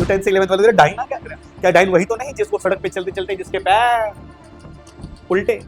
10th से 11th वाले dine आ क्या कर, क्या डाइन वही तो नहीं जिसको सड़क पे चलते चलते जिसके पैर उल्टे।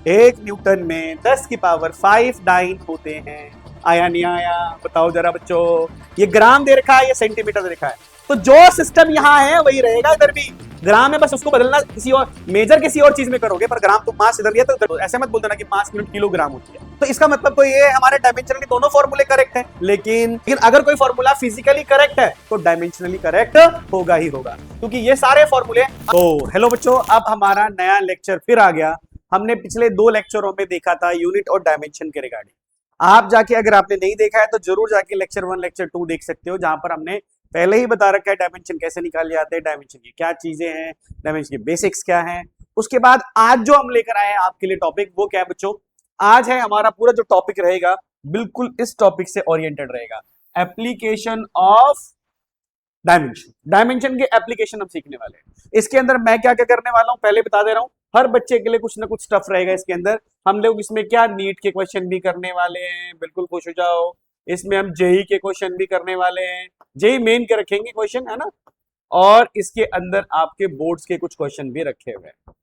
1 न्यूटन में 10 की पावर 5 डाइन होते हैं। आया नहीं आया बताओ जरा बच्चों। ये ग्राम दे रखा है, ये सेंटीमीटर दे रखा है, तो जो सिस्टम यहाँ है वही रहेगा इधर भी। ग्राम है, बस उसको बदलना किसी और मेजर किसी और चीज में करोगे, पर ग्राम तो मास इधर लिया तो ऐसे मत बोल देना कि मास यूनिट किलोग्राम होती है। तो इसका मतलब तो ये हमारे डायमेंशनली दोनों फॉर्मूले करेक्ट है, लेकिन अगर कोई फॉर्मूला फिजिकली करेक्ट है तो डायमेंशनली करेक्ट होगा ही होगा, क्योंकि ये सारे फॉर्मूले। तो हेलो बच्चों, अब हमारा नया लेक्चर फिर आ गया। हमने पिछले 2 लेक्चरों में देखा था यूनिट और डायमेंशन के रिगार्डिंग। आप जाके अगर आपने नहीं देखा है तो जरूर जाके लेक्चर 1 लेक्चर 2 देख सकते हो, जहां पर हमने पहले ही बता रखा है डायमेंशन कैसे निकाले जाते हैं, डायमेंशन की क्या चीजें हैं, डायमेंशन के बेसिक्स क्या हैं। उसके बाद आज जो हम लेकर आए हैं आपके लिए टॉपिक, वो क्या है बच्चों, आज है हमारा पूरा जो टॉपिक रहेगा बिल्कुल इस टॉपिक से ओरिएंटेड रहेगा, एप्लीकेशन ऑफ डायमेंशन। डायमेंशन के एप्लीकेशन हम सीखने वाले हैं। इसके अंदर मैं क्या क्या करने वाला हूं पहले बता दे रहा हूं। हर बच्चे के लिए कुछ ना कुछ स्टफ रहेगा इसके अंदर। हम लोग इसमें क्या नीट के क्वेश्चन भी करने वाले हैं, बिल्कुल खुश हो जाओ। इसमें हम जेई के क्वेश्चन भी करने वाले हैं, जेई मेन के रखेंगे क्वेश्चन, है ना। और इसके अंदर आपके बोर्ड्स के कुछ क्वेश्चन भी रखे हुए हैं,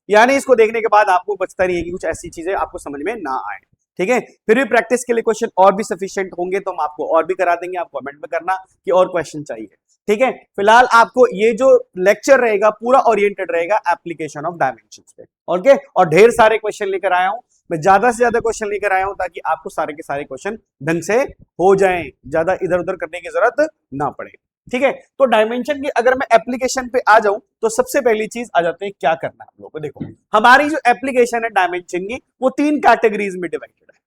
यानी इसको देखने के बाद आपको बचता नहीं है कि कुछ ऐसी चीजें आपको समझ में ना आए, ठीक है। फिर भी प्रैक्टिस के लिए क्वेश्चन और भी सफिशिएंट होंगे तो हम आपको और भी करा देंगे, आप कमेंट में करना कि और क्वेश्चन चाहिए, ठीक है। फिलहाल आपको ये जो लेक्चर रहेगा पूरा ओरिएंटेड रहेगा एप्लीकेशन ऑफ डायमेंशंस पे, ओके। और ढेर सारे क्वेश्चन लेकर आया हूं मैं, ज्यादा से ज्यादा क्वेश्चन लेकर आया हूं ताकि आपको सारे के सारे क्वेश्चन ढंग से हो जाएं, ज्यादा इधर उधर करने की जरूरत ना पड़े, ठीक है। तो डायमेंशन की अगर मैं एप्लीकेशन पे आ जाऊं तो सबसे पहली चीज आ जाते हैं क्या करना है हम लोगों को। देखो हमारी जो एप्लीकेशन है डायमेंशन की वो 3 कैटेगरीज में डिवाइडेड है।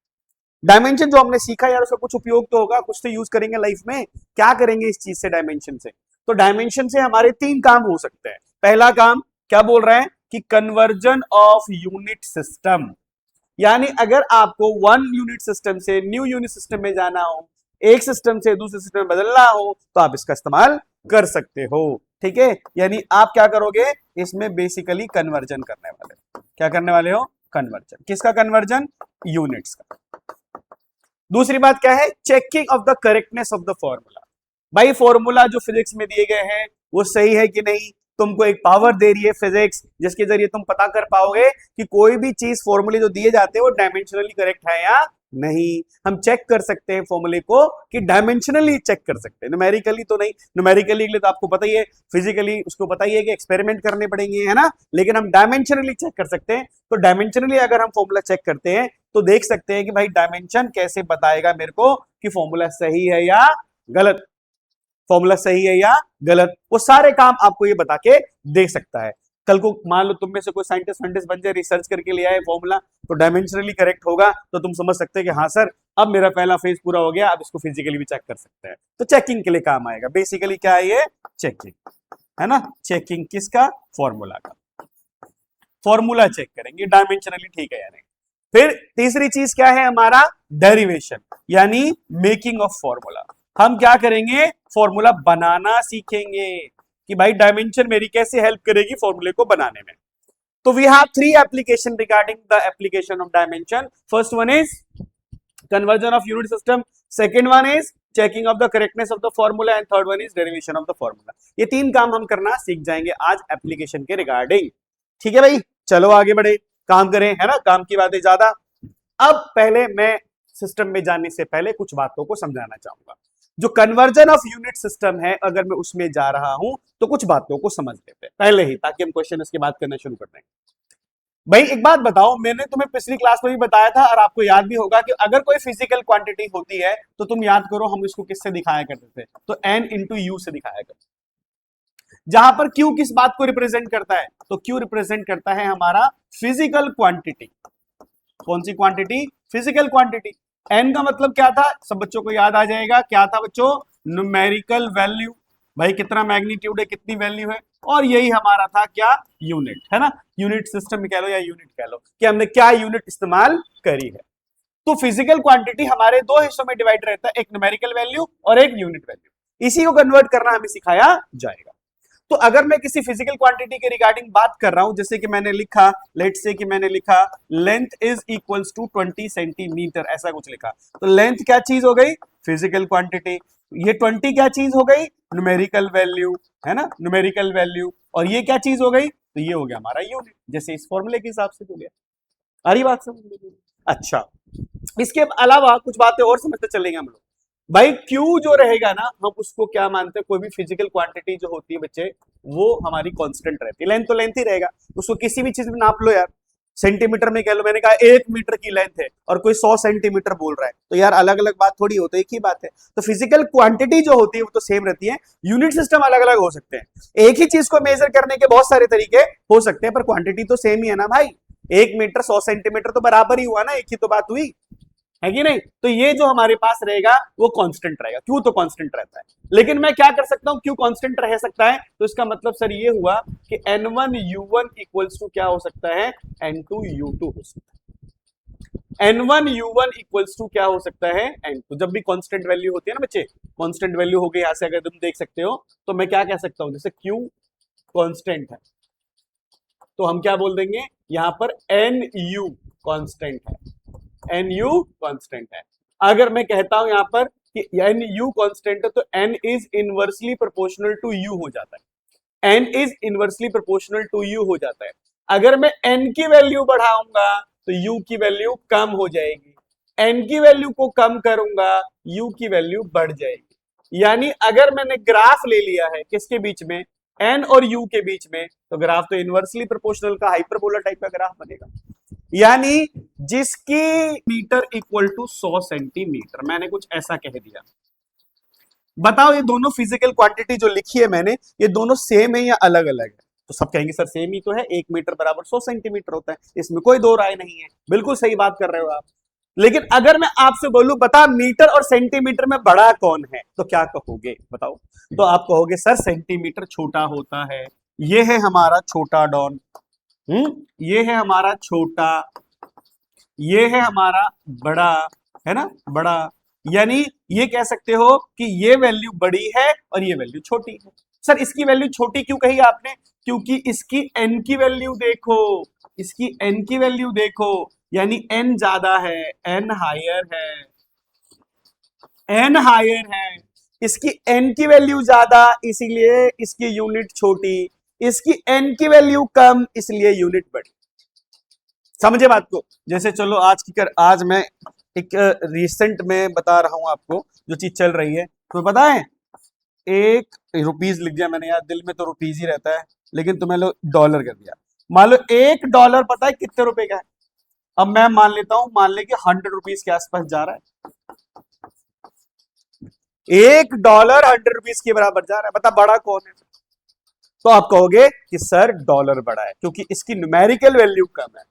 डायमेंशन जो हमने सीखा यार उसका कुछ उपयोग तो होगा, कुछ तो यूज करेंगे लाइफ में। क्या करेंगे इस चीज से, डायमेंशन से? तो डायमेंशन से हमारे 3 काम हो सकते हैं। पहला काम क्या बोल रहे हैं कि कन्वर्जन ऑफ यूनिट सिस्टम, यानी अगर आपको 1 यूनिट सिस्टम से न्यू यूनिट सिस्टम में जाना हो, एक सिस्टम से दूसरे सिस्टम में बदलना हो, तो आप इसका इस्तेमाल कर सकते हो, ठीक है। यानी आप क्या करोगे इसमें, बेसिकली कन्वर्जन करने वाले। क्या करने वाले हो? कन्वर्जन। किसका कन्वर्जन? यूनिट्स का। दूसरी बात क्या है? Checking of the correctness of the formula. भाई फॉर्मूला जो फिजिक्स में दिए गए हैं वो सही है कि नहीं। तुमको एक पावर दे रही है फिजिक्स जिसके जरिए तुम पता कर पाओगे कि कोई भी चीज फॉर्मूले जो दिए जाते हैं वो डायमेंशनली करेक्ट है या नहीं। हम चेक कर सकते हैं फॉर्मूले को कि डायमेंशनली चेक कर सकते हैं, न्यूमेरिकली तो नहीं। न्यूमेरिकली के लिए तो आपको पता ही है, फिजिकली उसको पता ही है कि एक्सपेरिमेंट करने पड़ेंगे, है ना। लेकिन हम डायमेंशनली चेक कर सकते हैं। तो डायमेंशनली अगर हम फॉर्मूला चेक करते हैं तो देख सकते हैं कि भाई डायमेंशन कैसे बताएगा मेरे को कि फॉर्मूला सही है या गलत, फॉर्मूला सही है या गलत। वो सारे काम आपको ये बता के दे सकता है। कल को मान लो तुम में से कोई साइंटिस्ट बन जाए, रिसर्च करके ले आए फॉर्मूला तो डायमेंशनली करेक्ट होगा, तो तुम समझ सकते हैं कि हाँ सर अब मेरा पहला फेज पूरा हो गया, अब इसको फिजिकली भी चेक कर सकते हैं। तो चेकिंग के लिए काम आएगा। बेसिकली क्या है ये? चेकिंग, है ना। चेकिंग किसका? फॉर्मूला का। फॉर्मूला चेक करेंगे डायमेंशनली ठीक है या नहीं। फिर तीसरी चीज क्या है हमारा? डेरिवेशन, यानी मेकिंग ऑफ फॉर्मूला। हम क्या करेंगे? फॉर्मूला बनाना सीखेंगे कि भाई डायमेंशन मेरी कैसे हेल्प करेगी फॉर्मूले को बनाने में। तो we have 3 application regarding the application of dimension. First one is conversion of unit system, second one is checking of the correctness of the formula and third one is derivation of the formula. ये 3 काम हम करना सीख जाएंगे आज application के regarding, ठीक है भाई। चलो आगे बढ़े, काम करें, है ना। काम की बातें ज्यादा। अब पहले मैं सिस्टम में जाने से पहले कुछ बातों को समझाना चाहूंगा। जो कन्वर्जन ऑफ यूनिट सिस्टम है अगर मैं उसमें जा रहा हूं तो कुछ बातों को समझ लेते हैं पहले ही, ताकि हम क्वेश्चन इसके बाद करना शुरू कर दें। भाई एक बात बताओ, मैंने तुम्हें पिछली क्लास में भी बताया था और आपको याद भी होगा कि अगर कोई फिजिकल क्वांटिटी होती है तो तुम याद करो हम इसको किससे दिखाया करते थे? तो n इंटू यू से दिखाया करते। जहां पर q किस बात को रिप्रेजेंट करता है? तो q रिप्रेजेंट करता है हमारा फिजिकल क्वांटिटी। कौन सी क्वांटिटी? Physical quantity. n का मतलब क्या था? सब बच्चों को याद आ जाएगा, क्या था बच्चों? Numerical value. भाई कितना मैग्नीट्यूड है, कितनी वैल्यू है। और यही हमारा था क्या? यूनिट, है ना। यूनिट सिस्टम कह लो या यूनिट कह लो कि हमने क्या यूनिट इस्तेमाल करी है। तो फिजिकल क्वांटिटी हमारे 2 हिस्सों में डिवाइड रहता है, एक न्यूमेरिकल वैल्यू और एक यूनिट वैल्यू। इसी को कन्वर्ट करना हमें सिखाया जाएगा। तो अगर मैं किसी फिजिकल क्वांटिटी के रिगार्डिंग बात कर रहा हूं, जैसे कि मैंने लिखा, लेट्स से कि मैंने लिखा length is equals to 20 centimetre, ऐसा कुछ लिखा, तो लेंथ क्या चीज हो गई? Physical quantity. ये 20 क्या चीज हो गई, न्यूमेरिकल वैल्यू, है ना, न्यूमेरिकल वैल्यू। और ये क्या चीज हो गई, तो ये हो गया हमारा यूनिट, जैसे इस फॉर्मूले के हिसाब से हो गया। आ रही बात समझ में? अच्छा, इसके अलावा कुछ बातें और समझते चलेंगे हम लोग। भाई Q जो रहेगा ना, हम उसको क्या मानते हैं, कोई भी फिजिकल क्वांटिटी जो होती है बच्चे, वो हमारी कांस्टेंट रहती है। लेंथ तो लेंथ ही रहेगा, उसको किसी भी चीज में नाप लो यार, सेंटीमीटर में कह लो, मैंने कहा 1 मीटर की लेंथ है और कोई 100 सेंटीमीटर बोल रहा है, तो यार अलग अलग बात थोड़ी होती है, एक ही बात है। तो फिजिकल क्वांटिटी जो होती है वो तो सेम रहती है, यूनिट सिस्टम अलग अलग हो सकते हैं। एक ही चीज को मेजर करने के बहुत सारे तरीके हो सकते हैं, पर क्वांटिटी तो सेम ही है ना भाई। 1 मीटर 100 सेंटीमीटर तो बराबर ही हुआ ना, एक ही तो बात हुई है कि नहीं। तो ये जो हमारे पास रहेगा वो कांस्टेंट रहेगा, क्यों तो कांस्टेंट रहता है। लेकिन मैं क्या कर सकता हूं, क्यों कांस्टेंट रह सकता है, तो इसका मतलब सर ये हुआ कि n1 u1 इक्वल्स टू क्या हो सकता है, n2 u2 हो सकता है। n1 u1 इक्वल्स टू क्या हो सकता है, n2। जब भी कांस्टेंट वैल्यू होती है ना बच्चे, कांस्टेंट वैल्यू हो गई, यहां से अगर तुम देख सकते हो तो मैं क्या कह सकता हूं, जैसे q कांस्टेंट है तो हम क्या बोल देंगे, यहां पर nu कांस्टेंट है, nu कांस्टेंट है। अगर मैं कहता हूं यहां पर कि nu कांस्टेंट है तो n is inversely proportional to u हो जाता है, n is inversely proportional to u हो जाता है। अगर मैं n की वैल्यू बढ़ाऊंगा तो u की वैल्यू कम हो जाएगी, n की वैल्यू को कम करूंगा u की वैल्यू बढ़ जाएगी। यानी अगर मैंने ग्राफ ले लिया है किसके बीच में, n और u के बीच में, तो ग्राफ तो इनवर्सली प्रोपोर्शनल का हाइपरबोला टाइप का ग्राफ बनेगा। यानी जिसकी मीटर इक्वल टू 100 सेंटीमीटर, मैंने कुछ ऐसा कह दिया। बताओ ये दोनों फिजिकल क्वांटिटी जो लिखी है मैंने, ये दोनों सेम है या अलग अलग है, तो सब कहेंगे सर सेम ही तो है, 1 मीटर बराबर 100 सेंटीमीटर होता है, इसमें कोई दो राय नहीं है, बिल्कुल सही बात कर रहे हो आप। लेकिन अगर मैं आपसे बोलूं बता मीटर और सेंटीमीटर में बड़ा कौन है, तो क्या कहोगे बताओ, तो आप कहोगे सर सेंटीमीटर छोटा होता है, ये है हमारा छोटा डॉन, ये है हमारा छोटा, ये है हमारा बड़ा, है ना, बड़ा। यानी ये कह सकते हो कि ये वैल्यू बड़ी है और ये वैल्यू छोटी है। सर इसकी वैल्यू छोटी क्यों कही आपने, क्योंकि इसकी n की वैल्यू देखो, इसकी n की वैल्यू देखो, यानी n ज्यादा है, n हायर है, n हायर है, इसकी n की वैल्यू ज्यादा इसीलिए इसकी यूनिट छोटी, इसकी n की वैल्यू कम इसलिए यूनिट बड़ी। समझे बात को। जैसे चलो आज मैं एक रिसेंट में बता रहा हूं आपको जो चीज चल रही है, तो पता है, 1 रुपीज लिख दिया मैंने, यार दिल में तो रुपीज ही रहता है, लेकिन तुम्हें लो डॉलर कर दिया। मान लो $1 पता है कितने रुपए का है, अब मैं मान लेता हूं, मान ले कि 100 रुपीज के आसपास जा रहा है, $1 100 रुपीज के बराबर जा रहा है, बता बड़ा कौन है, तो आप कहोगे कि सर डॉलर बड़ा है क्योंकि इसकी न्यूमेरिकल वैल्यू कम है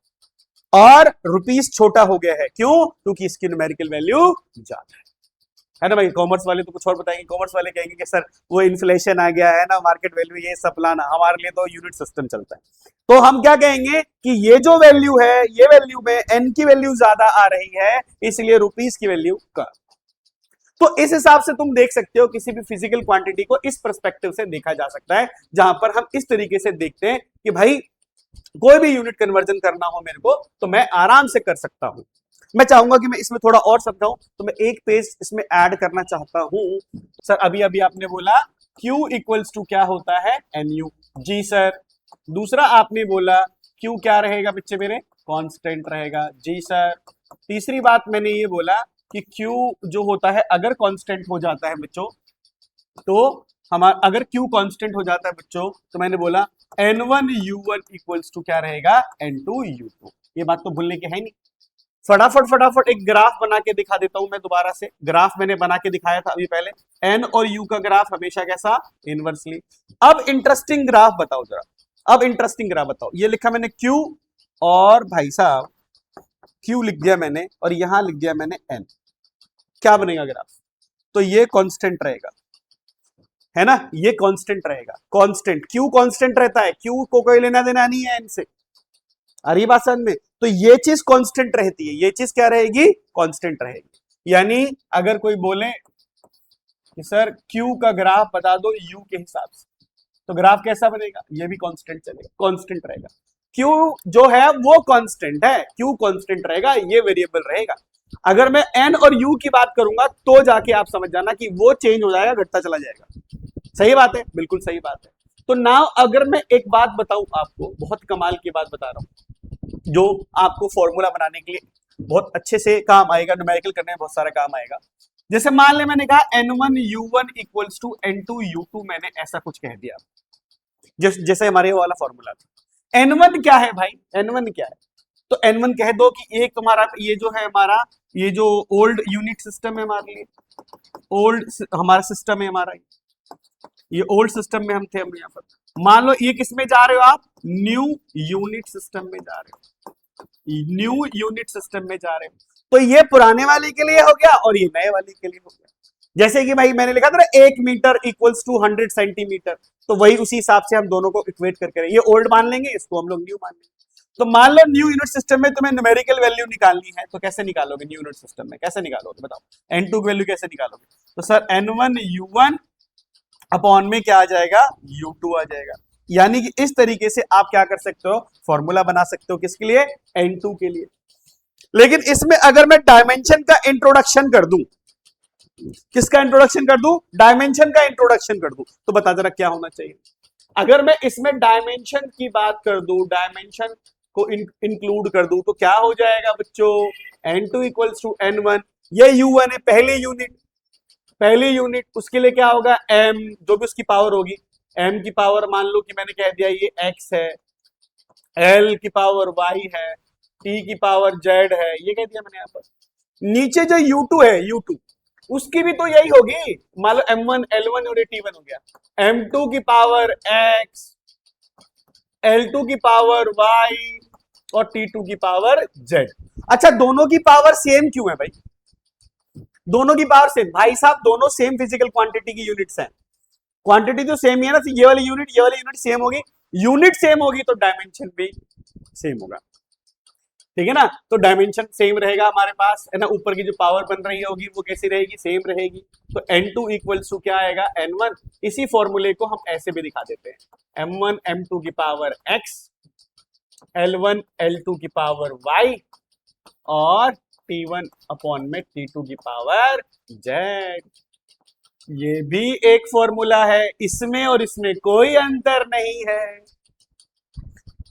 और रुपीस छोटा हो गया है, क्यों, क्योंकि इसकी न्यूमेरिकल वैल्यू ज्यादा है ना भाई। कॉमर्स वाले तो कुछ और बताएंगे, कॉमर्स वाले कहेंगे कि सर वो इन्फ्लेशन आ गया है ना, मार्केट वैल्यू ये सब लाना, हमारे लिए तो यूनिट सिस्टम चलता है। तो हम क्या कहेंगे कि ये जो वैल्यू है, ये वैल्यू में n की वैल्यू ज्यादा आ रही है, इसलिए रुपीस की वैल्यू कम। तो इस हिसाब से तुम देख सकते हो किसी भी फिजिकल क्वांटिटी को इस पर्सपेक्टिव से देखा जा सकता है, जहां पर हम इस तरीके से देखते हैं कि भाई कोई भी यूनिट कन्वर्जन करना हो मेरे को तो मैं आराम से कर सकता हूं। मैं चाहूंगा कि मैं इसमें थोड़ा और समझाऊं, तो मैं एक पेज इसमें ऐड करना चाहता हूं। सर अभी अभी आपने बोला Q इक्वल्स टू क्या होता है, NU, जी सर। दूसरा आपने बोला Q क्या रहेगा बच्चे मेरे, कांस्टेंट रहेगा, जी सर। तीसरी बात मैंने ये बोला कि Q जो होता है अगर कांस्टेंट हो जाता है बच्चों, तो हमारा अगर Q कांस्टेंट हो जाता है बच्चों, तो मैंने बोला N1 U1 इक्वल्स टू क्या रहेगा, N2 U2। ये बात तो भूलने की है नहीं। फटाफट एक ग्राफ बना के दिखा देता हूं मैं दोबारा से। ग्राफ मैंने बना के दिखाया था अभी पहले, N और U का ग्राफ हमेशा कैसा, इनवर्सली। अब इंटरेस्टिंग ग्राफ बताओ जरा, अब इंटरेस्टिंग ग्राफ बताओ। ये लिखा मैंने Q और भाई साहब Q लिख दिया मैंने और यहां लिख दिया मैंने N, क्या बनेगा ग्राफ, तो ये कांस्टेंट रहेगा, है ना, ये कांस्टेंट रहेगा, कांस्टेंट। Q कांस्टेंट रहता है, Q को कोई लेना देना नहीं है N से, अरे बात समझ में। तो ये चीज कांस्टेंट रहती है, ये चीज क्या रहेगी, कांस्टेंट रहेगी। यानी अगर कोई बोले कि सर Q का ग्राफ बता दो U के हिसाब से, तो ग्राफ कैसा बनेगा, ये भी कांस्टेंट चलेगा, कांस्टेंट रहेगा। Q जो है वो कांस्टेंट है, Q कांस्टेंट रहेगा, ये वेरिएबल रहेगा। अगर मैं एन और यू की बात करूंगा तो जाके आप समझ जाना कि वो चेंज हो जाएगा, घटता चला जाएगा। सही बात है, बिल्कुल सही बात है। तो नाउ अगर मैं एक बात बताऊं आपको, बहुत कमाल की बात बता रहा हूं, जो आपको फॉर्मूला बनाने के लिए बहुत अच्छे से काम आएगा, न्यूमेरिकल करने में बहुत सारा काम आएगा। जैसे मान ले मैंने कहा N1U1 इक्वल्स टू N2U2, मैंने ऐसा कुछ कह दिया, जैसे हमारे वाला फॉर्मूला था। N1 क्या है भाई, N1 क्या है? तो N1 कह दो कि एक तुम्हारा ये जो है हमारा, ये जो ओल्ड यूनिट सिस्टम है हमारे लिए, ओल्ड हमारा सिस्टम है हमारा, ये ओल्ड सिस्टम में हम थे, हम यहाँ पर मान लो ये किस में जा रहे हो आप, न्यू यूनिट सिस्टम में जा रहे हो, न्यू यूनिट सिस्टम में जा रहे हो। तो ये पुराने वाले के लिए हो गया और ये नए वाले के लिए हो गया। जैसे कि भाई मैंने लिखा था ना 1 मीटर इक्वल्स टू 100 सेंटीमीटर, तो वही उसी हिसाब से हम दोनों को इक्वेट करके, ये ओल्ड मान लेंगे, इसको हम लोग न्यू मान लेंगे। तो मान लो न्यू यूनिट सिस्टम में तुम्हें न्यूमेरिकल वैल्यू निकालनी है, तो कैसे निकालोगे न्यू यूनिट सिस्टम में, कैसे निकालोगे बताओ, N2 की वैल्यू कैसे निकालोगे? तो सर N1U1 अपॉन में क्या आ जाएगा, U2 आ जाएगा। यानी कि इस तरीके से आप क्या कर सकते हो, फॉर्मूला बना सकते हो, किसके लिए, N2 के लिए। लेकिन इसमें अगर मैं डायमेंशन का इंट्रोडक्शन कर दूं, किसका इंट्रोडक्शन कर दूं, डायमेंशन का इंट्रोडक्शन कर दूं, तो बता जरा क्या होना चाहिए। अगर मैं इसमें डायमेंशन की बात कर दूं, डायमेंशन को इंक्लूड कर दूं, तो क्या हो जाएगा बच्चों, N2 इक्वल्स टू N1, ये U1 है पहली यूनिट, उसके लिए क्या होगा, M, जो भी उसकी पावर होगी, M की पावर मान लो कि मैंने कह दिया ये X है, L की पावर Y है, T की पावर Z है, ये कह दिया मैंने यहाँ पर। नीचे जो U2 है, U2 उसकी भी तो यही होगी, मान लो M1 L1 और T1 हो गया, M2 की पावर X, L2 की पावर Y और T2 की पावर Z। अच्छा दोनों की पावर सेम क्यों है भाई, दोनों की पावर सेम, भाई साहब दोनों सेम फिजिकल क्वांटिटी की यूनिट्स हैं, क्वांटिटी तो सेम ही है ना, तो ये वाली यूनिट सेम होगी, यूनिट सेम होगी तो डायमेंशन भी सेम होगा, ठीक है ना। तो डायमेंशन सेम रहेगा हमारे पास, है ना, ऊपर की जो पावर बन रही होगी वो कैसी रहेगी, सेम रहेगी। तो N2 इक्वल्स टू क्या आएगा, N1। इसी फॉर्मूले को हम ऐसे भी दिखा देते हैं, M1 M2 की पावर X, L1 L2 की पावर Y और T1 अपॉन में T2 की पावर Z। ये भी एक फॉर्मूला है, इसमें और इसमें कोई अंतर नहीं है।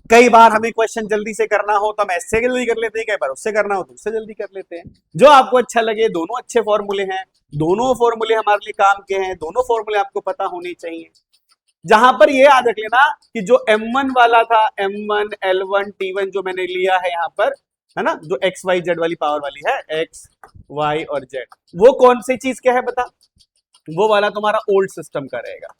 कई बार हमें क्वेश्चन जल्दी से करना हो तो हम ऐसे जल्दी कर लेते हैं, कई बार उससे करना हो तो उससे जल्दी कर लेते हैं, जो आपको अच्छा लगे। दोनों अच्छे फॉर्मूले हैं, दोनों फॉर्मूले हमारे लिए काम के हैं, दोनों फॉर्मूले आपको पता होने चाहिए। जहां पर ये याद रख लेना कि जो M1 वाला था, M1 L1 T1 जो मैंने लिया है यहाँ पर, है ना, जो X Y Z वाली पावर वाली है, X Y और Z, वो कौन सी चीज क्या है बता, वो वाला तुम्हारा ओल्ड सिस्टम का रहेगा।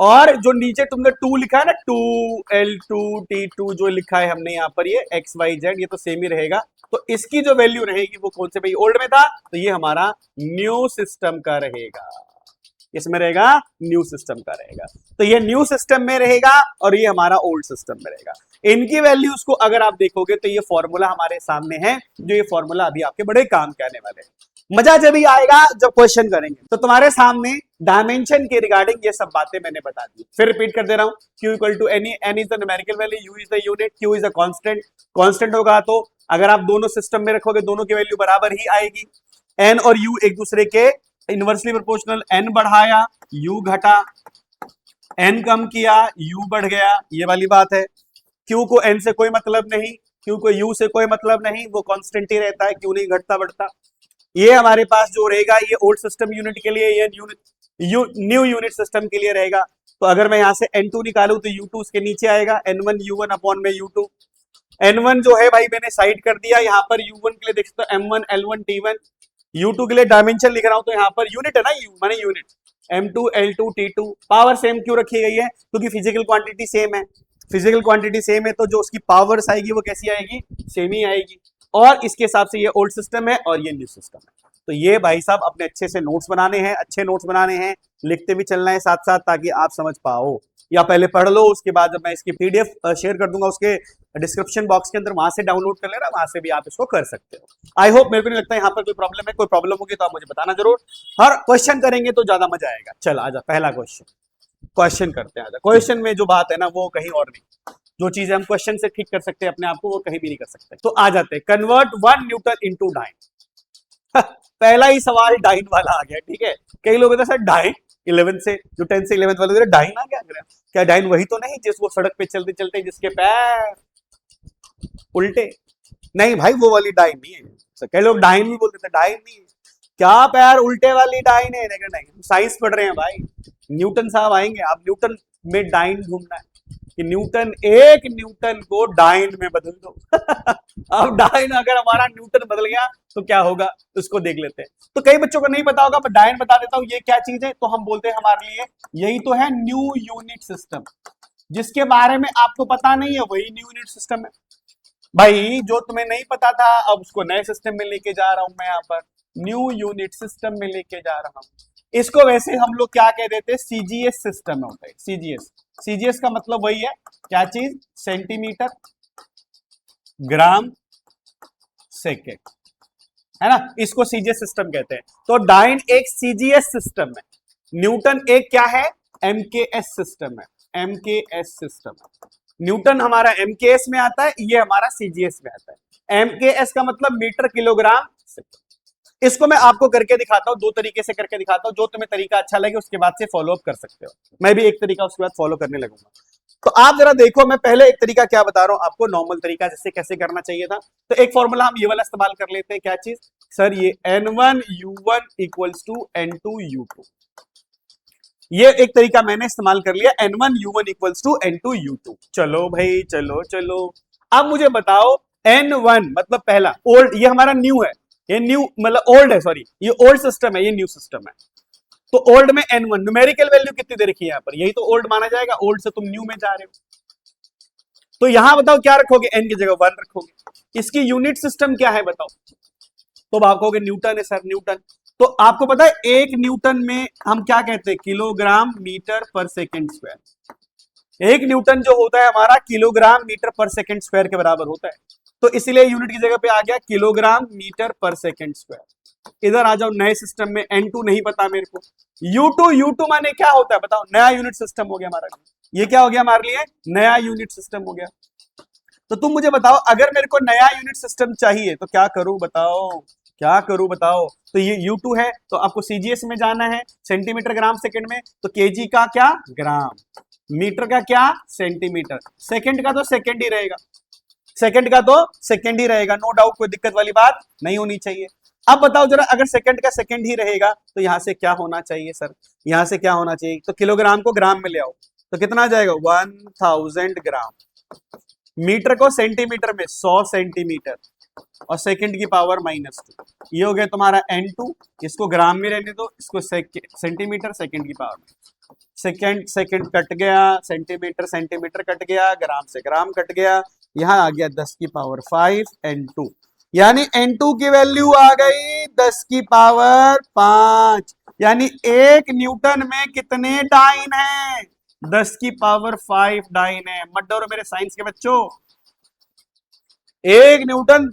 और जो नीचे तुमने 2 लिखा है ना, 2L2 T2 जो लिखा है हमने यहाँ पर, ये XYZ, ये तो सेम ही रहेगा। तो इसकी जो वैल्यू रहेगी वो कौन से भाई, ओल्ड में था, तो ये हमारा न्यू सिस्टम का रहेगा, इसमें रहेगा न्यू सिस्टम का रहेगा। तो ये न्यू सिस्टम में रहेगा और ये हमारा ओल्ड सिस्टम में रहेगा। इनकी वैल्यूज को अगर आप देखोगे तो ये फॉर्मूला हमारे सामने है, जो ये फॉर्मूला अभी आपके बड़े काम के आने वाले हैं। मजा जब ही आएगा जब क्वेश्चन करेंगे। तो तुम्हारे सामने डायमेंशन के रिगार्डिंग ये सब बातें मैंने बता दी, फिर रिपीट कर दे रहा हूं। Q equal to n is the numerical value, U is the unit, Q is the constant. Constant होगा तो अगर आप दोनों सिस्टम में रखोगे दोनों की वैल्यू बराबर ही आएगी। N और U एक दूसरे के इनवर्सली प्रोपोर्शनल, N बढ़ाया U घटा, N कम किया U बढ़ गया, ये वाली बात है। Q को N से कोई मतलब नहीं, Q को U से कोई मतलब नहीं, वो कांस्टेंट ही रहता है, Q नहीं घटता बढ़ता। ये हमारे पास जो रहेगा ये ओल्ड सिस्टम यूनिट के लिए, ये न्यू यूनिट सिस्टम के लिए रहेगा। तो अगर मैं यहां से N2 निकालूं तो U2 उसके नीचे आएगा, N1 U1 अपॉन में U2। N1 जो है भाई मैंने साइड कर दिया, यहाँ पर U1 के लिए देख सकते हो M1 L1 T1, U2 के लिए डायमेंशन लिख रहा हूं तो यहाँ पर यूनिट है ना, U माने unit, M2 L2 T2। Power same क्यों रखी गई है, क्योंकि फिजिकल क्वांटिटी सेम है, फिजिकल क्वांटिटी सेम है तो जो उसकी पावर्स आएगी वो कैसी आएगी, सेम ही आएगी। और इसके हिसाब से ये ओल्ड सिस्टम है और ये न्यू सिस्टम है। तो ये भाई साहब अपने अच्छे से नोट्स बनाने हैं, अच्छे नोट्स बनाने हैं, लिखते भी चलना है साथ साथ, ताकि आप समझ पाओ। या पहले पढ़ लो, उसके बाद जब मैं इसकी PDF शेयर कर दूंगा उसके डिस्क्रिप्शन बॉक्स के अंदर, वहां से डाउनलोड कर लेना, वहां से भी आप इसको कर सकते हो। आई होप, मेरे को नहीं लगता यहाँ पर कोई प्रॉब्लम है। कोई प्रॉब्लम होगी तो आप मुझे बताना जरूर। हर क्वेश्चन करेंगे तो ज्यादा मजा आएगा। चल आजा, पहला क्वेश्चन करते हैं। आजा, क्वेश्चन में जो बात है ना वो कहीं और नहीं, जो चीजें हम क्वेश्चन से ठीक कर सकते हैं अपने आप को, वो कहीं भी नहीं कर सकते। तो आ जाते हैं, कन्वर्ट 1 न्यूटन इनटू डाइन। पहला ही सवाल डाइन वाला आ गया, ठीक है। कई लोग कहते हैं सर डाइन 11 से, जो 10 से 11 वाले डाइन आ गया, क्या डाइन वही तो नहीं जिसको सड़क पे चलते चलते जिसके पैर उल्टे? नहीं भाई, वो वाली डाइन नहीं है। कई लोग डाइन भी बोलते थे, डाइन नहीं है, क्या पैर उल्टे वाली डाइन है? नहीं, साइंस पढ़ रहे हैं भाई, न्यूटन साहब आएंगे, आप न्यूटन में डाइन ढूंढना है कि न्यूटन, एक न्यूटन को डाइन में बदल दो। अब डाइन अगर हमारा न्यूटन बदल गया तो क्या होगा, उसको देख लेते हैं। तो कई बच्चों को नहीं पता होगा, मैं डाइन बता देता हूं ये क्या चीज है। तो हम बोलते हैं हमारे लिए यही तो है न्यू यूनिट सिस्टम। जिसके बारे में आपको पता नहीं है वही न्यू यूनिट सिस्टम है भाई। जो तुम्हें नहीं पता था अब उसको नए सिस्टम में लेके जा रहा हूं मैं, यहाँ पर न्यू यूनिट सिस्टम में लेके जा रहा हूं। इसको वैसे हम लोग क्या कह देते हैं, सीजीएस सिस्टम होता है। सीजीएस, सीजीएस का मतलब वही है, क्या चीज, सेंटीमीटर ग्राम सेकेंड, है ना, इसको सीजीएस सिस्टम कहते हैं। तो डाइन एक सीजीएस सिस्टम है, न्यूटन एक क्या है, एमकेएस सिस्टम है। एमकेएस सिस्टम, न्यूटन हमारा एमकेएस में आता है, ये हमारा सीजीएस में आता है। एमकेएस का मतलब मीटर किलोग्राम सेकेंड। इसको मैं आपको करके दिखाता हूं, दो तरीके से करके दिखाता हूं, जो तुम्हें तरीका अच्छा लगे उसके बाद से फॉलो अप कर सकते हो। मैं भी एक तरीका उसके बाद फॉलो करने लगूंगा। तो आप जरा देखो, मैं पहले एक तरीका क्या बता रहा हूं आपको, नॉर्मल तरीका जैसे कैसे करना चाहिए था। तो एक फॉर्मूला हम ये वाला इस्तेमाल कर लेते हैं, क्या चीज सर, ये N1U1 इक्वल्स टू N2U2। ये एक तरीका मैंने इस्तेमाल कर लिया, N1U1 इक्वल्स टू N2U2। चलो भाई, चलो चलो, अब मुझे बताओ N1 मतलब पहला ओल्ड, ये हमारा न्यू है, ये न्यू मतलब ओल्ड है, सॉरी ये ओल्ड सिस्टम है, ये न्यू सिस्टम है। तो ओल्ड में N1 न्यूमेरिकल वैल्यू कितनी दे रखी है यहाँ पर, यही तो ओल्ड माना जाएगा, ओल्ड से तुम न्यू में जा रहे हो। तो यहां बताओ क्या रखोगे, n की जगह 1 रखोगे। इसकी यूनिट सिस्टम क्या है बताओ, तो आप कहोगे न्यूटन है सर, न्यूटन। तो आपको पता है एक न्यूटन में हम क्या कहते हैं, किलोग्राम मीटर पर सेकेंड स्क्वायर। एक न्यूटन जो होता है हमारा किलोग्राम मीटर पर सेकेंड स्क्वायर के बराबर होता है। तो इसीलिए यूनिट की जगह पे आ गया किलोग्राम मीटर पर सेकेंड स्क्वायर। इधर आ जाओ नए सिस्टम में, N2 नहीं पता मेरे को, U2 माने क्या होता है बताओ, नया यूनिट सिस्टम हो गया हमारा। ये क्या हो गया हमारे लिए, नया यूनिट सिस्टम हो गया। तो तुम मुझे बताओ, अगर मेरे को नया यूनिट सिस्टम चाहिए तो क्या करूं बताओ, क्या करूं बताओ। तो ये U2 है, तो आपको सीजीएस में जाना है, सेंटीमीटर ग्राम सेकंड में। तो केजी का क्या, ग्राम, मीटर का क्या, सेंटीमीटर, सेकंड का तो सेकंड ही रहेगा, सेकंड का तो सेकंड ही रहेगा, नो डाउट, कोई दिक्कत वाली बात नहीं होनी चाहिए। अब बताओ जरा, अगर सेकंड का सेकंड ही रहेगा तो यहां से क्या होना चाहिए सर, यहां से क्या होना चाहिए, तो किलोग्राम को ग्राम में ले आओ, तो कितना आ जाएगा 1000 ग्राम। मीटर को सेंटीमीटर में 100 सेंटीमीटर, और सेकंड की पावर -2। ये हो गया तुम्हारा N2। इसको ग्राम में रहने दो, इसको सेंटीमीटर, सेकंड की पावर, सेकंड सेकंड कट गया, सेंटीमीटर सेंटीमीटर कट गया, ग्राम से ग्राम कट गया, यहां आ गया 10 की पावर 5 N2। यानी N2 की वैल्यू आ गई 10 की पावर 5। यानी एक न्यूटन में कितने डाइन है, 10 की पावर 5 डाइन है। मत डरो मेरे साइंस के बच्चों, एक न्यूटन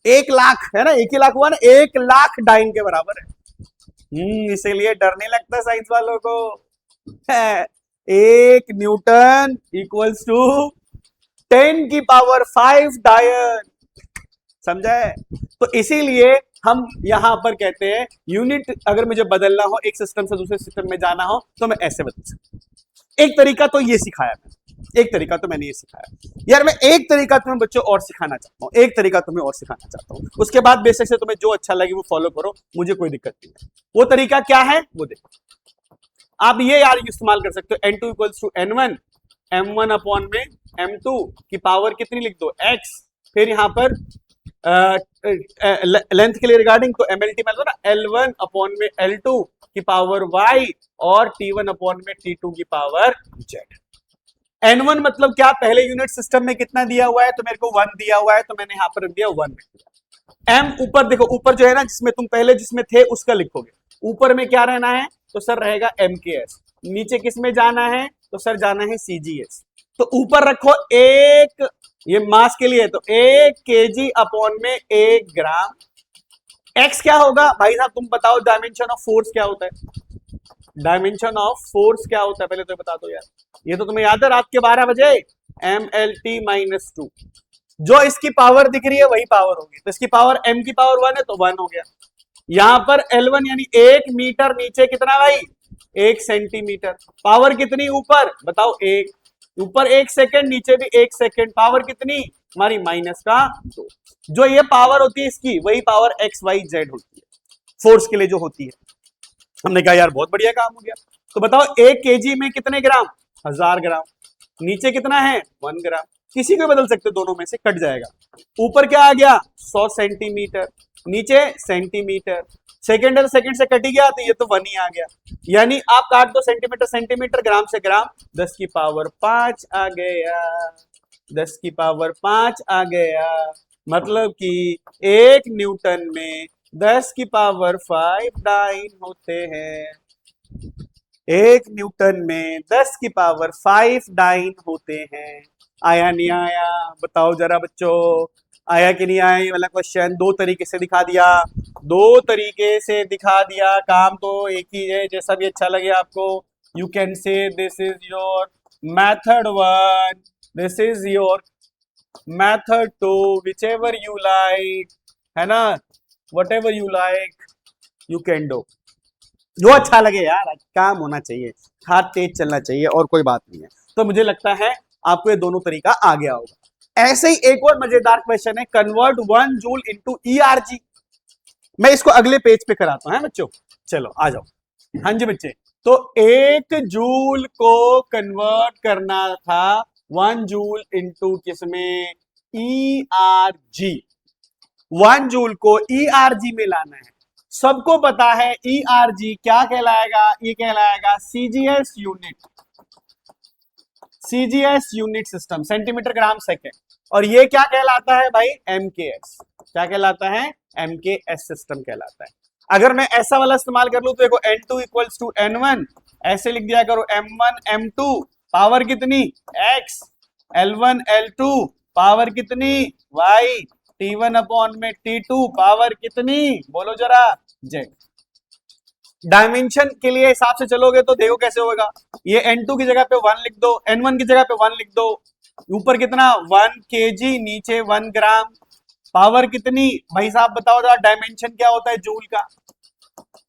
1 लाख है ना, 1 ही लाख हुआ ना, 1 लाख डाइन के बराबर है। इसीलिए डर नहीं लगता साइंस वालों को। एक न्यूटन इक्वल्स टू 10 की पावर 5 डायन, समझा है। तो इसीलिए हम यहां पर कहते हैं यूनिट अगर मुझे बदलना हो, एक सिस्टम से दूसरे सिस्टम में जाना हो, तो मैं ऐसे बदल सकता हूं। एक तरीका तो ये सिखाया मैंने, एक तरीका तो मैंने ये सिखाया यार। मैं एक तरीका तुम्हें बच्चों और सिखाना चाहता हूं, एक तरीका तुम्हें और सिखाना चाहता हूं, उसके बाद बेशक से तुम्हें जो अच्छा लगे वो फॉलो करो, मुझे कोई दिक्कत नहीं है। वो तरीका क्या है वो देखो, आप ये यार इस्तेमाल कर सकते हो, N2 equals to N1, M1 upon में M2 की पावर कितनी लिख दो, X, फिर यहां पर लेंथ के लिए रिगार्डिंग तो MLT में ना L1 अपॉन में L2 की पावर Y, और T1 अपॉन में T2 की पावर Z। N1 मतलब क्या, पहले यूनिट सिस्टम में कितना दिया हुआ है, तो मेरे को 1 दिया हुआ है, तो मैंने यहां पर रख दिया 1 रख दिया। M ऊपर देखो, ऊपर जो है ना जिसमें तुम पहले जिसमें थे उसका लिखोगे, ऊपर में क्या रहना है, तो सर रहेगा MKS। नीचे किस में जाना है, तो सर जाना है CGS। तो ऊपर रखो एक, ये मास के लिए तो 1 kg अपॉन में 1 ग्राम। X क्या होगा भाई साहब, तुम बताओ, डायमेंशन ऑफ फोर्स क्या होता है, डायमेंशन ऑफ फोर्स क्या होता है, पहले तो बता दो यार। ये तो तुम्हें याद है रात के 12 बजे mLt-2। जो इसकी पावर दिख रही है वही पावर होगी, तो इसकी पावर m की पावर 1 है तो 1 हो गया। यहां पर L1 यानी 1 मीटर, नीचे कितना भाई 1 सेंटीमीटर। पावर कितनी ऊपर बताओ 1, ऊपर 1 सेकेंड, नीचे भी 1 सेकेंड, पावर कितनी हमारी -2। जो ये पावर होती है इसकी वही पावर XYZ होती है, फोर्स के लिए जो होती है। हमने कहा यार बहुत बढ़िया काम हो गया। तो बताओ 1 kg में कितने ग्राम, 1000 ग्राम। नीचे कितना है 1 ग्राम, किसी को बदल सकते, दोनों में से कट जाएगा। ऊपर क्या आ गया 100 सेंटीमीटर, नीचे सेंटीमीटर, सेकेंड सेकेंड से कट ही गया तो ये तो 1 ही आ गया। यानी आप काट दो सेंटीमीटर सेंटीमीटर, ग्राम से ग्राम, 10 की पावर 5 आ गया, 10 की पावर 5 आ गया। मतलब कि 1 न्यूटन में 10 की पावर 5 डाइन होते हैं। 1 न्यूटन में 10 की पावर 5 डाइन होते हैं। आया नहीं आया बताओ जरा बच्चों, आया कि नहीं आया वाला क्वेश्चन? 2 तरीके से दिखा दिया, 2 तरीके से दिखा दिया, काम तो एक ही है, जैसा भी अच्छा लगे आपको। You can say this is your method 1, this is your method 2, which ever you like, है ना, what ever you like you can do, जो अच्छा लगे यार, काम होना चाहिए, हाथ तेज चलना चाहिए और कोई बात नहीं है। तो मुझे लगता है आपको ये दोनों तरीका आ गया होगा। ऐसे ही एक और मजेदार क्वेश्चन है, कन्वर्ट 1 जूल इनटू ERG। मैं इसको अगले पेज पे कराता हूं है बच्चों, चलो आ जाओ। हाँ जी बच्चे, तो 1 जूल को कन्वर्ट करना था 1 जूल इनटू किसमें, ERG। 1 जूल को ERG में लाना है। सबको पता है ERG क्या कहलाएगा, ये कहलाएगा CGS unit, CGS unit system, centimetre gram second. और ये क्या कहलाता है भाई MKS, क्या कहलाता है MKS सिस्टम कहलाता है। अगर मैं ऐसा वाला इस्तेमाल कर लूं तो देखो N2 इक्वल्स टू N1, ऐसे लिख दिया करो M1 M2 पावर कितनी X, L1 L2 पावर कितनी Y, T1 अपॉन में T2 पावर कितनी, बोलो जरा Z। डायमेंशन के लिए हिसाब से चलोगे तो देखो कैसे होगा, ये N2 की जगह पे 1 लिख दो, N1 की जगह पे 1 लिख दो, ऊपर कितना 1 kg, नीचे 1 ग्राम, पावर कितनी भाई साहब बताओ जरा। डायमेंशन क्या होता है जूल का,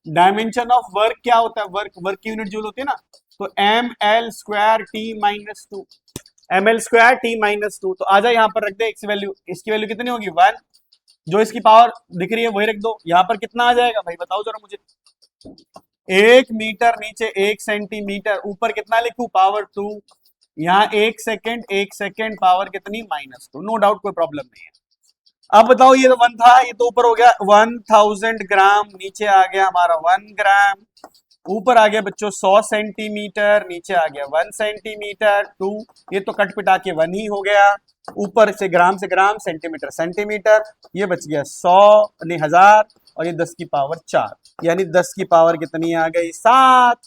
डायमेंशन ऑफ वर्क क्या होता है, वर्क की यूनिट जूल होती है ना, तो mL²T-2, mL²T-2। तो आजा यहाँ पर रख दे x वैल्यू, इसकी वैल्यू कितनी होगी 1, जो इसकी पावर दिख रही है वही रख दो। यहाँ पर कितना आ जाएगा भाई बताओ जरा मुझे, 1 मीटर, नीचे 1 सेंटीमीटर, ऊपर कितना लिखूं पावर 2, यहाँ 1 सेकेंड, 1 सेकेंड, पावर कितनी -2। नो डाउट कोई प्रॉब्लम नहीं है। अब बताओ ये तो 1 था, ये तो ऊपर हो गया 1000 ग्राम, नीचे आ गया हमारा 1 ग्राम, ऊपर आ गया बच्चों 100 सेंटीमीटर, नीचे आ गया 1 सेंटीमीटर 2, ये तो कट पिटा के 1 ही हो गया, ऊपर से ग्राम, सेंटीमीटर सेंटीमीटर, ये बच गया 100 नहीं 1000, और ये 10 की पावर 4, यानी 10 की पावर कितनी आ गई 7,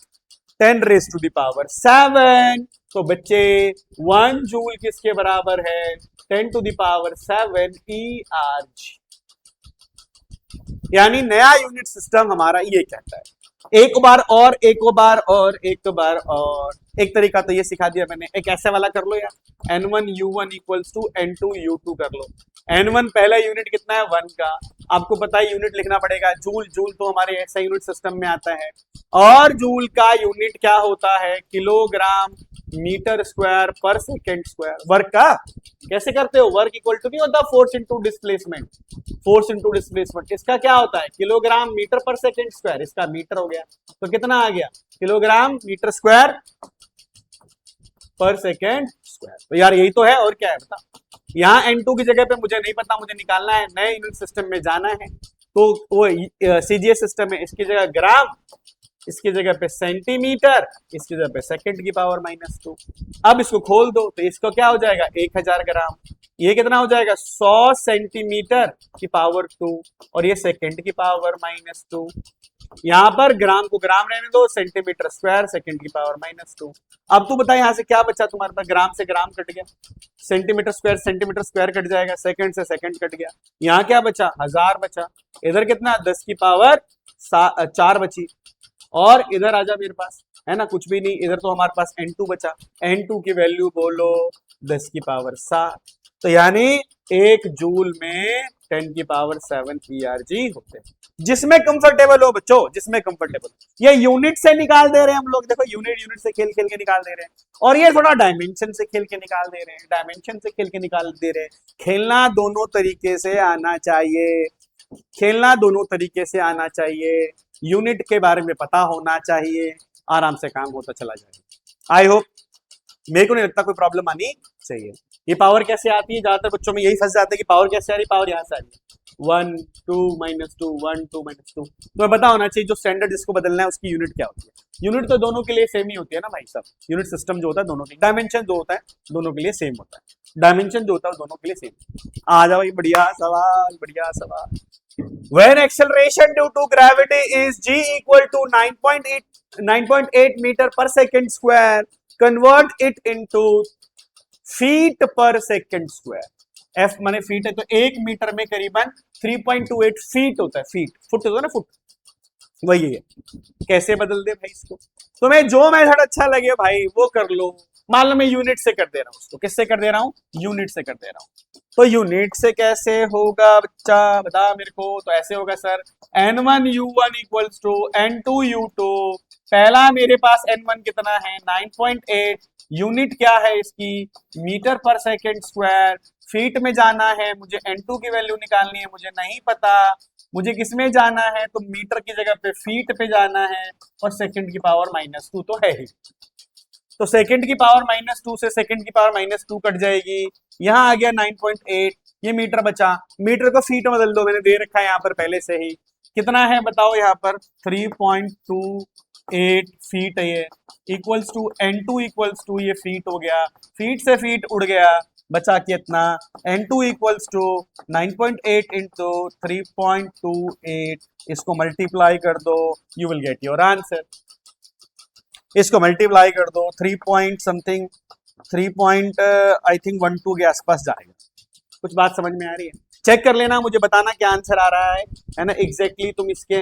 10 रेज़ टू द पावर 7। तो बच्चे 1 जूल किसके बराबर है, 10 टू द पावर 7 ERG। यानी नया यूनिट सिस्टम हमारा ये कहता है। एक बार और, एक बार और, एक बार और, एक तरीका तो ये सिखा दिया मैंने, एक ऐसे वाला कर लो यार, N1U1 इक्वल्स टू N2U2 कर लो। N1 पहला यूनिट कितना है 1 का, आपको पता है यूनिट लिखना पड़ेगा, जूल, जूल तो हमारे ऐसा यूनिट सिस्टम में आता है, और जूल का यूनिट क्या होता है किलोग्राम मीटर स्क्वायर पर सेकेंड स्क्वायर। वर्क का कैसे करते हो, वर्क इक्वल टू नहीं होता force into displacement, force into displacement, इसका क्या होता है किलोग्राम मीटर पर सेकेंड स्क्वायर, इसका मीटर हो गया, तो कितना आ गया किलोग्राम मीटर स्क्वायर पर सेकेंड स्क्वायर। तो यार यही तो है, और क्या है बता। यहाँ N2 की जगह पे मुझे नहीं पता, मुझे निकालना है, नए यूनिट सिस्टम में जाना है, तो वो CGS सिस्टम है, इसकी जगह ग्राम, इसकी जगह पे सेंटीमीटर, इसकी जगह पे सेकंड की पावर -2। अब इसको खोल दो तो इसको क्या हो जाएगा 1000 ग्राम, ये कितना हो जाएगा 100 सेंटीमीटर की पावर 2, और ये सेकंड की पावर -2। यहाँ पर ग्राम को ग्राम रहने दो, सेंटीमीटर स्क्वायर सेकंड की पावर -2। अब तू बता यहाँ से क्या बचा तुम्हारे पास, ग्राम से ग्राम कट गया, सेंटीमीटर स्क्वायर कट जाएगा, सेकंड से सेकंड कट गया, यहाँ क्या बचा 1000 बचा, इधर कितना 10 की पावर 4 बची, और इधर आजा मेरे पास, है ना, कुछ भी नहीं, इधर तो हमारे पास n2 बचा, n2 की वैल्यू बोलो 10 की पावर 7, तो यानी 1 जूल में 10 की पावर 7 ERG होते हैं। जिसमें कंफर्टेबल हो बच्चों, जिसमें कंफर्टेबल, ये यूनिट से निकाल दे रहे हैं हम लोग, देखो यूनिट से खेल खेल के निकाल दे रहे हैं, और ये थोड़ा डायमेंशन से खेल के निकाल दे रहे हैं, डायमेंशन से खेल के निकाल दे रहे हैं। खेलना दोनों तरीके से आना चाहिए, खेलना दोनों तरीके से आना चाहिए, यूनिट के बारे में पता होना चाहिए, आराम से काम होता चला जाएगा। आई होप, मेरे को नहीं लगता कोई प्रॉब्लम आनी चाहिए। ये पावर कैसे आती है, ज्यादातर बच्चों में यही फंस जाते हैं कि पावर कैसे आ रही, पावर यहाँ से आ रही है, 1 2 -2 1 2 -2, तो पता होना चाहिए जो स्टैंडर्ड जिसको बदलना है उसकी यूनिट क्या होती है। यूनिट तो दोनों के लिए सेम ही होती है ना भाई साहब, यूनिट सिस्टम जो होता है दोनों के, डायमेंशन जो होता है दोनों के लिए सेम होता है, डायमेंशन जो होता है दोनों के लिए सेम। आ जाओ भाई, बढ़िया सवाल, बढ़िया सवाल। When acceleration due to gravity is g equal to 9.8 meter per second square, convert it into feet per second square। f माने फीट है, तो 1 मीटर में करीबन 3.28 फीट होता है, फीट, फुट होता है ना, फुट, वही है। कैसे बदल दे भाई इसको, तुम्हें जो मेथड अच्छा लगे भाई वो कर लो। मान लो मैं यूनिट से कर दे रहा हूँ उसको, किससे कर दे रहा हूँ, यूनिट से कर दे रहा हूँ, तो यूनिट से कैसे होगा बच्चा, बता मेरे को। तो ऐसे होगा sir, n1 u1 equals to n2 u2, पहला मेरे पास n1 कितना है 9.8, यूनिट क्या है इसकी, मीटर पर सेकेंड स्क्वायर, फीट में जाना है, मुझे n2 की वैल्यू निकालनी है, मुझे नहीं पता, मुझे किस में जाना है, तो मीटर की जगह पे फीट पे जाना है, और सेकंड की पावर -2 तो है ही, तो सेकंड की पावर -2 से सेकंड की पावर -2 कट जाएगी, यहाँ आ गया 9.8, ये मीटर बचा, मीटर को फीट में बदल दो, मैंने दे रखा है यहाँ पर पहले से ही, कितना है बताओ यहाँ पर 3.28 फीट है ये, equals to n2 equals to, ये फीट हो गया, फीट से फीट उड़ गया, बचा कितना, n2 इक्वल्स टू 9.8 इंटू 3.28, इसको मल्टीप्लाई कर दो, you will get your answer. इसको मल्टीप्लाई कर दो 3 पॉइंट समथिंग, 3 आई थिंक 12 के आसपास जाएगा। कुछ बात समझ में आ रही है, चेक कर लेना, मुझे बताना क्या आंसर आ रहा है ना, एग्जैक्टली तुम इसके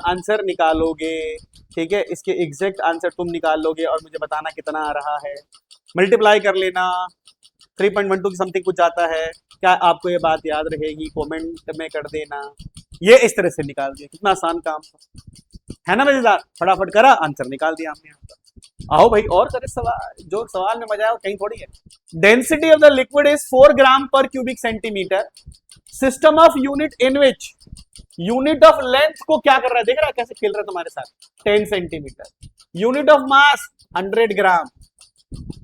आंसर निकालोगे, ठीक है, इसके एग्जैक्ट आंसर तुम निकाल लोगे और मुझे बताना कितना आ रहा है, मल्टीप्लाई कर लेना, 3.12 की समथिंग कुछ जाता है, क्या आपको ये बात याद रहेगी, कमेंट में कर देना। ये इस तरह से निकाल दिया, कितना आसान काम है ना मजेदार, फटाफट करा, आंसर निकाल दिया हमने यहाँ पर। आओ भाई और करे सवाल, जो सवाल में मजा आया कहीं थोड़ी है। Density of the liquid is 4 ग्राम पर cubic centimetre, system of unit in which, unit of length को क्या कर रहा है, देख रहा है कैसे खेल रहा है तुम्हारे साथ, 10 सेंटीमीटर, यूनिट ऑफ मास 100 ग्राम,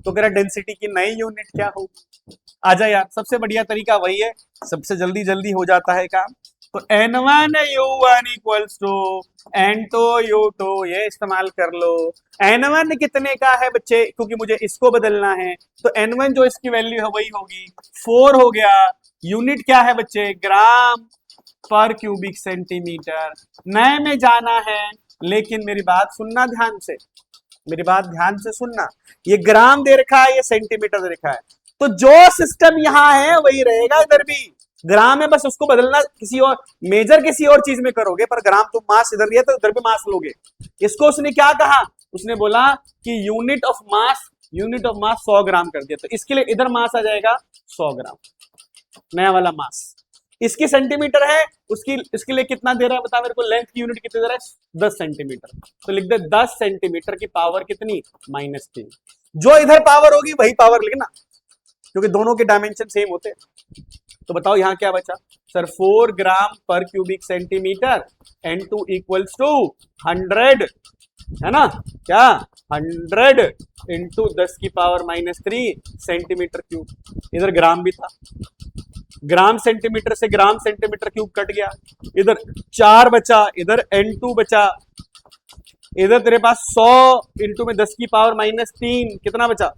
तो कह रहा डेंसिटी की नई यूनिट क्या होगी। आजा यार, सबसे बढ़िया तरीका वही है, सबसे जल्दी जल्दी हो जाता है काम, तो n1 u1 equals to n2 u2, ये इस्तेमाल कर लो। n1 कितने का है बच्चे, क्योंकि मुझे इसको बदलना है, तो n1 जो इसकी वैल्यू है वही होगी, 4 हो गया, यूनिट क्या है बच्चे, ग्राम पर क्यूबिक सेंटीमीटर, नए में जाना है, लेकिन मेरी बात सुनना ध्यान से, मेरी बात ध्यान से सुनना, ये ग्राम दे रखा है, ये सेंटीमीटर दे रखा है, तो जो सिस्टम यहाँ है वही रहेगा इधर भी, ग्राम है, बस उसको बदलना, किसी और मेजर किसी और चीज में करोगे, पर ग्राम तो मास इधर दिया तो इधर भी मास लोगे। इसको उसने क्या कहा, उसने बोला कि यूनिट ऑफ मास 100 ग्राम कर दिया, तो इसके लिए इधर मास आ जाएगा 100 ग्राम, नया वाला मास, इसकी सेंटीमीटर है, उसकी इसके लिए कितना दे रहा है बता मेरे को, लेंथ की यूनिट कितनी दे रहा है 10 सेंटीमीटर, तो लिख दे 10 सेंटीमीटर की पावर कितनी, -3, जो इधर पावर होगी वही पावर लिखना, क्योंकि दोनों के डायमेंशन सेम होते हैं। तो बताओ यहाँ क्या बचा सर, 4 ग्राम पर cubic centimetre, n2 equals to 100, है ना, क्या 100 इंटू 10 की पावर -3 सेंटीमीटर क्यूब, इधर ग्राम भी था, ग्राम सेंटीमीटर से ग्राम सेंटीमीटर क्यूब कट गया, इधर 4 बचा, इधर n2 बचा, इधर तेरे पास 100 इंटू में 10 की पावर -3 कितना बचा,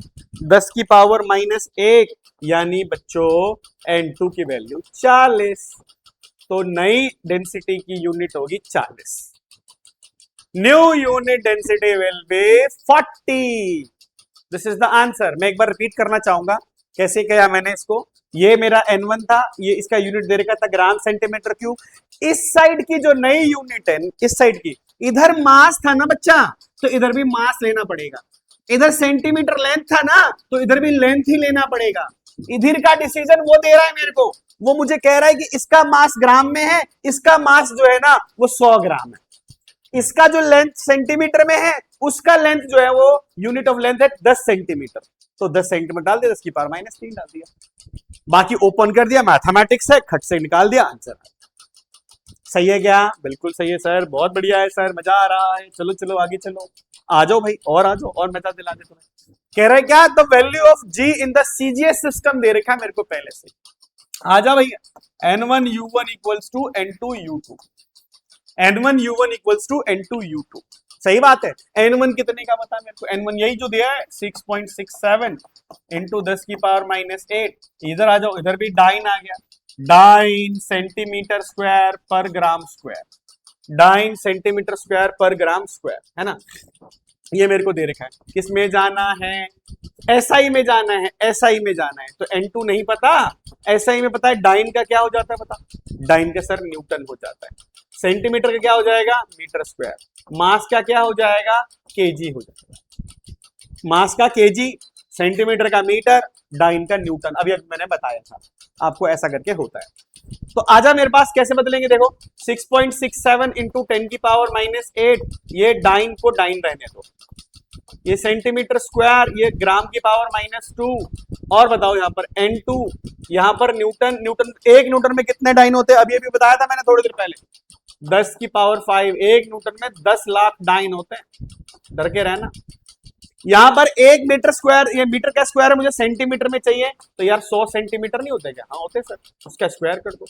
10 की पावर -1, यानी बच्चों n2 की वैल्यू 40, तो नई डेंसिटी की यूनिट होगी 40, new unit density will be 40, this is the answer. मैं एक बार रिपीट करना चाहूंगा कैसे किया मैंने इसको, ये मेरा n1 था, ये इसका यूनिट दे रखा था ग्राम सेंटीमीटर क्यूब, इस साइड की जो नई यूनिट है, इस साइड की इधर मास था ना बच्चा, तो इधर भी मास लेना पड़ेगा। इधर सेंटीमीटर लेंथ था ना, तो इधर भी लेंथ ही लेना पड़ेगा। इधर का डिसीजन वो दे रहा है मेरे को, वो मुझे कह रहा है कि इसका मास ग्राम में है, इसका मास जो है ना वो 100 ग्राम है। इसका जो लेंथ सेंटीमीटर में है, उसका लेंथ जो है वो यूनिट ऑफ लेंथ है 10 सेंटीमीटर, तो 10 सेंटीमीटर डाल दिया, 10 की पावर -3 डाल दिया, बाकी ओपन कर दिया, मैथमेटिक्स है, खट से निकाल दिया आंसर। सही है क्या? बिल्कुल सही है सर, बहुत बढ़िया है सर, मजा आ रहा है। चलो चलो आगे चलो, आ जाओ भाई, और आ जाओ, और मजा दिला दे तुम्हें। कह रहे क्या? The value of G in the CGS system दे रखा है मेरे को पहले से। आ जाओ भैया, n1u1 equals to n2u2, n1u1 equals to n2u2। सही बात है। n1 कितने का बता मेरे को? n1 यही जो दिया है 6.67 इंटू 10 की पावर -8। इधर आ जाओ, इधर भी डाइन आ गया, डाइन सेंटीमीटर स्क्वायर पर ग्राम स्क्वायर, डाइन सेंटीमीटर स्क्वायर पर ग्राम स्क्वायर, है ना। ये मेरे को दे रखा है, किस में जाना है? एसआई में जाना है, एसआई में जाना है। तो n2 नहीं पता, एसआई में पता है। डाइन का क्या हो जाता है पता? डाइन का सर न्यूटन हो जाता है। सेंटीमीटर का क्या हो जाएगा? Metre square. मास का क्या हो जाएगा? केजी हो जाएगा। मास का केजी, सेंटीमीटर का मीटर, डाइन का न्यूटन। अभी मैंने बताया था आपको, ऐसा करके होता है। तो आजा मेरे पास कैसे बदलेंगे, देखो 6.67 इंटू 10 की पावर -8, ये डाइन को डाइन रहने दो, ये सेंटीमीटर स्क्वायर, ये ग्राम की पावर -2, और बताओ यहाँ पर n2, यहाँ पर न्यूटन, न्यूटन 1 न्यूटन में कितने डाइन होते हैं? अभी अभी बताया था मैंने थोड़ी देर पहले, 10 की पावर 5, 1 न्यूटन में 10 लाख डाइन होते हैं, डर के रहना। यहां पर 1 मीटर स्क्वायर, ये मीटर का स्क्वायर है, मुझे सेंटीमीटर में चाहिए, तो यार 100 सेंटीमीटर नहीं होते क्या? हाँ होते सर, उसका स्क्वायर कर दो।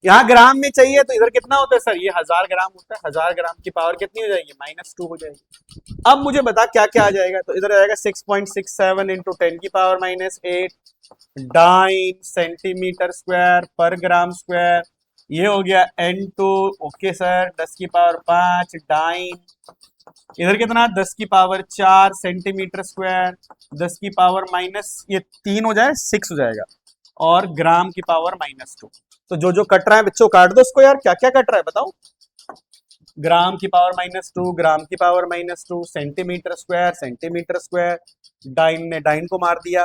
यहाँ ग्राम में चाहिए, तो इधर कितना होता है सर? ये 1000 ग्राम होता है, 1000 ग्राम की पावर कितनी हो जाएगी? -2 हो जाएगी। अब मुझे बता क्या क्या आ जाएगा, तो इधर आएगा 6.67 इंटू 10 की पावर -8 डाइन सेंटीमीटर स्क्वायर पर ग्राम स्क्वायर, ये हो गया n2, ओके सर, 10 की पावर 5 डाइन, इधर कितना? 10 की पावर 4 सेंटीमीटर स्क्वायर, 10 की पावर ये 3 हो जाए 6 हो जाएगा, और ग्राम की पावर -2। तो जो जो कट रहा है बच्चों काट दो उसको यार, क्या क्या कट रहा है बताओ। ग्राम की पावर -2, ग्राम की पावर -2, सेंटीमीटर स्क्वायर, डाइन ने डाइन को मार दिया।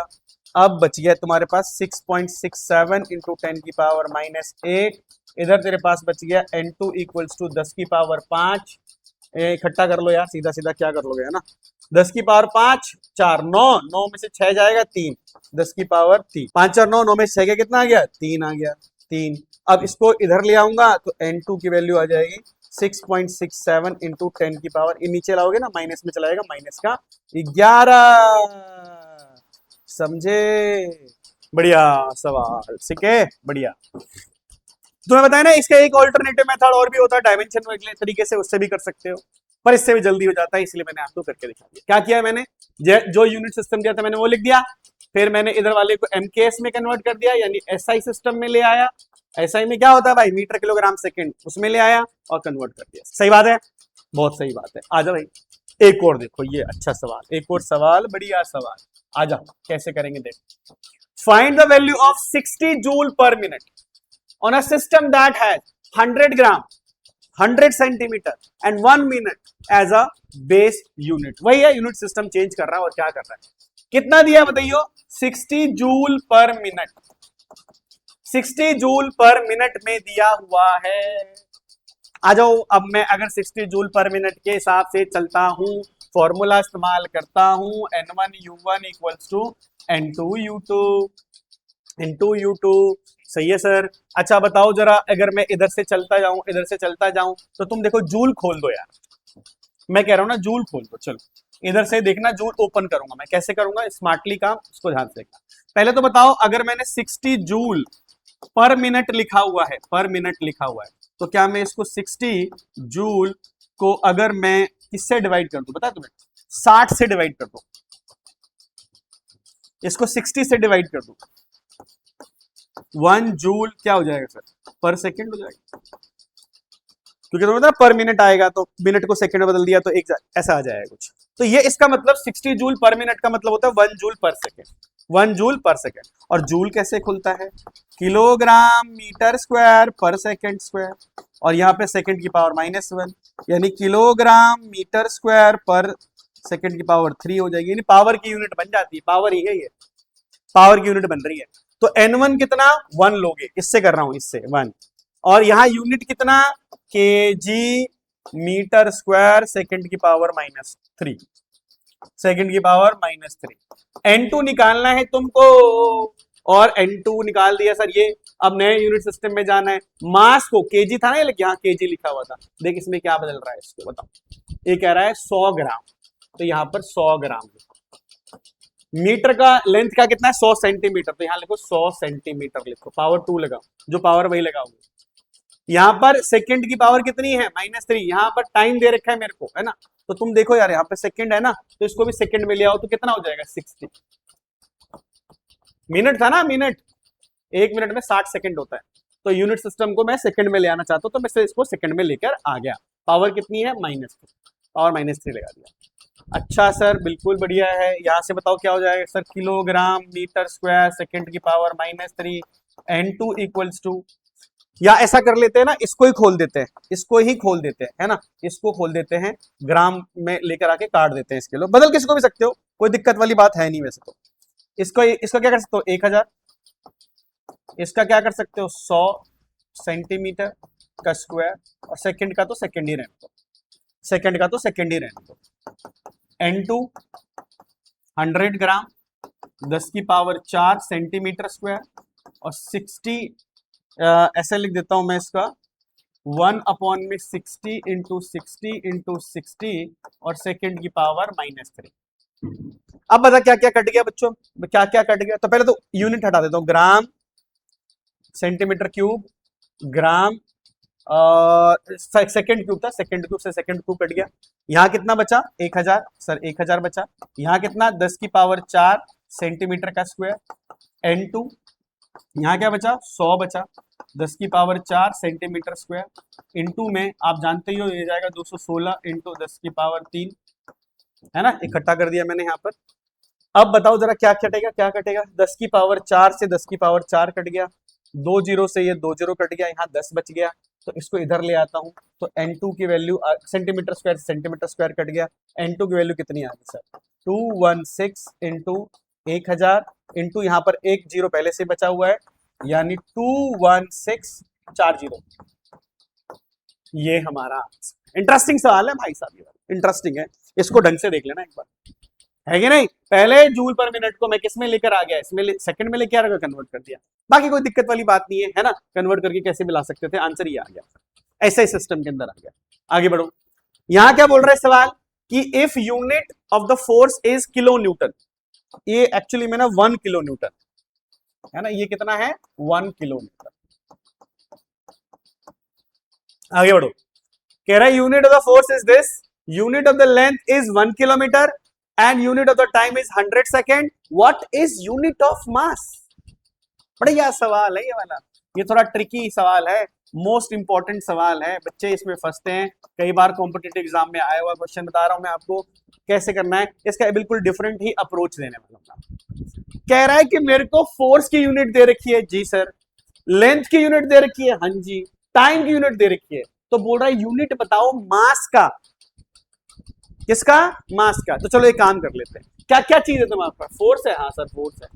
अब बच गया तुम्हारे पास 6.67 इंटू 10 की पावर -8, इधर तेरे पास बच गया n2 इक्वल्स टू 10 की पावर 5, इकट्ठा कर लो यार, सीधा सीधा क्या कर लोगे, है ना। 10 की पावर 5, 4, 9, 9 में से 6 जाएगा 3, 10 की पावर 3, 5 और 9, 9 में से 6 का कितना आ गया? 3 आ गया, 3। अब इसको इधर ले आऊंगा तो n2 की वैल्यू आ जाएगी 6.67 इंटू 10 की पावर, ये नीचे लाओगे ना माइनस में चलाएगा, माइनस का 11। समझे? बढ़िया सवाल, ठीक है, बढ़िया। तुम्हें बताया ना, इसका एक ऑल्टरनेटिव मेथड और भी होता है, डायमेंशन में तरीके से उससे भी कर सकते हो, पर इससे भी जल्दी हो जाता है, इसलिए मैंने आपको करके दिखा दिया। क्या किया मैंने? जो यूनिट सिस्टम दिया था मैंने वो लिख दिया, फिर मैंने इधर वाले को MKS में कन्वर्ट कर दिया, यानी SI सिस्टम में ले आया। SI में क्या होता है भाई? मीटर किलोग्राम सेकंड, उसमें ले आया और कन्वर्ट कर दिया। सही बात है, बहुत सही बात है। आजा भाई, एक और देखो, ये अच्छा सवाल, एक और सवाल, बढ़िया सवाल। आजा, कैसे करेंगे देख। Find the value of 60 joule पर minute on a system that has 100 gram, 100 centimeter and 1 minute as a base unit। वही है, यूनिट सिस्टम चेंज कर रहा है और क्या कर रहा है। कितना दिया बताइयो? 60 जूल पर मिनट, 60 जूल पर मिनट में दिया हुआ है। आ जाओ, अब मैं अगर 60 जूल पर मिनट के हिसाब से चलता हूं, फॉर्मूला इस्तेमाल करता हूं, n1u1 इक्वल्स टू n2u2 सही है सर। अच्छा बताओ जरा, अगर मैं इधर से चलता जाऊं, इधर से चलता जाऊं, तो तुम देखो जूल खोल दो यार, मैं कह रहा हूं ना जूल खोल दो। चलो इधर से देखना, जूल ओपन करूंगा मैं, कैसे करूंगा स्मार्टली काम, उसको ध्यान से देखना। पहले तो बताओ, अगर मैंने 60 जूल पर मिनट लिखा हुआ है, पर मिनट लिखा हुआ है, तो क्या मैं इसको 60 जूल को अगर मैं किससे डिवाइड कर दूं, बता तुम्हें? 60 से डिवाइड कर दो, इसको 60 से डिवाइड कर दो, 1 जूल क्या हो जाएगा सर? पर सेकेंड हो जाएगा, क्योंकि तुम्हें पता पर मिनट आएगा तो मिनट को सेकंड में बदल दिया तो एक ऐसा आ जाएगा कुछ। तो ये इसका मतलब 60 जूल पर मिनट का मतलब होता है 1 जूल पर सेकेंड। 1 जूल पर सेकेंड। और जूल कैसे खुलता है? किलोग्राम मीटर स्क्वायर पर सेकेंड स्क्वायर, और यहाँ पे सेकेंड की पावर -1, यानी किलोग्राम मीटर स्क्वायर पर सेकेंड की पावर 3 हो जाएगी, यानी पावर की यूनिट बन जाती है। पावर ही है ये, पावर की यूनिट बन रही है। तो N1 कितना 1 लोगे, इससे कर रहा हूं, इससे 1, और यहाँ यूनिट कितना kg मीटर स्क्वायर सेकेंड की पावर -3, सेकेंड की पावर -3। N2 निकालना है तुमको, और N2 निकाल दिया सर ये। अब नए यूनिट सिस्टम में जाना है। मास को केजी था ना, ये यहाँ केजी लिखा हुआ था, देख इसमें क्या बदल रहा है, इसको बताओ। ये कह रहा है 100 ग्राम, तो यहाँ पर 100 ग्राम। मीटर का लेंथ का कितना है? 100 सेंटीमीटर, तो यहाँ लिखो 100 सेंटीमीटर लिखो, पावर 2 लगाओ, जो पावर वही लगाओगे। यहाँ पर सेकंड की पावर कितनी है? -3। यहाँ पर टाइम दे रखा है मेरे को, है ना, तो तुम देखो यार, यहाँ पे सेकंड है ना, तो इसको भी सेकंड में ले आओ, तो कितना हो जाएगा? 60। मिनट था ना, मिनट, 1 मिनट में 60 सेकंड होता है, तो यूनिट सिस्टम को मैं सेकंड में ले आना चाहता हूँ, तो मैं इसको सेकंड में लेकर आ गया। पावर कितनी है? -3, पावर -3 लगा दिया। अच्छा सर, बिल्कुल बढ़िया है। यहाँ से बताओ क्या हो जाएगा sir? Kilogram metre square second की पावर -3, N2 इक्वल्स टू, या ऐसा कर लेते हैं ना, इसको ही खोल देते हैं, इसको ही खोल देते हैं, है ना, इसको खोल देते हैं, ग्राम में लेकर आके काट देते हैं, इसके लो बदल किसको भी सकते हो, कोई दिक्कत वाली बात है नहीं वैसे तो। इसका क्या कर सकते हो? 1000। इसका क्या कर सकते हो? 100 सेंटीमीटर का स्क्वायर, और सेकंड का तो सेकंड ही रहने दो, सेकंड का तो सेकंड ही रहने दो। N2 100 ग्राम 10 की पावर 4 सेंटीमीटर स्क्वायर, और 60 ऐसे लिख देता हूं मैं इसका, 1/60 इंटू 60 इंटू 60, और सेकेंड की पावर -3। अब बता क्या क्या कट गया बच्चों, क्या क्या कट गया? तो पहले तो यूनिट हटा देता हूं, gram centimetre cube, gram second cube था, सेकेंड क्यूब से सेकेंड क्यूब कट गया। यहाँ कितना बचा? 1000 सर, 1000 बचा। यहाँ कितना? 10 की पावर 4 सेंटीमीटर का स्क्वायर। N2 यहाँ क्या बचा? 100 बचा, 10 की पावर 4 सेंटीमीटर स्क्वायर, इंटू में आप जानते ही हो ये जाएगा 216 इंटू 10 की पावर 3, है ना, इकट्ठा कर दिया मैंने यहाँ पर। अब बताओ जरा क्या कटेगा, क्या कटेगा? 10 की पावर 4 से 10 की पावर 4 कट गया, 2 जीरो से ये 2 जीरो कट गया, यहाँ 10 बच गया, तो इसको इधर ले आता हूँ, तो N2 की वैल्यू सेंटीमीटर स्क्वायर कट गया, N2 की वैल्यू कितनी आ गई सर? 216 इंटू 1000 इंटू यहाँ पर एक जीरो पहले से बचा हुआ है, यानी 21640। ये हमारा इंटरेस्टिंग सवाल है भाई साहब, ये इंटरेस्टिंग है, इसको ढंग से देख लेना एक बार, है कि नहीं? पहले जूल पर मिनट को मैं किस में लेकर आ गया? इसमें सेकंड में लेके आ रहा, कन्वर्ट कर दिया, बाकी कोई दिक्कत वाली बात नहीं है ना, कन्वर्ट करके कैसे मिला सकते थे, आंसर ये आ गया, ऐसे ही सिस्टम के अंदर आ गया। आगे बढ़ो, यहां क्या बोल रहा है सवाल कि if unit of the force is kilo Newton, ये एक्चुअली में ना 1 किलो न्यूटन है ना, ये कितना है? 1 किलो न्यूटन। आगे बढ़ो, कह रहा है unit of the force is this, unit of the length is 1 kilometre and unit of the time is 100 second, what is unit of मास? बढ़िया सवाल है ये वाला, ये थोड़ा ट्रिकी सवाल है, मोस्ट इंपॉर्टेंट सवाल है, बच्चे इसमें फंसते हैं कई बार, कॉम्पिटिटिव एग्जाम में आया हुआ क्वेश्चन बता रहा हूं मैं आपको कैसे करना है, इसका बिल्कुल डिफरेंट ही अप्रोच देने वाला हूं। कह रहा है कि मेरे को फोर्स की यूनिट दे रखी है, जी सर, लेंथ की यूनिट दे रखी है, हाँ जी, टाइम की यूनिट दे रखी है, तो बोल रहा है यूनिट बताओ मास का। किसका? मास का। तो चलो एक काम कर लेते हैं, क्या क्या चीज है तुम्हारे पास? फोर्स है, हाँ सर फोर्स है।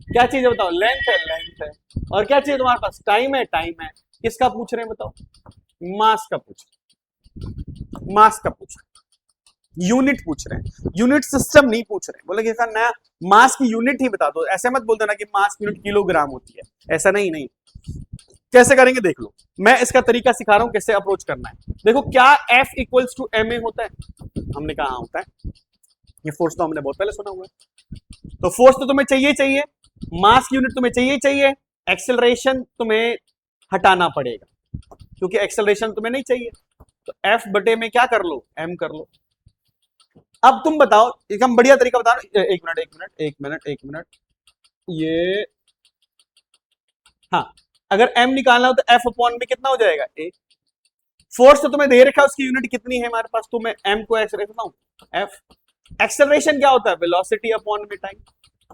क्या चीज है बताओ? लेंथ है, लेंथ है। और क्या चीज है तुम्हारे पास? टाइम है, टाइम है। किसका पूछ रहे हैं बताओ? मास का पूछ रहे, मास का पूछ रहे, यूनिट पूछ रहे हैं, यूनिट सिस्टम नहीं पूछ रहे। बोले कि सर नया मास की यूनिट ही बता दो, ऐसे मत बोल देना कि मास की यूनिट किलोग्राम होती है, ऐसा नहीं, नहीं। कैसे करेंगे देख लो, मैं इसका तरीका सिखा रहा हूं कैसे अप्रोच करना है। देखो, क्या F इक्वल्स टू ma होता है? हमने कहा हाँ होता है, ये फोर्स तो हमने बहुत पहले सुना हुआ है। तो फोर्स तो तुम्हें चाहिए चाहिए, मास की यूनिट तुम्हें चाहिए चाहिए, एक्सेलरेशन तुम्हें हटाना पड़ेगा क्योंकि एक्सेलरेशन तुम्हें नहीं चाहिए, तो F बटे में क्या कर लो? m कर लो। अब तुम बताओ, एक हम बढ़िया तरीका बता रहा हूं, एक मिनट, ये हाँ, अगर m निकालना हो तो F अपॉन में कितना हो जाएगा? a। फोर्स तो तुम्हें दे रखा है, उसकी यूनिट कितनी है हमारे पास, तो मैं m को एक्सेलरेशन F। एक्सेलरेशन क्या होता है? वेलोसिटी अपॉन में टाइम,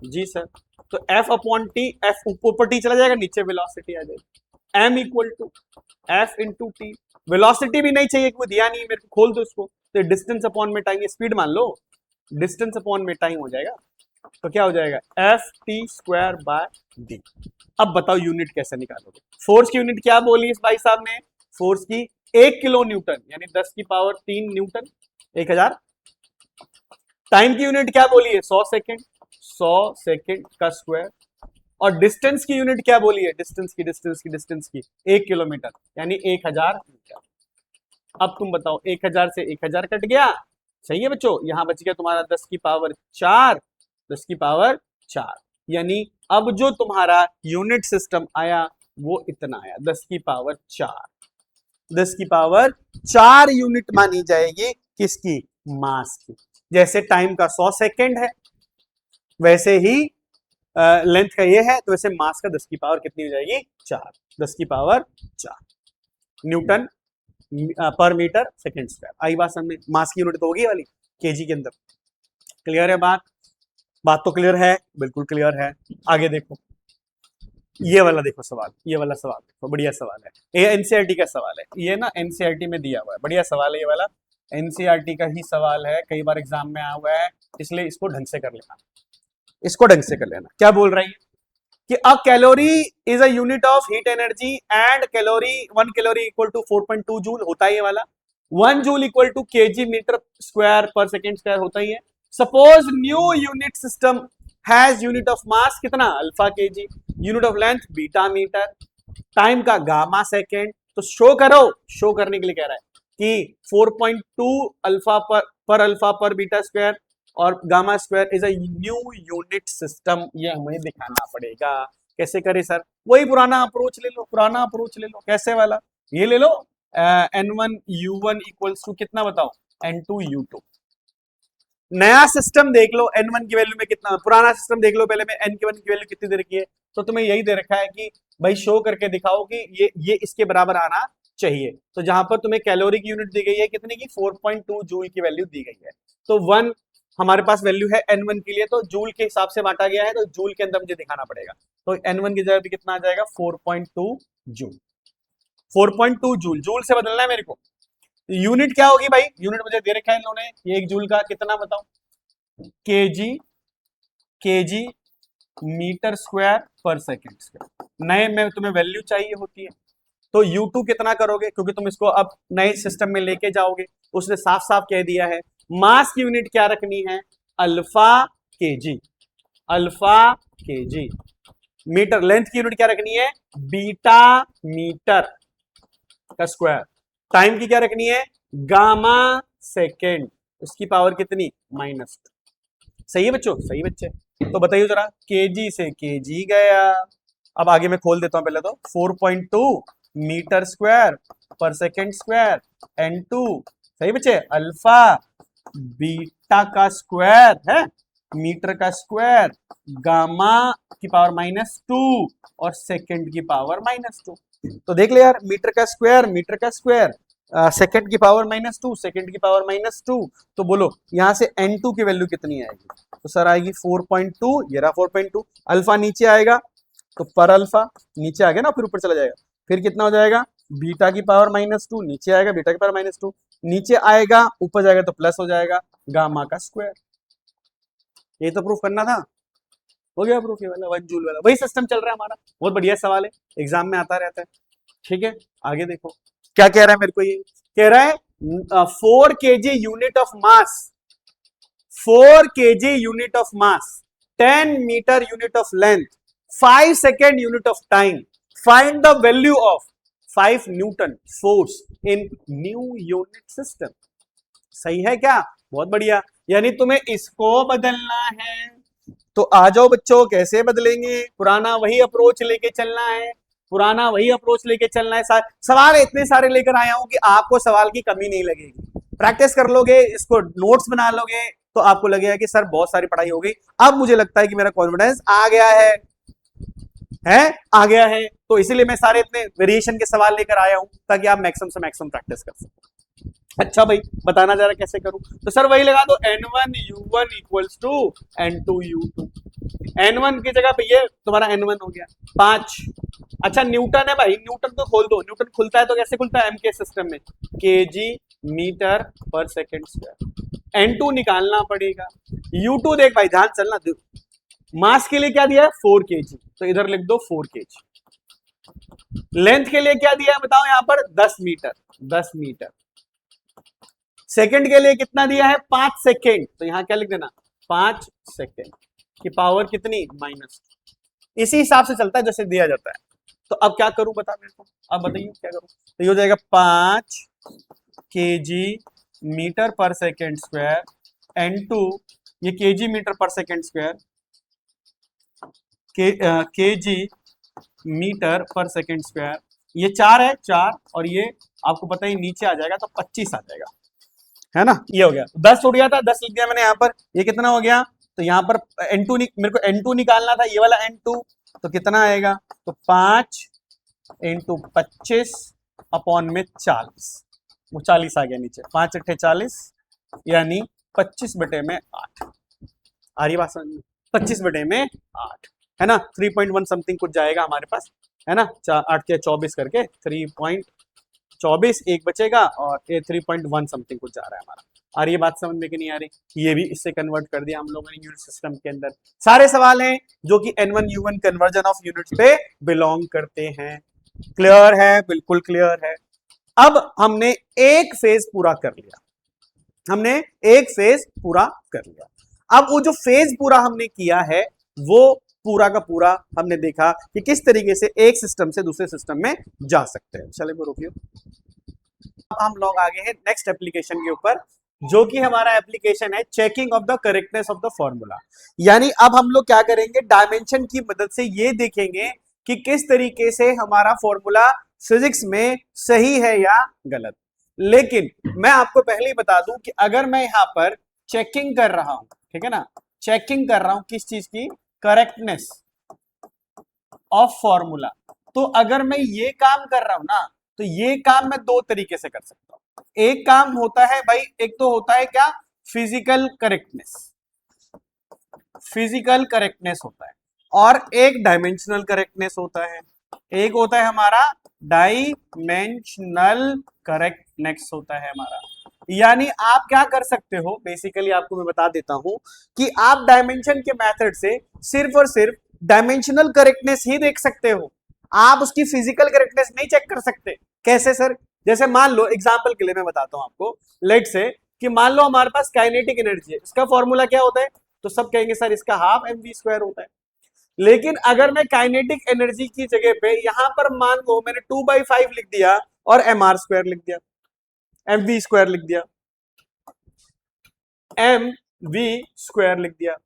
जी सर। तो एफ अपॉन टी, एफ ऊपर टी चला जाएगा, नीचे वेलोसिटी आ जाएगी, M equal to F into T. Velocity भी नहीं चाहिए, वो दिया नहीं मेरे को, खोल दो इसको, तो डिस्टेंस अपॉन में टाइम, ये स्पीड मान लो, डिस्टेंस अपॉन में टाइम हो जाएगा, तो क्या हो जाएगा F T square by D. अब बताओ यूनिट कैसे निकालोगे? फोर्स की यूनिट क्या बोली इस भाई साहब ने? फोर्स की 1 किलो न्यूटन, यानी 10 की पावर 3 न्यूटन, 1000। टाइम की यूनिट क्या बोली है? 100 सेकेंड, 100 सेकेंड का स्क्वायर। और डिस्टेंस की यूनिट क्या बोली है? डिस्टेंस की 1 किलोमीटर, यानी 1000 मीटर। अब तुम बताओ, 1000 से 1000 कट गया, सही है बच्चों, यहां बच गया तुम्हारा 10 की पावर 4, 10 की पावर 4, यानी अब जो तुम्हारा यूनिट सिस्टम आया वो इतना आया, 10 की पावर 4, 10 की पावर 4 यूनिट मानी जाएगी किसकी? मास की। जैसे टाइम का 100 सेकेंड है, वैसे ही लेंथ का ये है, तो वैसे मास का 10 की पावर कितनी हो जाएगी? 4, 10 की पावर 4 न्यूटन पर मीटर सेकेंड स्क्वायर। आई बात समझ में? मास की यूनिट तो होगी वाली केजी के अंदर। क्लियर है बात? बात तो क्लियर है, बिल्कुल क्लियर है। आगे देखो, ये वाला देखो सवाल, ये वाला सवाल देखो, बढ़िया सवाल है, ये एनसीईआरटी का सवाल है, ये ना एनसीईआरटी में दिया हुआ है, बढ़िया सवाल है ये वाला, एनसीईआरटी का ही सवाल है, कई बार एग्जाम में आया हुआ है, इसलिए इसको ढंग से कर लेना, इसको ढंग से कर लेना। क्या बोल रही है कि a calorie is a unit of heat energy and calorie 1 calorie equal to 4.2 joule, होता है ये वाला। 1 joule equal to KG metre square पर सेकेंड स्क्वायर, होता ही है। Suppose new unit system has unit of mass कितना? Alpha KG, unit of length beta metre, time का गामा सेकेंड। तो शो करो, शो करने के लिए कह रहा है कि 4.2 अल्फा पर बीटा स्क्वायर और gamma square is a new unit system, ये हमें दिखाना पड़ेगा। कैसे करे सर? वही पुराना अप्रोच ले लो, पुराना अप्रोच ले लो। कैसे वाला? ये ले लो, n1 u1 इक्वल्स टू कितना बताओ? n2 u2। नया सिस्टम देख लो, n1 की वैल्यू में कितना, पुराना सिस्टम देख लो पहले में, n1 की वैल्यू कितनी दे रखी है, तो तुम्हें यही दे रखा है कि भाई शो करके दिखाओ कि ये इसके बराबर आना चाहिए। तो जहां पर तुम्हें कैलोरी की यूनिट दी गई है कितने की? 4.2 जूल की वैल्यू दी गई है। तो 1 हमारे पास वैल्यू है n1 के लिए, तो जूल के हिसाब से बांटा गया है, तो जूल के अंदर मुझे दिखाना पड़ेगा। तो n1 की जगह पे कितना आ जाएगा? 4.2 जूल, 4.2 जूल, जूल से बदलना है मेरे को। यूनिट क्या होगी भाई? यूनिट मुझे दे रखा है इन्होंने, ये 1 जूल का कितना बताओ? केजी मीटर स्क्वायर पर सेकेंड स्क्वायर। नए में तुम्हें वैल्यू चाहिए होती है, तो U2 कितना करोगे? क्योंकि तुम इसको अब नए सिस्टम में लेके जाओगे, उसने साफ साफ कह दिया है मास की यूनिट क्या रखनी है? Alpha kg, alpha kg. Metre length की यूनिट क्या रखनी है? बीटा मीटर का स्क्वायर। टाइम की क्या रखनी है? गामा सेकेंड, उसकी पावर कितनी? -2। सही है बच्चों? सही बच्चे, तो बताइए जरा, केजी से केजी गया। अब आगे मैं खोल देता हूं पहले तो, 4.2 मीटर स्क्वायर पर सेकेंड स्क्वायर n2, सही बच्चे, अल्फा बीटा का स्क्वायर है, मीटर का स्क्वायर, गामा की पावर -2 और सेकेंड की पावर -2। तो देख ले यार, मीटर का स्क्वायर, सेकेंड की पावर -2, सेकेंड की पावर -2, तो बोलो यहां से n2 की वैल्यू कितनी आएगी? तो सर आएगी 4.2, ये रहा 4.2, अल्फा नीचे आएगा तो पर अल्फा नीचे आ गया ना, फिर ऊपर चला जाएगा, फिर कितना हो जाएगा? बीटा की पावर -2 नीचे आएगा, बीटा की पावर -2 नीचे आएगा, ऊपर जाएगा तो प्लस हो जाएगा, गामा का स्क्वायर। ये तो प्रूफ करना था, हो गया प्रूफ। ये वाला 1 जूल वाला वही सिस्टम चल रहा है हमारा, बहुत बढ़िया सवाल है, एग्जाम में आता रहता है। ठीक है, आगे देखो क्या कह रहा है मेरे को, ये कह रहा है 4 kg unit of mass, 4 kg unit of mass, 10 metre unit of length, 5 second unit of time, find the value of 5 newton force in new unit system. सही है क्या? बहुत बढ़िया, यानी तुम्हें इसको बदलना है। तो आ जाओ बच्चों, कैसे बदलेंगे? पुराना वही अप्रोच लेके चलना है, पुराना वही अप्रोच लेके चलना है। सवाल इतने सारे लेकर आया हूं कि आपको सवाल की कमी नहीं लगेगी। प्रैक्टिस कर लोगे, इसको नोट्स बना लोगे, तो आपको लगेगा कि सर बहुत सारी पढ़ाई हो गई। अब मुझे लगता है कि मेरा कॉन्फिडेंस आ गया है आ गया है, तो इसीलिए मैं सारे इतने वेरिएशन के सवाल लेकर आया हूं, ताकि आप मैक्सिमम से मैक्सिमम प्रैक्टिस कर सको। अच्छा भाई, बताना जरा कैसे करूं? तो सर वही लगा दो, n1 u1 equals to n2 u2। N1 की जगह पे ये तुम्हारा N1 हो गया 5। अच्छा न्यूटन है भाई, न्यूटन तो खोल दो, न्यूटन खुलता है तो कैसे खुलता है एम के सिस्टम में, केजी मीटर पर सेकेंड स्क्वायर। N2 निकालना पड़ेगा। U2 देख भाई ध्यान चलना, मास के लिए क्या दिया है 4 केजी, तो इधर लिख दो 4 केजी। लेंथ के लिए क्या दिया है बताओ यहां पर 10 मीटर, 10 मीटर। सेकंड के लिए कितना दिया है 5 सेकंड, तो यहां क्या लिख देना 5 सेकंड की पावर कितनी माइनस। इसी हिसाब से चलता है जैसे दिया जाता है। तो अब क्या करूं बता मेरे को, अब बताइए क्या करूं। तो ये हो जाएगा 5 केजी मीटर पर सेकेंड स्क्वायर, N2 ये केजी मीटर पर सेकेंड स्क्वायर, केजी मीटर पर सेकेंड स्क्वायर, ये 4 है 4, और ये आपको पता ही नीचे आ जाएगा तो 25 आ जाएगा, है ना। ये हो गया 10 उठ गया था, 10 लिख दिया मैंने यहाँ पर। ये कितना हो गया, तो यहाँ पर N2 मेरे को N2 निकालना था, ये वाला N2, तो कितना आएगा, तो 5 इंटू 25 अपॉन में 40, वो 40 आ गया नीचे, 5 अट्ठे 40 यानी 25 बटे में 8। आ रही बात समझ में, 25 बटे में 8, है ना। 3.1 समथिंग कुछ जाएगा हमारे पास, है ना। 8 के 24 करके 3.24 एक बचेगा, और ये 3.1 समथिंग कुछ जा रहा है हमारा। आ रही है बात समझ में कि नहीं आ रही। ये भी इससे कन्वर्ट कर दिया हम लोगों ने यूनिट सिस्टम के अंदर। सारे सवाल हैं जो कि N1 U1 conversion of units पे बिलोंग करते हैं। क्लियर है, बिल्कुल क्लियर है। अब हमने एक फेज पूरा कर लिया, हमने एक फेज पूरा कर लिया। अब वो जो फेज पूरा हमने किया है वो पूरा का पूरा हमने देखा कि किस तरीके से एक सिस्टम से दूसरे सिस्टम में जा सकते हैं। चले वो रोकियो। अब हम लोग आगे हैं नेक्स्ट एप्लीकेशन के ऊपर, जो कि हमारा एप्लीकेशन है checking of the correctness of the formula. यानी अब हम लोग क्या करेंगे, डायमेंशन की मदद से ये देखेंगे कि किस तरीके से हमारा फॉर्मूला फिजिक्स में सही है या गलत। लेकिन मैं आपको पहले ही बता दूं कि अगर मैं यहां पर चेकिंग कर रहा हूं, ठीक है ना, चेकिंग कर रहा हूं किस चीज की, करेक्टनेस ऑफ फॉर्मूला, तो अगर मैं ये काम कर रहा हूं ना, तो ये काम मैं दो तरीके से कर सकता हूं। एक काम होता है भाई, एक तो होता है क्या, फिजिकल करेक्टनेस, फिजिकल करेक्टनेस होता है, और एक डायमेंशनल करेक्टनेस होता है। एक होता है हमारा डायमेंशनल करेक्टनेस होता है हमारा। यानी आप क्या कर सकते हो, बेसिकली आपको मैं बता देता हूं कि आप डायमेंशन के मेथड से सिर्फ और सिर्फ डायमेंशनल करेक्टनेस ही देख सकते हो, आप उसकी फिजिकल करेक्टनेस नहीं चेक कर सकते। कैसे सर, जैसे मान लो एग्जांपल के लिए मैं बताता हूं आपको, लेट से कि मान लो हमारे पास काइनेटिक एनर्जी है, इसका फॉर्मूला क्या होता है, तो सब कहेंगे सर इसका हाफ mv² होता है। लेकिन अगर मैं काइनेटिक एनर्जी की जगह पे यहां पर मान लो मैंने 2/5 लिख दिया और mr² लिख दिया, mv² लिख दिया, mv² लिख दिया,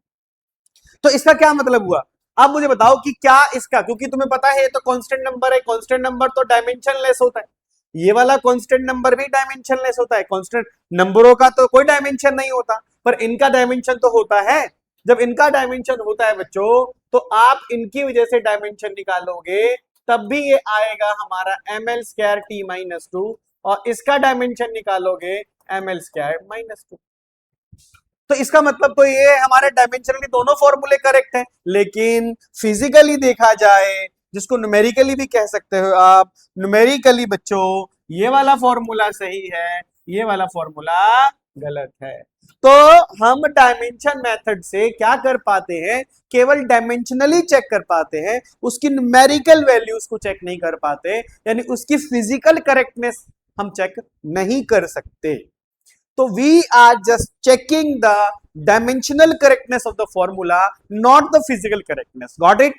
तो इसका क्या मतलब हुआ। अब मुझे बताओ कि क्या इसका, क्योंकि तुम्हें पता है ये तो कांस्टेंट नंबर है, कांस्टेंट नंबर तो डायमेंशनलेस होता है, ये वाला कांस्टेंट नंबर भी डायमेंशनलेस होता है। कांस्टेंट नंबरों का तो कोई डायमेंशन नहीं होता, पर इनका डायमेंशन तो होता है। जब इनका डायमेंशन होता है बच्चों, तो आप इनकी वजह से डायमेंशन निकालोगे, तब भी ये आएगा हमारा ml² t-2, और इसका डायमेंशन निकालोगे ml² -2। तो इसका मतलब तो ये हमारे डायमेंशनली दोनों फॉर्मूले करेक्ट हैं, लेकिन फिजिकली देखा जाए, जिसको न्यूमेरिकली भी कह सकते हो आप, न्यूमेरिकली बच्चों ये वाला फॉर्मूला सही है, ये वाला फॉर्मूला गलत है। तो हम डायमेंशन मेथड से क्या कर पाते हैं, केवल डायमेंशनली चेक कर पाते हैं, उसकी न्यूमेरिकल वैल्यूज को चेक नहीं कर पाते, यानी उसकी फिजिकल करेक्टनेस हम चेक नहीं कर सकते। तो we are just checking the dimensional correctness of the formula, not the physical correctness. Got it.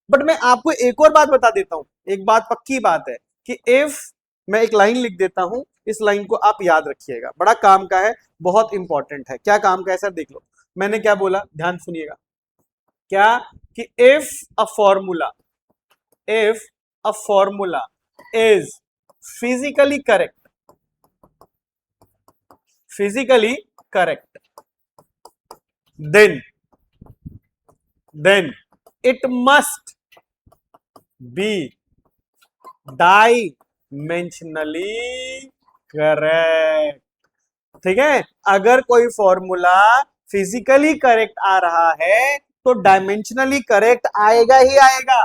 But मैं आपको एक और बात बता देता हूं, एक बात पक्की बात है कि इफ मैं एक लाइन लिख देता हूं, इस लाइन को आप याद रखिएगा, बड़ा काम का है, बहुत इंपॉर्टेंट है। क्या काम का है सर, देख लो मैंने क्या बोला, ध्यान सुनिएगा। क्या कि if a formula is physically correct, physically correct, then it must be dimensionally correct। ठीक है, अगर कोई फॉर्मूला फिजिकली करेक्ट आ रहा है तो डायमेंशनली करेक्ट आएगा ही आएगा,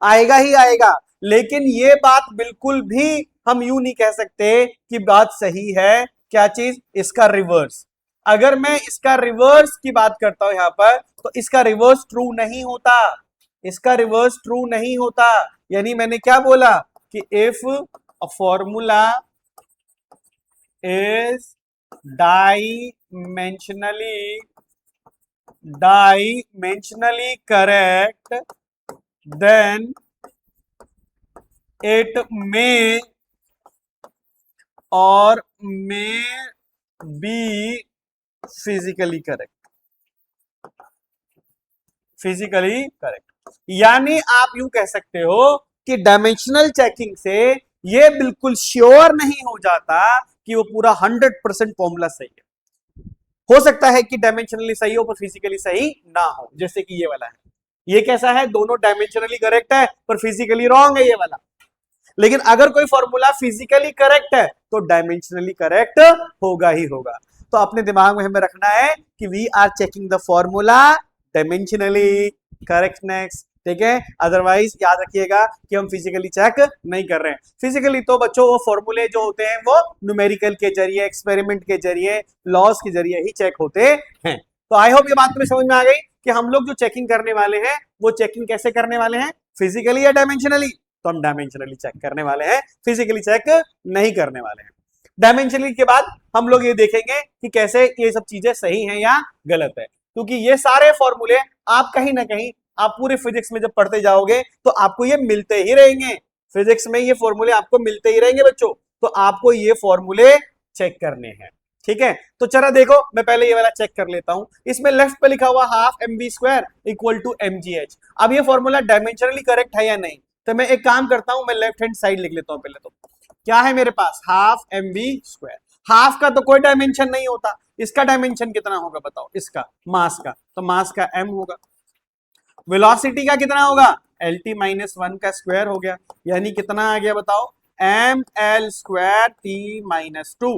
आएगा ही आएगा। लेकिन ये बात बिल्कुल भी हम यूं नहीं कह सकते कि बात सही है। क्या चीज? इसका रिवर्स। अगर मैं इसका रिवर्स की बात करता हूं यहां पर, तो इसका रिवर्स ट्रू नहीं होता, इसका रिवर्स ट्रू नहीं होता। यानी मैंने क्या बोला कि if a formula is dimensionally correct, then it may or may be physically correct, physically correct. यानी आप यूं कह सकते हो कि डायमेंशनल चेकिंग से ये बिल्कुल श्योर नहीं हो जाता कि वो पूरा 100% फॉर्मूला सही है। हो सकता है कि डायमेंशनली सही हो पर फिजिकली सही ना हो, जैसे कि ये वाला है। ये कैसा है? दोनों डायमेंशनली करेक्ट है पर फिजिकली रॉन्ग है ये वाला। लेकिन अगर कोई फॉर्मूला फिजिकली करेक्ट है तो डायमेंशनली करेक्ट होगा ही होगा। तो अपने दिमाग में हमें रखना है कि we are checking the formula dimensionally correctness, ठीक है। अदरवाइज याद रखिएगा कि हम फिजिकली चेक नहीं कर रहे हैं। फिजिकली तो बच्चों वो फॉर्मूले जो होते हैं वो न्यूमेरिकल के जरिए, एक्सपेरिमेंट के जरिए, लॉस के जरिए ही चेक होते हैं। तो आई होप ये बात तुम्हें समझ में आ गई कि हम लोग जो चेकिंग करने वाले हैं वो चेकिंग कैसे करने वाले हैं, फिजिकली या डायमेंशनली। तो हम डायमेंशनली चेक करने वाले हैं, फिजिकली चेक नहीं करने वाले हैं। डायमेंशनली के बाद हम लोग ये देखेंगे कि कैसे ये सब चीजें सही हैं या गलत है, क्योंकि ये सारे फॉर्मूले आप कहीं ना कहीं आप पूरे फिजिक्स में जब पढ़ते जाओगे तो आपको ये मिलते ही रहेंगे। फिजिक्स में ये फॉर्मूले आपको मिलते ही रहेंगे बच्चों, तो आपको ये फॉर्मूले चेक करने हैं, ठीक है। तो चलो देखो, मैं पहले ये वाला चेक कर लेता हूं। इसमें लेफ्ट पे लिखा हुआ half mv square equal to mgh। अब ये फॉर्मूला डायमेंशनली करेक्ट है या नहीं, तो मैं एक काम करता हूं, मैं लेफ्ट हैंड साइड लिख लेता हूं पहले। तो क्या है मेरे पास? Half mv square. हाफ का तो कोई डायमेंशन नहीं होता, इसका डायमेंशन कितना होगा बताओ? इसका मास का, तो मास का m होगा। वेलोसिटी का कितना होगा? lt माइनस 1 का स्क्वायर हो गया, यानी कितना आ गया बताओ? ml square t minus 2।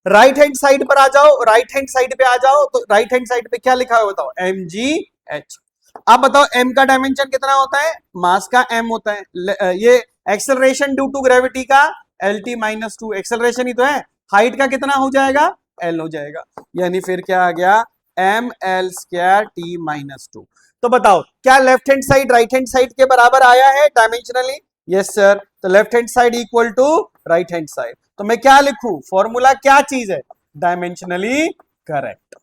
Right hand side पर आ जाओ, राइट हैंड साइड पे आ जाओ, तो राइट हैंड साइड पे क्या लिखा है बताओ? mgh। अब बताओ m का डायमेंशन कितना होता है? मास का m होता है। ये एक्सेलरेशन ड्यू टू ग्रेविटी का lt माइनस 2, एक्सेलरेशन ही तो है। हाइट का कितना हो जाएगा? l हो जाएगा, यानी फिर क्या आ गया? ml square t minus 2। तो बताओ क्या left hand side right hand side के बराबर आया है डायमेंशनली? Yes sir. तो left hand side equal to right hand side, तो मैं क्या लिखूं? फॉर्मूला क्या चीज है? Dimensionally correct,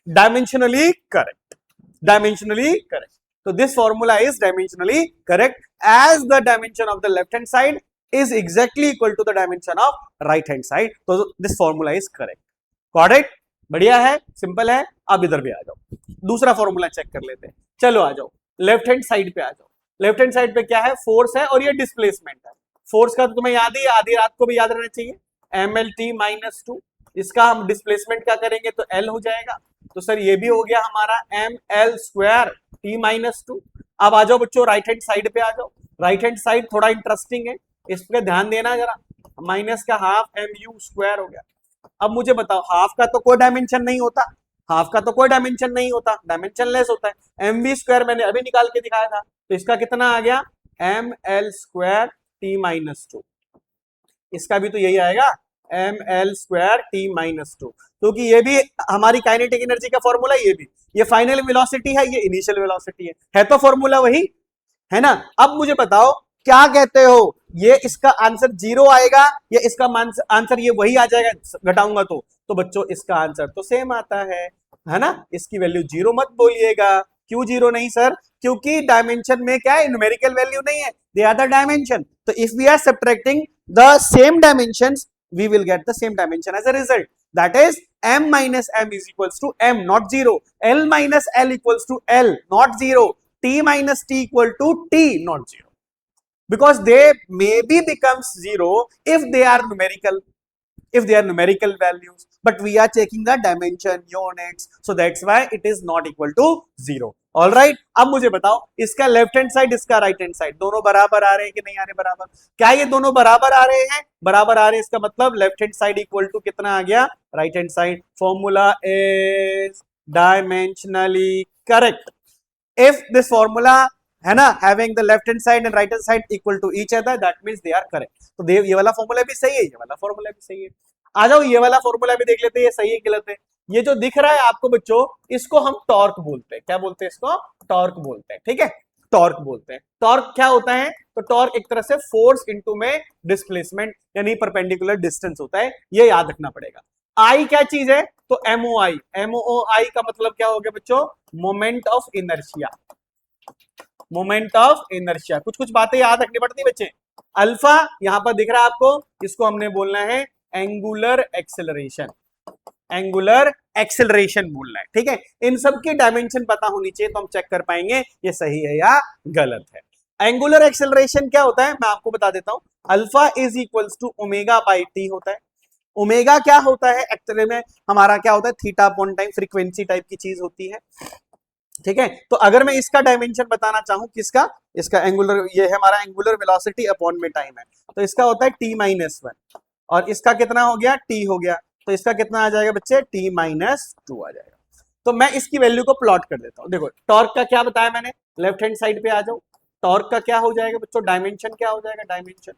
dimensionally correct, dimensionally correct. तो this formula is dimensionally correct as the dimension of the left hand side is exactly equal to the dimension of right hand side, तो this formula is correct। Got it? बढ़िया है, simple है। अब इधर भी आ जाओ, दूसरा फॉर्मूला चेक कर लेते हैं। चलो आ जाओ, लेफ्ट हैंड साइड पे आ जाओ। लेफ्ट हैंड साइड पे क्या है? फोर्स है और ये डिस्प्लेसमेंट है। फोर्स का तो तुम्हें याद ही, आधी रात को भी याद रहना चाहिए, mlt माइनस 2। इसका हम डिस्प्लेसमेंट क्या करेंगे तो l हो जाएगा। तो सर ये भी हो गया हमारा ml स्क्वायर t माइनस 2। अब आ जाओ बच्चों राइट हैंड साइड पे आ जाओ। राइट हैंड साइड थोड़ा इंटरेस्टिंग है, इस पे ध्यान देना जरा। माइनस का हाफ mu स्क्वायर हो गया। अब मुझे बताओ, हाफ का तो कोई डायमेंशन नहीं होता, हाफ का तो कोई डायमेंशन नहीं होता, डायमेंशन लेस होता है। mv स्क्वायर मैंने अभी निकाल के दिखाया था, तो इसका कितना आ गया? ml square t minus 2। इसका भी तो यही आएगा, ml स्क्वायर t माइनस 2, क्योंकि ये भी हमारी काइनेटिक एनर्जी का फॉर्मूला, ये भी, ये फाइनल वेलोसिटी है, ये इनिशियल वेलोसिटी है तो फॉर्मूला वही है ना। अब मुझे बताओ क्या कहते हो, ये इसका आंसर 0 आएगा या इसका आंसर ये वही आ जाएगा घटाऊंगा तो बच्चों इसका आंसर तो सेम आता है ना। इसकी वैल्यू 0 मत बोलिएगा। क्यों 0 नहीं सर? क्योंकि डायमेंशन में क्या है? न्यूमेरिकल वैल्यू नहीं है, दे आर द डायमेंशन। तो if we are subtracting the same dimensions we will get the same dimension as a result, that is m minus m is equals to m, not 0, l minus l equals to l, not 0, t minus t equal to t, not 0, because they maybe becomes 0 if they are numerical, if they are numerical values, but we are checking the dimension units, so that's why it is not equal to 0। All right. अब मुझे बताओ इसका left hand side इसका right hand side दोनों बराबर आ रहे हैं कि नहीं आ रहे बराबर? क्या ये दोनों बराबर आ रहे हैं? बराबर आ रहे हैं, इसका मतलब left hand side equal to कितना आ गया? Right hand side. Formula is dimensionally correct if this formula है ना having the left hand side and right hand side equal to each other that means they are correct. तो ये वाला formula भी सही है, ये वाला फॉर्मूला भी सही है। आ जाओ ये वाला फॉर्मूला भी देख लेते हैं, ये सही है गलत है। ये जो दिख रहा है आपको बच्चों, इसको हम टॉर्क बोलते हैं। क्या बोलते हैं इसको? टॉर्क बोलते हैं। ठीक है, टॉर्क बोलते हैं। टॉर्क क्या होता है? तो टॉर्क एक तरह से फोर्स इनटू में डिस्प्लेसमेंट यानी परपेंडिकुलर डिस्टेंस होता है, ये याद रखना पड़ेगा। आई क्या चीज है? तो एमओआई। एमओआई का मतलब क्या हो गया बच्चों? Moment of inertia. Moment of inertia. कुछ कुछ बातें याद रखनी पड़ती है बच्चे। अल्फा यहां पर दिख रहा है आपको, इसको हमने बोलना है एंगुलर एक्सेलरेशन। एंगुलर एक्सेलरेशन बोलना है। ठीक है, इन सब की डायमेंशन पता होनी चाहिए तो हम चेक कर पाएंगे ये सही है या गलत है। एंगुलर एक्सेलरेशन क्या होता है मैं आपको बता देता हूं। Alpha is equals to omega by T होता है। ओमेगा क्या होता है एक्चुअली में? हमारा क्या होता है? Theta upon time, frequency type की चीज होती है। ठीक है, तो अगर मैं इसका डायमेंशन बताना चाहूं, किसका? इसका एंगुलर, ये है हमारा एंगुलर वेलोसिटी अपॉन में टाइम है, तो इसका होता है टी माइनस 1 और इसका कितना हो गया? टी हो गया, तो इसका कितना आ जाएगा बच्चे? टी माइनस 2 आ जाएगा। तो मैं इसकी वैल्यू को प्लॉट कर देता हूं। देखो टॉर्क का क्या बताया मैंने, लेफ्ट हैंड साइड पे आ जाओ। टॉर्क का क्या हो जाएगा बच्चों? डायमेंशन क्या हो जाएगा? डायमेंशन।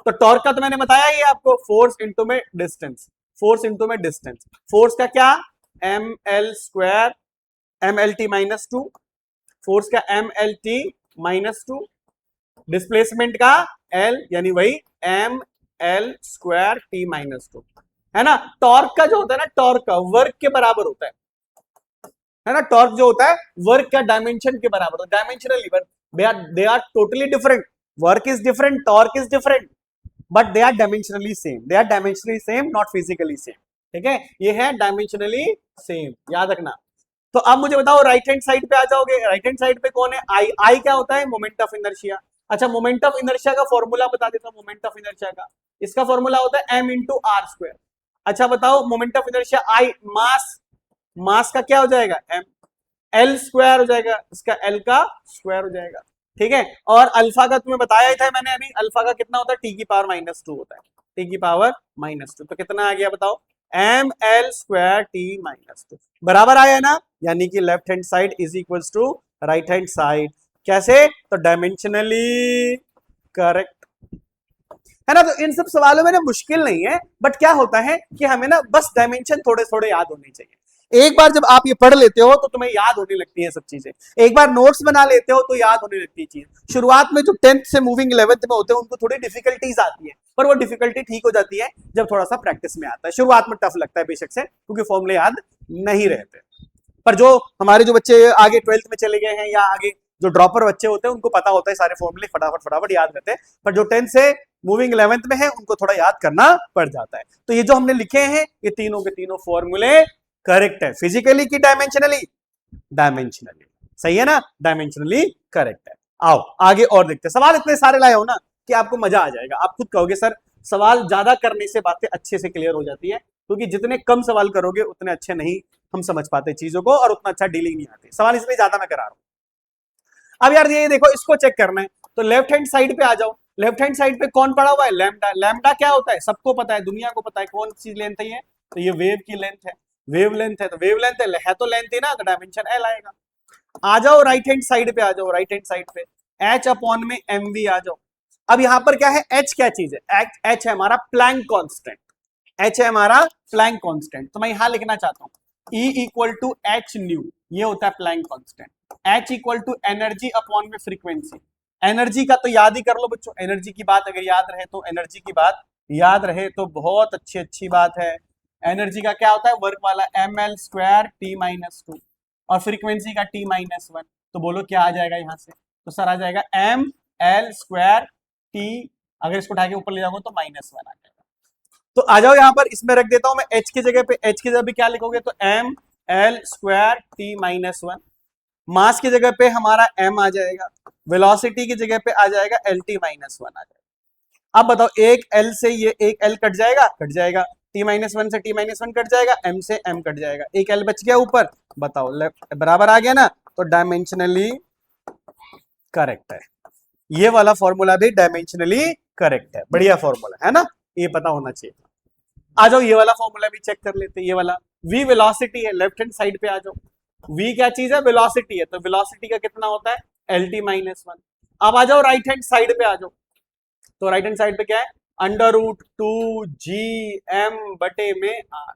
तो टॉर्क का तो मैंने बताया ही आपको, फोर्स इंटू में डिस्टेंस। फोर्स इंटू में डिस्टेंस। फोर्स का क्या? M L square M L T minus 2। Force का M L T minus 2। Displacement का एल यानी वही M L square T minus 2, है ना। टॉर्क का जो होता है ना, टॉर्क का वर्क के बराबर होता है ना। टॉर्क जो होता है वर्क का डायमेंशन के बराबर होता है। Dimensionally they are totally different. Work is different, torque is different, but they are dimensionally same. They are dimensionally same, not physically same. ठीक है, ये है डायमेंशनली सेम, याद रखना। तो अब मुझे बताओ राइट हैंड साइड पे आ जाओगे। राइट हैंड साइड पे कौन है? आई। आई क्या होता है? Moment of inertia. अच्छा, मोमेंट ऑफ इनर्शिया का फॉर्मूला बता देता हूं। मोमेंट ऑफ इनर्शिया का, इसका फॉर्मूला होता है एम इंटू आर स्क्वायर। अच्छा बताओ, moment of inertia I, mass, mass का क्या हो जाएगा? एम। एल स्क्वायर हो जाएगा, इसका एल का स्क्वायर हो जाएगा। ठीक है, और अल्फा का तुम्हें बताया ही था मैंने अभी, अल्फा का कितना होता है? टी की पावर माइनस 2 होता है। टी की पावर माइनस 2, तो कितना आ गया बताओ? M L square T minus 2 बराबर आया ना। यानी कि left hand side is equals to right hand side. कैसे? तो डायमेंशनली करेक्ट, है ना। तो इन सब सवालों में ना मुश्किल नहीं है, बट क्या होता है कि हमें ना बस डायमेंशन थोड़े थोड़े याद होने चाहिए। एक बार जब आप ये पढ़ लेते हो तो तुम्हें याद होने लगती है सब चीजें। एक बार नोट्स बना लेते हो तो याद होने लगती है चीज। शुरुआत में जो 10th से मूविंग 11th में होते हैं उनको थोड़ी डिफिकल्टीज आती है, पर वो डिफिकल्टी ठीक हो जाती है जब थोड़ा सा प्रैक्टिस में आता है। शुरुआत में टफ लगता है बेशक से, क्योंकि फॉर्मूले याद नहीं रहते। पर जो हमारे जो बच्चे आगे 12th में चले गए हैं या आगे जो ड्रॉपर बच्चे होते हैं उनको पता होता है सारे फॉर्मूले, फटाफट फटाफट याद रहते हैं। पर जो 10th से मूविंग 11th में है उनको थोड़ा याद करना पड़ जाता है। तो ये जो हमने लिखे हैं ये तीनों के तीनों फॉर्मूले करेक्ट है। फिजिकली की डायमेंशनली? डायमेंशनली। सही है ना, डायमेंशनली करेक्ट है। आओ आगे और देखते हैं। सवाल इतने सारे लाए हो ना कि आपको मजा आ जाएगा। आप खुद कहोगे सर सवाल ज्यादा करने से बातें अच्छे से क्लियर हो जाती है, क्योंकि जितने कम सवाल करोगे उतने अच्छे नहीं हम समझ पाते चीजों को और उतना अच्छा डीलिंग नहीं आती। सवाल इसलिए ज्यादा मैं करा रहा हूं। अब यार ये देखो, इसको चेक करना है तो लेफ्ट हैंड साइड पे आ जाओ। लेफ्ट हैंड साइड पे कौन पड़ा हुआ है? लैम्डा। लैम्डा क्या होता है? सबको पता है, दुनिया को पता है कौन सी लेंथ है ये, तो ये वेव की लेंथ है। वेव लेंथ है तो वेव लेंथ है तो लेंथ है ना, तो डायमेंशन एल आएगा। आ जाओ राइट हैंड साइड पे, आ जाओ राइट हैंड साइड पे, एच अपॉन में एम वी आ जाओ। अब यहां पर क्या है? एच क्या चीज है? एच है हमारा प्लैंक कांस्टेंट। एच है हमारा प्लैंक कांस्टेंट, तो मैं यहां लिखना चाहता हूं E equal to H nu, ये होता है Planck constant. H equal to energy upon में फ्रीक्वेंसी। एनर्जी का तो याद ही कर लो बच्चों, एनर्जी की बात अगर याद रहे तो, एनर्जी की बात याद रहे तो बहुत अच्छी बात है। एनर्जी का क्या होता है? वर्क वाला M L square T minus 2 और फ्रीक्वेंसी का टी माइनस 1। तो बोलो क्या आ जाएगा यहाँ से? तो सर आ जाएगा एम एल स्क्वायर टी, अगर इसको उठा के ऊपर ले जाऊंगा तो माइनस 1 आ जाएगा। तो आ जाओ यहाँ पर, इसमें रख देता हूं मैं एच की जगह पे। एच की जगह पे क्या लिखोगे? तो M L square T minus 1। Mass की जगह पे हमारा m आ जाएगा, वेलोसिटी की जगह पे आ जाएगा एल टी माइनस 1 आ जाएगा। अब बताओ, एक l से ये एक l कट जाएगा, कट जाएगा। t माइनस 1 से t माइनस 1 कट जाएगा, m से m कट जाएगा, एक l बच गया ऊपर। बताओ लेफ्ट बराबर आ गया ना, तो डायमेंशनली करेक्ट है। ये वाला फॉर्मूला भी डायमेंशनली करेक्ट है, बढ़िया फॉर्मूला है ना, ये पता होना चाहिए। आ जाओ ये वाला फॉर्मूला भी चेक कर लेते हैं। ये वाला v वेलोसिटी है, लेफ्ट हैंड साइड पे आ जाओ। v क्या चीज है, वेलोसिटी है, तो वेलोसिटी का कितना होता है, lt माइनस वन। अब आ जाओ राइट हैंड साइड पे आ जाओ, तो राइट हैंड साइड पे क्या है, under root two G M बटे में आर।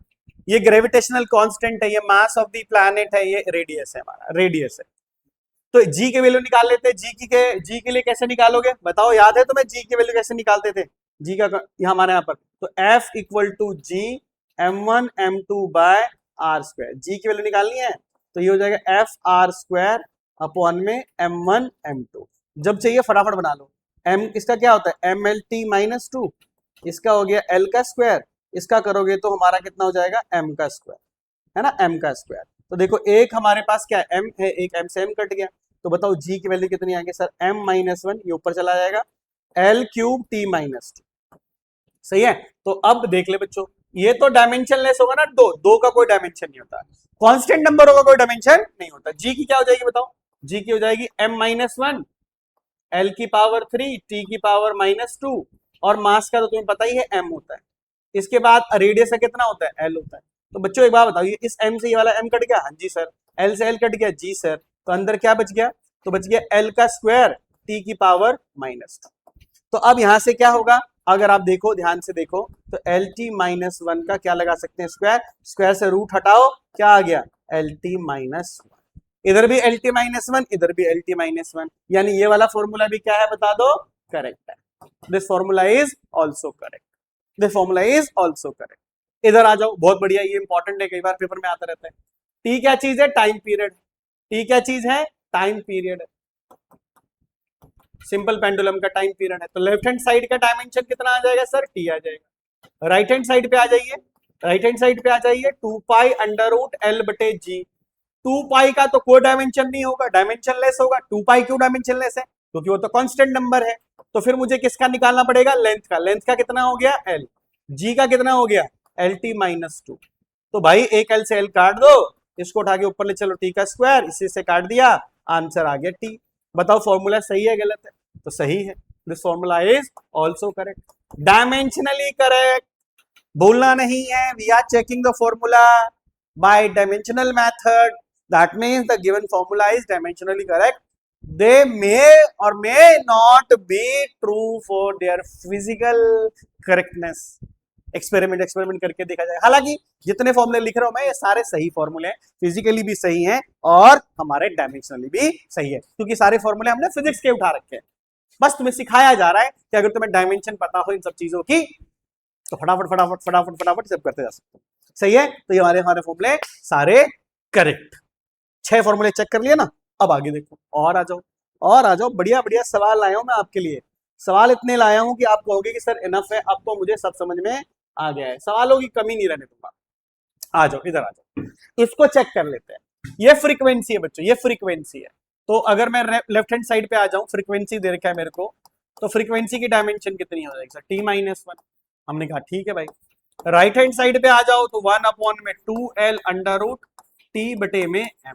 ये ग्रेविटेशनल कांस्टेंट है, ये मास ऑफ द प्लैनेट है, ये रेडियस है, हमारा रेडियस है। तो जी के वैल्यू निकाल लेते हैं, जी के लिए कैसे निकालोगे बताओ, याद है तुम्हें जी की वैल्यू कैसे निकालते थे, जी का यहाँ हमारे यहाँ पर, तो F equal to G M one M two by R square, G की वैल्यू निकालनी है तो ये हो जाएगा एफ आर स्क्वायर अपॉन में एम वन एम टू। जब चाहिए फटाफट बना लो, एम इसका क्या होता है M L T minus two, इसका हो गया एल का स्क्वायर, इसका करोगे तो हमारा कितना हो जाएगा एम का स्क्वायर, है ना, एम का स्क्वायर। तो देखो एक हमारे पास क्या है एम है, एक एम से एम कट गया, तो बताओ जी की वैल्यू कितनी आएगी सर, एम माइनस वन, ये ऊपर चला जाएगा L cube T minus T, सही है। तो अब देख ले बच्चों, ये तो डायमेंशनलेस होगा ना, दो दो का कोई डायमेंशन नहीं होता, कांस्टेंट नंबर होगा कोई डायमेंशन नहीं होता। जी की क्या हो जाएगी बताओ, जी की हो जाएगी एम माइनस वन एल की पावर थ्री टी की पावर माइनस टू, और मास का तो तुम्हें पता ही है एम होता है, इसके बाद रेडियस का कितना होता है एल होता है। तो बच्चों एक बात बताओ, ये इस एम से ये वाला एम कट गया, हाँ जी सर, एल से एल कट गया, जी सर, तो अंदर क्या बच गया, तो बच गया एल का स्क्वायर टी की पावर माइनस टू। तो अब यहां से क्या होगा, अगर आप देखो ध्यान से देखो, तो एल टी माइनस वन का क्या लगा सकते हैं स्क्वायर, स्क्वायर से रूट हटाओ, क्या आ गया एल टी माइनस वन, इधर भी एल टी माइनस वन, इधर भी एल टी माइनस वन, यानी ये वाला फॉर्मूला भी क्या है बता दो, करेक्ट है, this formula is also correct, this formula is also correct. इधर आ जाओ, बहुत बढ़िया, ये इंपॉर्टेंट है, कई बार पेपर में आता रहता है। टी क्या चीज है, टाइम पीरियड, टी क्या चीज है, टाइम पीरियड है, सिंपल पेंडुलम का टाइम पीरियड है, तो लेफ्ट हैंड साइड का डायमेंशन कितना आ जाएगा सर, टी आ जाएगा। राइट हैंड साइड पे आ जाइए, राइट हैंड साइड पे आ जाइए, two pi under root L बटे जी, टू पाई का तो कोई डायमेंशन नहीं होगा, डायमेंशन लेस होगा, टू पाई क्यों डायमेंशन लेस है, क्योंकि वो तो कांस्टेंट नंबर है। तो फिर मुझे किसका निकालना पड़ेगा, लेंथ का, लेंथ का कितना हो गया एल, जी का कितना हो गया एल टी माइनस टू, तो भाई एक एल से एल काट दो, इसको उठा के ऊपर ले चलो, टी का स्क्वायर, इसी से काट दिया, आंसर आ गया टी। बताओ फॉर्मूला सही है गलत है, तो सही है, this formula is also correct, dimensionally correct, बोलना नहीं है, we are checking the formula by dimensional method, that means the given formula is dimensionally correct, they may or may not be true for their physical correctness, experiment करके देखा जाए। हालांकि जितने फॉर्मूले लिख रहा हूं मैं, ये सारे सही फॉर्मूले हैं, फिजिकली भी सही हैं और हमारे डायमेंशनली भी सही है, क्योंकि सारे फॉर्मूले हमने फिजिक्स के उठा रखे हैं, बस तुम्हें सिखाया जा रहा है कि अगर तुम्हें डायमेंशन पता हो इन सब चीजों की, तो फटाफट फटाफट फटाफट फटाफट सब करते जा सकते हो, सही है। तो ये हमारे फॉर्मूले सारे करेक्ट, 6 फॉर्मूले चेक कर लिए ना, अब आगे देखो, और आ जाओ, और आ जाओ, बढ़िया बढ़िया सवाल लाया हूं मैं आपके लिए, सवाल इतने लाया हूं कि आप कहोगे कि सर इनफ है, अब तो मुझे सब समझ में आ गया है, सवालों की कमी नहीं रहने दूंगा। आ जाओ इधर आ जाओ, इसको चेक कर लेते हैं, ये फ्रीक्वेंसी है बच्चों, ये फ्रीक्वेंसी है, तो अगर मैं लेफ्ट हैंड साइड पे आ जाऊं, फ्रीक्वेंसी दे रखा है मेरे को, तो फ्रीक्वेंसी की डायमेंशन कितनी हो जाएगी सर, टी माइनस वन, हमने कहा ठीक है भाई। राइट हैंड साइड पे आ जाओ, तो 1 अपॉन में 2l अंडर रूट टी बटे में एम।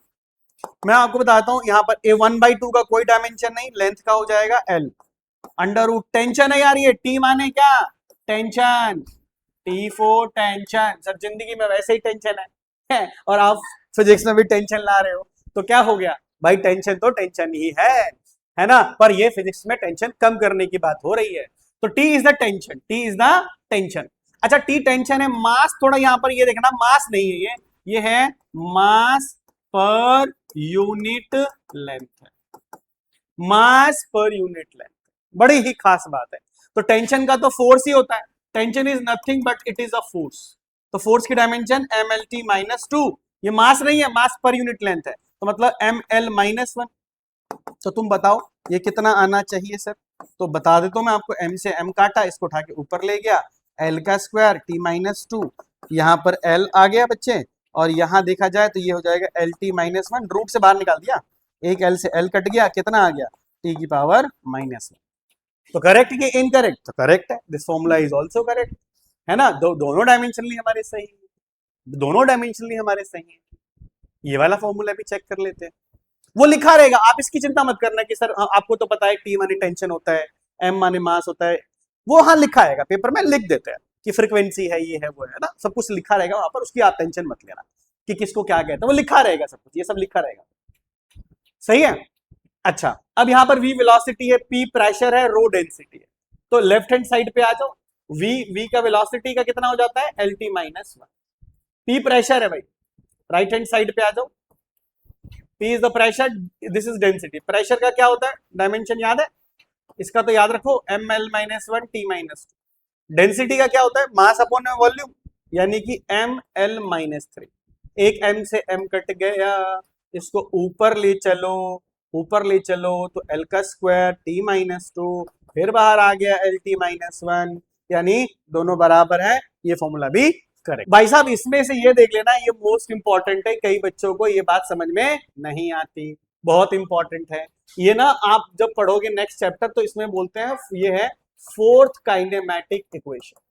मैं आपको बताता हूं, यहां पर ए 1/2 का कोई डायमेंशन नहीं, लेंथ का हो जाएगा एल अंडर रूट, टेंशन है यार, ये टी माने क्या, tension, T for tension, sir जिंदगी में वैसे ही टेंशन है और आप फिजिक्स में भी टेंशन ला रहे हो, तो क्या हो गया भाई, टेंशन तो टेंशन ही है ना, पर ये फिजिक्स में टेंशन कम करने की बात हो रही है, तो T is the tension, T is the tension. अच्छा टी टेंशन है, मास थोड़ा यहां पर ये देखना, मास नहीं है ये है मास पर यूनिट लेंथ है, मास पर यूनिट लेंथ, बड़ी ही खास बात है। तो टेंशन का तो फोर्स ही होता है, tension is nothing but it is a force, तो फोर्स की dimension M L T minus two, ये मास नहीं है, मास पर यूनिट लेंथ है, तो मतलब एम एल माइनस वन। तो तुम बताओ ये कितना आना चाहिए सर, तो बता देता हूं मैं आपको, एम से एम काटा, इसको उठा के ऊपर ले गया, एल का स्क्वायर टी माइनस टू, यहाँ पर एल आ गया बच्चे, और यहां देखा जाए तो ये हो जाएगा L T minus one, root से बाहर निकाल दिया, एक एल से एल कट गया, कितना आ गया टी की पावर माइनस वन। तो करेक्ट कि इनकरेक्ट, तो करेक्ट है, this formula is also correct, है ना, दोनों डायमेंशनली हमारे सही है, दोनों डायमेंशनली हमारे सही है। ये वाला फॉर्मूला भी चेक कर लेते हैं, वो लिखा रहेगा, आप इसकी चिंता मत करना कि सर आपको तो पता है टी माने टेंशन होता है, एम माने मास होता है, वो हाँ लिखा रहेगा पेपर में, लिख देते हैं कि फ्रीक्वेंसी है, ये है वो है ना, सब कुछ लिखा रहेगा वहां पर, उसकी आप टेंशन मत लेना, कि किसको क्या कहते हैं, वो लिखा रहेगा सब कुछ, ये सब लिखा रहेगा, सही है। अच्छा, अब यहां पर v वेलोसिटी है, p प्रेशर है, रो डेंसिटी है, तो लेफ्ट हैंड साइड पे आ जाओ, v का वेलोसिटी का कितना हो जाता है lt minus one, p pressure है भाई, राइट हैंड साइड पे आ जाओ, p is the pressure, this is density, pressure का क्या होता है डायमेंशन याद है, इसका तो याद रखो M L minus one T minus two, density का क्या होता है मास अपॉन वॉल्यूम, यानी कि एम एल माइनस थ्री, एक m से m कट गया, इसको ऊपर ले चलो, ऊपर ले चलो तो l का स्क्वायर t माइनस टू, फिर बाहर आ गया एल टी माइनस वन, यानी दोनों बराबर है, ये फॉर्मूला भी करेक्ट। भाई साहब इसमें से ये देख लेना, ये मोस्ट इंपॉर्टेंट है, कई बच्चों को ये बात समझ में नहीं आती, बहुत इंपॉर्टेंट है ये ना, आप जब पढ़ोगे नेक्स्ट चैप्टर तो इसमें बोलते हैं, ये है फोर्थ काइनेमैटिक इक्वेशन,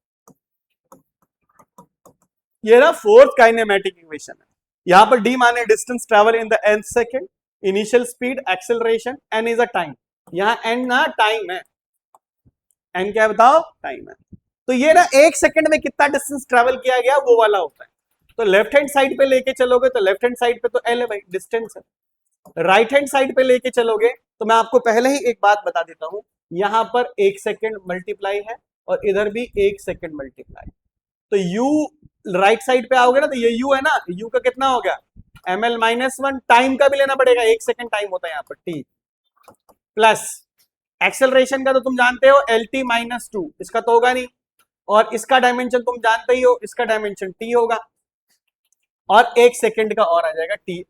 ये ना फोर्थ काइनेमैटिक इक्वेशन है। यहां पर d माने distance travel in the nth second, initial speed, acceleration, n is a time, यहां n ना टाइम है, n क्या है बताओ टाइम है, तो ये ना एक सेकंड में कितना डिस्टेंस ट्रेवल किया गया वो वाला होता है। तो लेफ्ट हैंड साइड पे लेके चलोगे तो लेफ्ट हैंड साइड पे तो l है भाई डिस्टेंस है, राइट हैंड साइड पे लेके चलोगे तो मैं आपको पहले ही एक बात बता देता हूं, यहां पर एक सेकंड मल्टीप्लाई है और इधर भी एक सेकंड मल्टीप्लाई, तो u राइट साइड पे आओगे ना तो ये u है ना, u का कितना हो गया M L minus one, time का भी लेना पड़ेगा, एक सेकंड टाइम होता है यहाँ पर t, प्लस एक्सेलरेशन का तो तुम जानते हो एल टी माइनस टू, इसका तो होगा नहीं, और इसका डायमेंशन तुम जानते ही हो, इसका डायमेंशन t होगा, और एक सेकंड का और आ जाएगा t,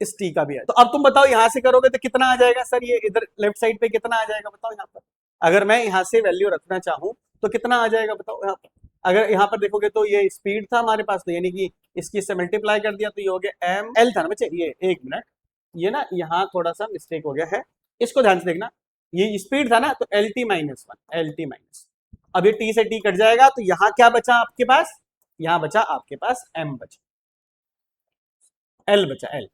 इस t का भी है। तो अब तुम बताओ यहां से करोगे तो कितना आ जाएगा सर, ये इधर लेफ्ट साइड पे कितना आ जाएगा बताओ, यहाँ पर अगर मैं यहां से वैल्यू रखना चाहूं तो कितना आ जाएगा बताओ, यहाँ पर अगर यहाँ पर देखोगे तो ये स्पीड था हमारे पास, तो यानी कि इसकी से मल्टीप्लाई कर दिया तो ये हो गया एम एल था ना बच्चे, ये एक मिनट, ये ना यहाँ थोड़ा सा मिस्टेक हो गया है, इसको ध्यान से देखना, ये स्पीड था ना तो L T minus one, L T minus, अब ये टी से टी कट जाएगा तो यहाँ क्या बचा आपके पास, यहाँ बचा आपके पास एम बचा, एल बचा एल,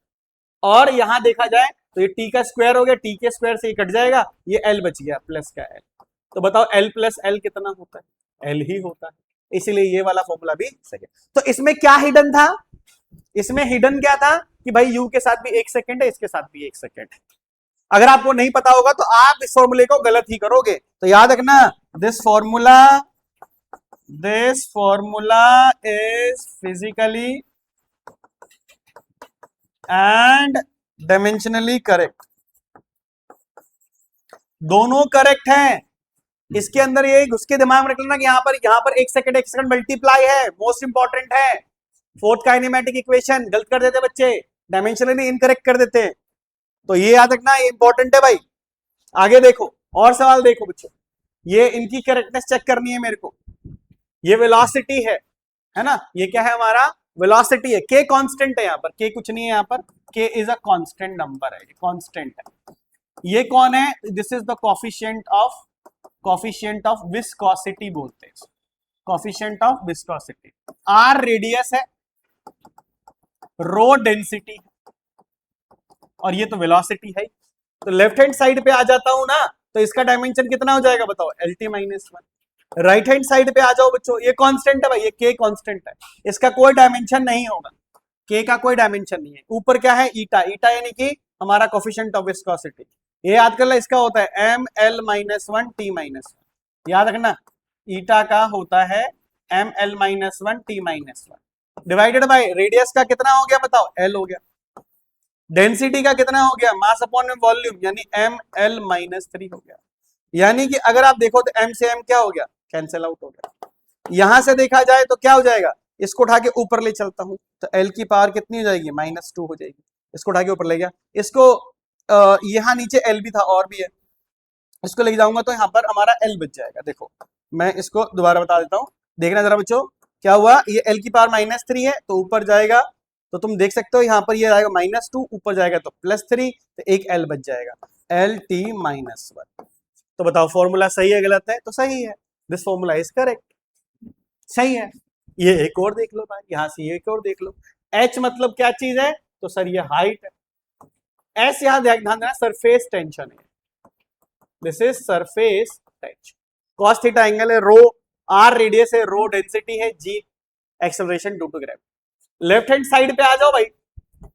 और यहां देखा जाए तो ये टी का स्क्वायर हो गया, टी के स्क्वायर से ये कट जाएगा, ये एल बच गया प्लस का एल, तो बताओ एल प्लस एल कितना होता है, एल ही होता है, इसीलिए ये वाला फॉर्मूला भी सही है। तो इसमें क्या हिडन था, इसमें हिडन क्या था कि भाई यू के साथ भी एक सेकंड है, इसके साथ भी एक सेकंड है, अगर आपको नहीं पता होगा तो आप इस फॉर्मूले को गलत ही करोगे, तो याद रखना this formula is physically and dimensionally correct, दोनों करेक्ट हैं, इसके अंदर ये उसके दिमाग में रख लेना कि यहाँ पर एक सेकंड मल्टीप्लाई है, मोस्ट इंपॉर्टेंट है, फोर्थ काइनेमैटिक इक्वेशन गलत कर देते बच्चे, डायमेंशनली इनकरेक्ट कर देते हैं, तो ये याद रखना, ये इंपॉर्टेंट है भाई। आगे देखो और सवाल देखो बच्चों, ये इनकी करेक्टनेस चेक करनी है मेरे को, ये वेलोसिटी है ना, ये क्या है हमारा वेलोसिटी है, k कांस्टेंट है, यहाँ पर k कुछ नहीं है, यहाँ पर k is a constant number है, कांस्टेंट है, ये कौन है, this is the coefficient of viscosity बोलते हैं, coefficient of viscosity, r radius है, रो डेंसिटी है, और ये तो वेलोसिटी है, तो लेफ्ट हैंड साइड पे आ जाता हूं ना तो इसका डायमेंशन कितना हो जाएगा बताओ, L T minus one, right hand side पे आ जाओ बच्चों, ये कांस्टेंट है भाई, ये k कांस्टेंट है, इसका कोई डायमेंशन नहीं होगा, k का कोई डायमेंशन नहीं है, ऊपर क्या है ईटा, ईटा यानी कि हमारा कोफिशिएंट ऑफ विस्कोसिटी, ये याद कर लो, इसका होता है M L minus one T minus one, याद रखना ईटा का होता है M L minus one T minus one, divided by radius का कितना हो गया बताओ, एल हो गया, डेंसिटी का कितना हो गया मास अपॉन वॉल्यूम, यानी एम एल माइनस थ्री हो गया, यानी कि अगर आप देखो तो m से m क्या हो गया, कैंसिल आउट हो गया, यहां से देखा जाए तो क्या हो जाएगा, इसको उठा के ऊपर ले चलता हूं तो l की पावर कितनी हो जाएगी माइनस टू हो जाएगी, इसको उठा के ऊपर ले गया, इसको यहाँ नीचे l भी था और भी है, इसको ले जाऊंगा तो यहाँ पर हमारा l बच जाएगा, देखो मैं इसको दोबारा बता देता हूँ, देखना जरा बच्चों क्या हुआ, ये l की पावर माइनस थ्री है तो ऊपर जाएगा, तो तुम देख सकते हो यहाँ पर ये आएगा माइनस टू, ऊपर जाएगा तो प्लस थ्री, तो एक l बच जाएगा, एल टी माइनस वन, तो बताओ फॉर्मूला सही है गलत है, तो सही है, दिस फॉर्मूला इज करेक्ट, सही है। ये एक और देख लो भाई, यहां से एक और देख लो, h मतलब क्या चीज है, तो सर ये हाइट है, s यहां ध्यान देना सरफेस टेंशन है, this is surface tension, cos theta angle है, रो r रेडियस है, रो डेंसिटी है, g acceleration due to gravity, left hand side पे आ जाओ भाई,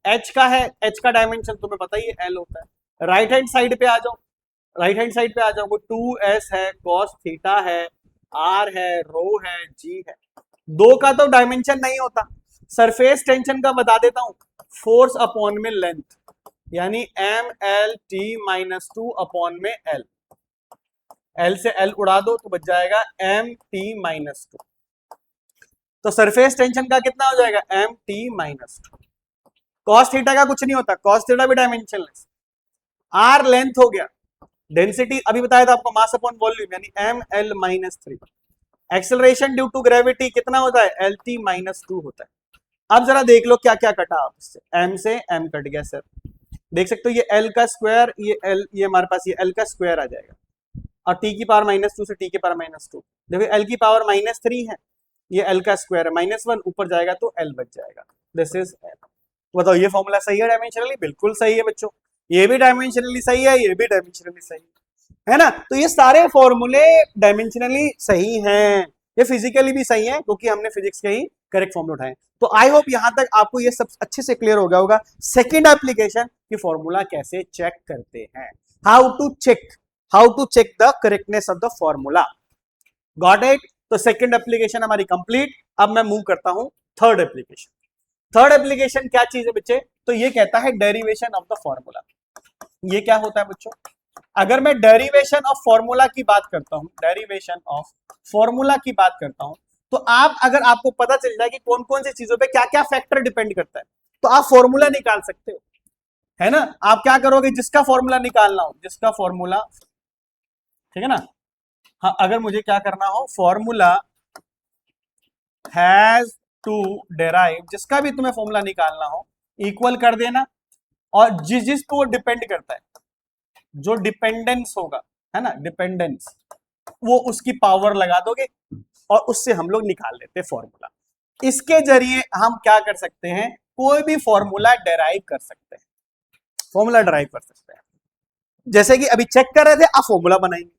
एच का है, एच का डायमेंशन तुम्हें पता ही है एल होता है। राइट हैंड साइड पे आ जाओ, राइट हैंड साइड पे आ जाओ, 2s है, कॉस थीटा है, आर है, रो है, जी है। दो का तो डायमेंशन नहीं होता। सरफेस टेंशन का बता देता हूं, फोर्स अपॉन में लेंथ, यानी M L T minus two upon में एल, एल से एल उड़ा दो तो बच जाएगा एम टी माइनस टू। तो सरफेस टेंशन का कितना हो जाएगा, M T minus two. Cos theta का कुछ नहीं होता, कॉस थीटा भी डायमेंशनलेस। आर लेंथ हो गया, डेंसिटी अभी बताया था आपको, मास अपॉन वॉल्यूम, यानी M L minus three. Acceleration due to gravity कितना होता है, एल टी माइनस टू होता है। अब जरा देख लो क्या क्या कटा आप इससे, एम से एम कट गया सर, देख सकते हो ये एल का स्क्वायर, ये एल, ये हमारे पास ये एल का स्क्वायर आ जाएगा, और टी की पावर माइनस टू से टी की पावर माइनस टू, देखो एल की पावर माइनस थ्री है, ये एल का स्क्वायर है, माइनस वन ऊपर जाएगा तो एल बच जाएगा, दिस इज एल। बताओ ये फॉर्मूला सही है डायमेंशनली, बिल्कुल सही है बच्चों, ये भी डायमेंशनली सही है, ये भी डायमेंशनली सही है ना। तो ये सारे फॉर्मूले डायमेंशनली सही हैं, ये फिजिकली भी सही है, क्योंकि हमने फिजिक्स के ही करेक्ट फॉर्मूले उठाए। तो आई होप यहां तक आपको ये सब अच्छे से क्लियर हो गया होगा। सेकेंड एप्लीकेशन की फॉर्मूला कैसे चेक करते हैं, how to check the correctness of the formula, got it. तो सेकेंड एप्लीकेशन हमारी कंप्लीट। अब मैं मूव करता हूं थर्ड एप्लीकेशन। थर्ड एप्लीकेशन क्या चीज है बच्चे, तो ये कहता है डेरिवेशन ऑफ द फॉर्मूला। ये क्या होता है बच्चों, अगर मैं डेरिवेशन ऑफ फॉर्मूला की बात करता हूं, डेरिवेशन ऑफ फॉर्मूला की बात करता हूं, तो आप अगर आपको पता चल जाए कि कौन कौन सी चीजों पे क्या क्या फैक्टर डिपेंड करता है, तो आप फॉर्मूला निकाल सकते हो, है ना। आप क्या करोगे, जिसका फॉर्मूला निकालना हो, जिसका फॉर्मूला, ठीक है ना। हाँ, अगर मुझे क्या करना हो, फॉर्मूला हैज टू डेराइव, जिसका भी तुम्हें फॉर्मूला निकालना हो, इक्वल कर देना, और जिस जिस पे वो डिपेंड करता है, जो डिपेंडेंस होगा, है ना, डिपेंडेंस, वो उसकी पावर लगा दोगे और उससे हम लोग निकाल लेते हैं फॉर्मूला। इसके जरिए हम क्या कर सकते हैं, कोई भी फॉर्मूला डेराइव कर सकते हैं, फॉर्मूला डेराइव कर सकते हैं। जैसे कि अभी चेक कर रहे थे, अब फॉर्मूला बनाएंगे।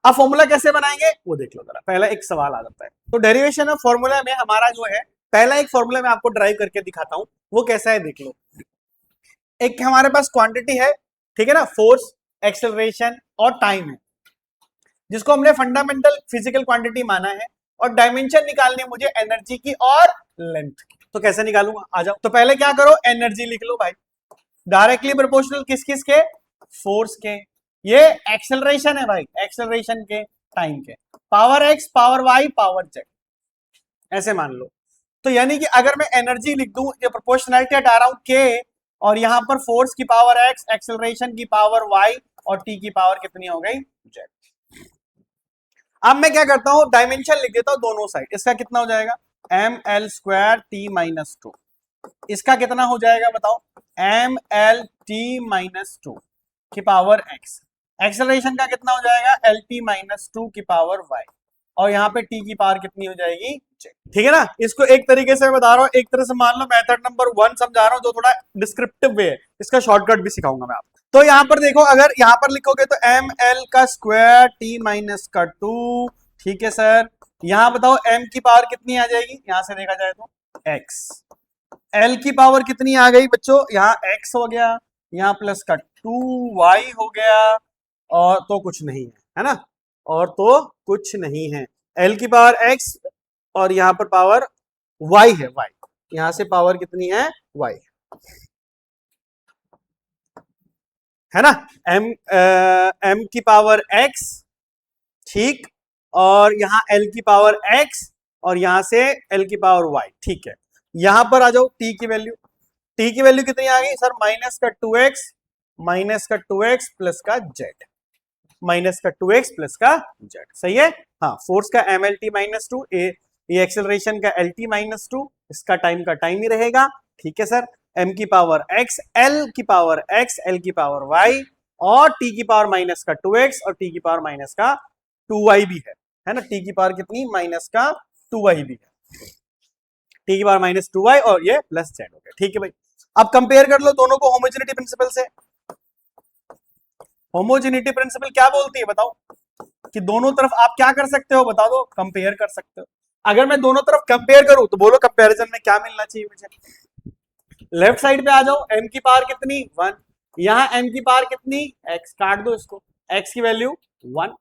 अब फॉर्मूला कैसे बनाएंगे वो देख लो जरा। पहला एक सवाल आ जाता है, तो डेरिवेशन ऑफ फॉर्मूला में हमारा जो है, पहला एक फॉर्मूला मैं आपको ड्राइव करके दिखाता हूं, वो कैसा है देख लो। एक हमारे पास क्वांटिटी है, ठीक है ना, फोर्स, एक्सेलरेशन और टाइम है, जिसको हमने फंडामेंटल फिजिकल क्वांटिटी माना है, और डायमेंशन निकालनी है मुझे एनर्जी की और लेंथ की। तो कैसे निकालूंगा, आ जाओ। तो पहले क्या करो, एनर्जी लिख लो भाई, डायरेक्टली प्रोपोर्शनल किस किस के, फोर्स के। ये एक्सेलरेशन है भाई, एक्सेलरेशन के, टाइम के, power X, power Y, power Z, ऐसे मान लो। तो यानी कि अगर मैं एनर्जी लिख दूं, ये प्रोपोर्शनलिटी हटा रहा हूं के, और यहां पर फोर्स की पावर एक्स, एक्सेलरेशन की पावर वाई, और टी की पावर कितनी हो गई, जेड। अब मैं क्या करता हूं, डायमेंशन लिख देता हूं दोनों साइड। इसका कितना हो जाएगा, M L square T minus two. इसका कितना हो जाएगा बताओ, M L T minus two की पावर एक्स। एक्सेलरेशन का कितना हो जाएगा, एल टी माइनस टू की पावर वाई, और यहाँ पे टी की पावर कितनी हो जाएगी, ठीक है ना। इसको एक तरीके से बता रहा हूं, एक तरह से मान लो मेथड नंबर 1 समझा रहा हूं, जो थोड़ा डिस्क्रिप्टिव वे है, इसका शॉर्टकट भी सिखाऊंगा मैं आपको। तो यहां पर देखो, अगर यहां पर लिखोगे तो एम एल का स्क्वायर टी माइनस का टू, ठीक है सर। यहां बताओ एम की पावर कितनी आ जाएगी, यहां से देखा जाए तो एक्स। एल की पावर कितनी आ गई बच्चों, यहाँ एक्स हो गया, यहाँ प्लस का टू वाई हो गया, और तो कुछ नहीं है ना, और तो कुछ नहीं है। एल की पावर एक्स, और यहाँ पर पावर वाई है, वाई, यहां से पावर कितनी है, वाई, है ना। एम की पावर एक्स, ठीक, और यहाँ एल की पावर एक्स, और यहां से एल की पावर वाई, ठीक है। यहां पर आ जाओ, टी की वैल्यू, टी की वैल्यू कितनी आ गई सर, माइनस का 2x, माइनस का 2x प्लस का जेड, माइनस का 2x प्लस का जेड, सही है। हाँ, फोर्स का M L T minus two, ये एक्सेलरेशन का एल टी माइनस टू, इसका टाइम का टाइम ही रहेगा, ठीक है सर। एम की पावर एक्स, एल की पावर एक्स, एल की पावर वाई, और टी की पावर माइनस का 2x, और टी की पावर माइनस का 2y भी है ना। टी की पावर कितनी, माइनस का 2y भी है, टी की पावर माइनस 2y, और ये प्लस जेड हो गया, ठीक है भाई। अब कंपेयर कर लो दोनों को होमोजेनिटी प्रिंसिपल से। होमोजेनिटी प्रिंसिपल क्या बोलती है बताओ, कि दोनों तरफ आप क्या कर सकते हो, बता दो, कंपेयर कर सकते हो। अगर मैं दोनों तरफ कंपेयर करूं तो बोलो कंपैरिजन में क्या मिलना चाहिए मुझे। लेफ्ट साइड पे आ जाओ, m की पावर कितनी 1, यहां m की पावर कितनी x, काट दो इसको, x की वैल्यू 1,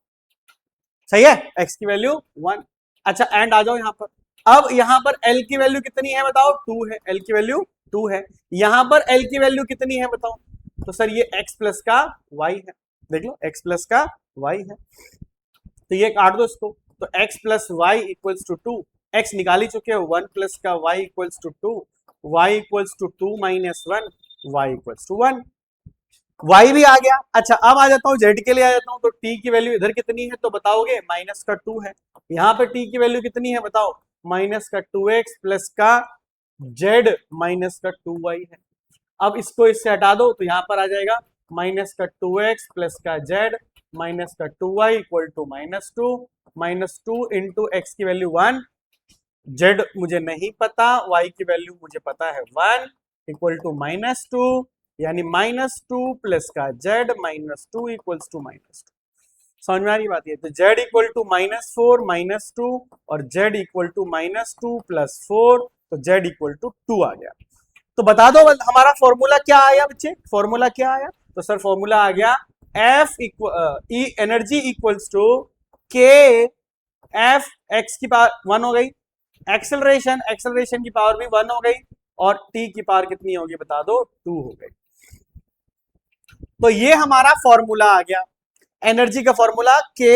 सही है, x की वैल्यू 1। अच्छा एंड आ जाओ यहां पर, अब यहां पर l की वैल्यू कितनी है बताओ 2 है, l की वैल्यू 2 है, यहां पर l की वैल्यू कितनी है बताओ, तो सर ये x प्लस का y है, देख लो x प्लस का y है, तो ये काट दो इसको, तो x plus Y equals to 2, x निकाल ही चुके हो, 1 प्लस का y equals to 2, y equals to 2 minus 1, y equals to 1, y भी आ गया। अच्छा अब आ जाता हूँ z के लिए आ जाता हूँ, तो t की वैल्यू इधर कितनी है तो बताओगे माइनस का 2 है, यहाँ पे t की वैल्यू कितनी है बताओ माइनस का 2x प्लस का z माइनस का 2y है। अब इसको इससे हटा दो तो यहाँ पर आ जाएगा माइनस का 2x प्लस का z माइनस का 2y equal to minus two into X की वैल्यू 1, z मुझे नहीं पता, y की वैल्यू मुझे पता है 1 इक्वल टू -2, यानी -2 प्लस का z -2 इक्वल्स टू -2। समझ में आ रही बात है, तो z इक्वल टू -4 -2 और z इक्वल टू -2 प्लस 4, तो z इक्वल टू 2 आ गया। तो बता दो हमारा फॉर्मूला क्या आया बच्चे, फॉर्मूला क्या आया, तो सर फॉर्मूला आ गया F energy equals to K F x की पावर 1 हो गई, एक्सेलरेशन की पावर भी 1 हो गई, और t की पावर कितनी होगी बता दो 2 हो गई। तो ये हमारा फॉर्मूला आ गया, एनर्जी का फॉर्मूला K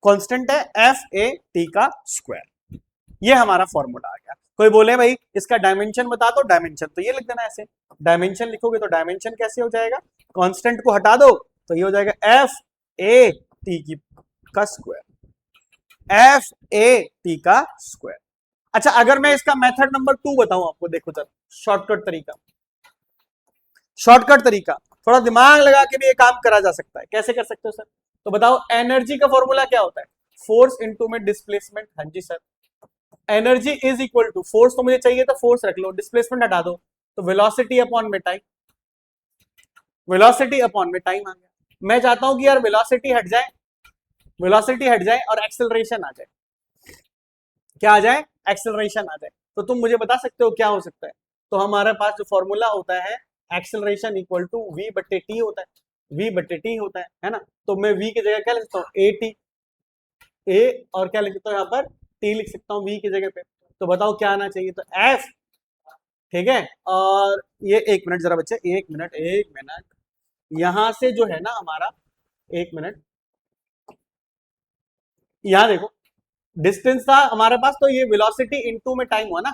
कांस्टेंट है, F A T का स्क्वायर, ये हमारा फॉर्मूला आ गया। कोई बोले भाई इसका डायमेंशन बता दो, डायमेंशन तो ये लिख देना ऐसे, डायमेंशन लिखोगे तो डायमेंशन कैसे हो जाएगा, कांस्टेंट को हटा दो तो ये हो जाएगा F A T का स्क्वायर, F A T का स्क्वायर। अच्छा अगर मैं इसका मेथड नंबर 2 बताऊं आपको, देखो सर शॉर्टकट तरीका थोड़ा दिमाग लगा के भी ये काम करा जा सकता है, कैसे कर सकते हो सर, तो बताओ एनर्जी का फॉर्मूला क्या होता है, फोर्स इनटू में डिस्प्लेसमेंट। हाँ जी sir, energy is equal to, force तो मुझे चाहिए तो फोर्स रख लो, डिस्प्लेसमेंट हटा दो तो वेलोसिटी अपॉन में टाइम, वेलोसिटी अपॉन में टाइम आ गया। मैं चाहता हूं कि यार वेलोसिटी हट जाए और एक्सेलरेशन आ जाए, क्या आ जाए, एक्सेलरेशन आ जाए, तो तुम मुझे बता सकते हो क्या हो सकता है, तो हमारे पास जो फॉर्मूला होता है एक्सेलरेशन इक्वल टू v बट्टे टी होता है, v बट्टे टी होता है ना, तो मैं v की जगह क्या लिख सकता हूँ a t, a और क्या लिख सकता हूँ यहाँ पर t लिख सकता हूँ v की जगह पे, तो बताओ क्या आना चाहिए, तो f, ठीक है, और ये 1 मिनट जरा बच्चे, 1 मिनट यहां से जो है ना हमारा, 1 मिनट, यहां देखो डिस्टेंस था हमारे पास, तो ये वेलोसिटी इनटू में टाइम हुआ ना,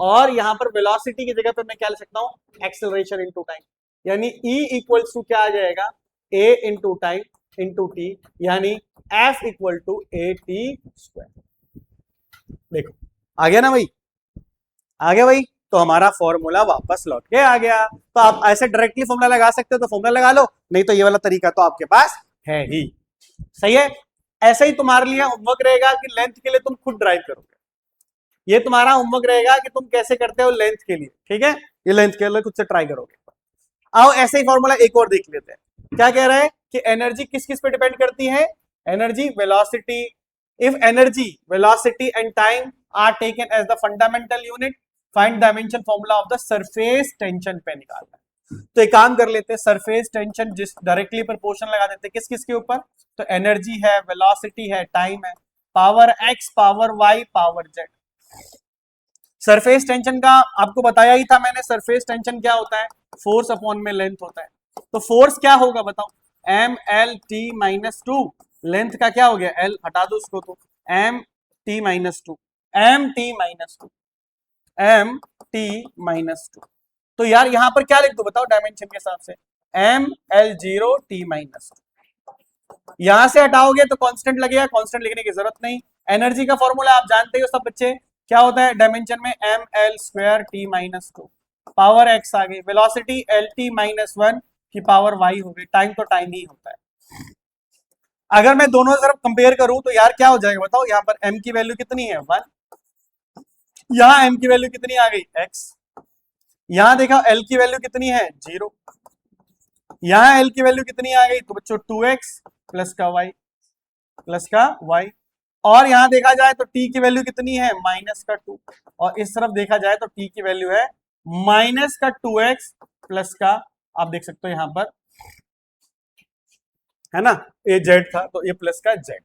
और यहां पर वेलोसिटी की जगह पे मैं क्या लिख सकता हूं, एक्सेलरेशन इनटू टाइम, यानी E इक्वल्स टू क्या आ जाएगा, A into time into T, यानी F equal to A T square. देखो आ गया ना भाई, आ गया भाई, तो हमारा फॉर्मूला वापस लौट के आ गया। तो आप ऐसे डायरेक्टली फॉर्मूला लगा सकते हो तो फॉर्मूला लगा लो, नहीं तो ये वाला तरीका तो आपके पास है ही, सही है। ऐसे ही तुम्हारे लिए होमवर्क रहेगा कि लेंथ के लिए तुम खुद ड्राइव करोगे, ये तुम्हारा होमवर्क रहेगा कि तुम कैसे करते हो लेंथ के लिए, ठीक है, ये लेंथ के लिए खुद से ट्राई करोगे। आओ ऐसे ही फॉर्मूला एक और देख लेते हैं, क्या कह रहा है कि एनर्जी किस किस पे डिपेंड करती है, energy velocity, if energy velocity and time are taken as the fundamental unit, find dimension formula of the surface tension पे निकालना है। तो एक काम कर लेते हैं, सरफेस टेंशन जिस डायरेक्टली प्रोपोर्शन लगा देते हैं किस किस के ऊपर, तो एनर्जी है, वेलोसिटी है, टाइम है, power x power y power z। Surface tension का आपको बताया ही था मैंने, सरफेस टेंशन क्या होता है, फोर्स अपॉन में लेंथ होता है, तो फोर्स क्या होगा बताओ, M L T minus two, length का क्या हो गया एल, हटा दो उसको, तो M T minus two, M T minus two, M T minus two, तो यार यहां पर क्या लिख दो बताओ डायमेंशन के हिसाब से, M L zero T minus two, यहां से हटाओगे तो कांस्टेंट लगेगा, कांस्टेंट लिखने की जरूरत नहीं। एनर्जी का फॉर्मूला आप जानते हो सब बच्चे, क्या होता है डायमेंशन में, M L square T minus two, power X आ गई, velocity L T minus one की पावर वाई हो गई, टाइम तो टाइम ही होता है। अगर मैं दोनों तरफ कंपेयर करूं तो यार क्या हो जाएगा बताओ, यहाँ पर m की वैल्यू कितनी है 1, यहाँ m की वैल्यू कितनी आ गई x, यहाँ देखा l की वैल्यू कितनी है 0, यहाँ l की वैल्यू कितनी आ गई, तो बच्चों 2x प्लस का y, और यहां देखा जाए तो t की वैल्यू कितनी है -2, और इस तरफ देखा जाए तो t की वैल्यू है -2x प्लस का, आप देख सकते हो यहां पर, है ना, ये z था तो ये प्लस का z।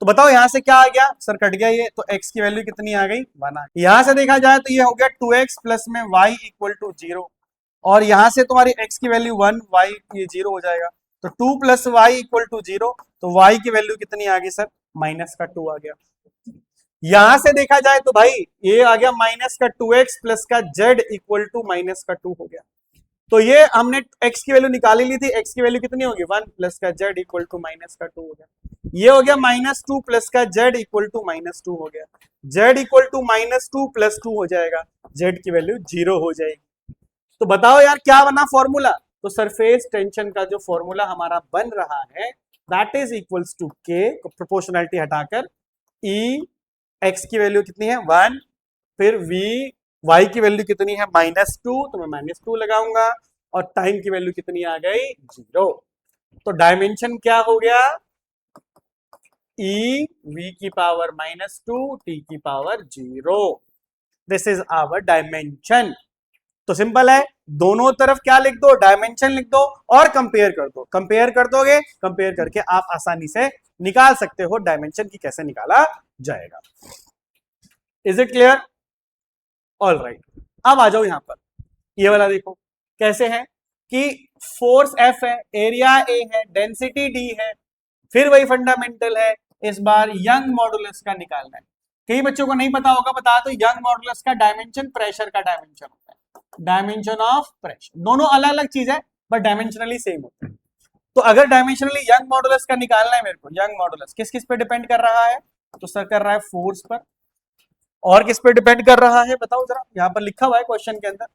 तो बताओ यहां से क्या आ गया सर, कट गया ये, तो x की वैल्यू कितनी आ गई 1 आ गई। यहां से देखा जाए तो ये हो गया 2x प्लस में y इक्वल टू 0, और यहां से तुम्हारी x की वैल्यू 1, y ये 0 हो जाएगा, तो 2 प्लस वाई इक्वल टू 0, तो y की वैल्यू कितनी आ गई सर -2 आ गया। यहां से देखा जाए तो भाई ये आ गया -2x प्लस का z इक्वल टू -2 हो गया। तो ये हमने x की वैल्यू निकाली ली थी, x की वैल्यू कितनी होगी 1 प्लस का z इक्वल टू -2 हो गया। ये हो गया -2 प्लस का z इक्वल टू -2 हो गया, z इक्वल टू -2 प्लस 2 हो जाएगा, z की वैल्यू 0 हो जाएगी। तो बताओ यार क्या बना फॉर्मूला, तो सरफेस टेंशन का जो फॉर्मूला हमारा बन रहा है that is equals to k, proportionality हटाकर E, x की वैल्यू कितनी है 1, फिर v, y की वैल्यू कितनी है -2, तो मैं -2 लगाऊंगा, और टाइम की वैल्यू कितनी आ गई 0। तो डायमेंशन क्या हो गया E v की पावर -2 t की power 0, this is our dimension. तो सिंपल है, दोनों तरफ क्या लिख दो डायमेंशन लिख दो और कंपेयर कर दो, कंपेयर कर दोगे, कंपेयर करके आप आसानी से निकाल सकते हो डायमेंशन की कैसे निकाला जाएगा। Is it clear? All right, अब आ जाओ यहां पर, ये वाला देखो कैसे है कि फोर्स F है, एरिया A है, डेंसिटी D है, फिर वही फंडामेंटल है, इस बार यंग मॉडुलस का निकालना है। कई बच्चों को नहीं पता होगा, बता दो यंग मॉडुलस का डायमेंशन प्रेशर का डायमेंशन होता है, डायमेंशन ऑफ प्रेशर, दोनों अलग अलग चीज है बट डायमेंशनली सेम होता है। तो अगर डायमेंशनली यंग मॉडुलस का निकालना है मेरे को, यंग मॉडुलस किस किस पे डिपेंड कर रहा है, तो सर कर रहा है फोर्स पर, और किस पे डिपेंड कर रहा है बताओ जरा, यहां पर लिखा हुआ है क्वेश्चन के अंदर,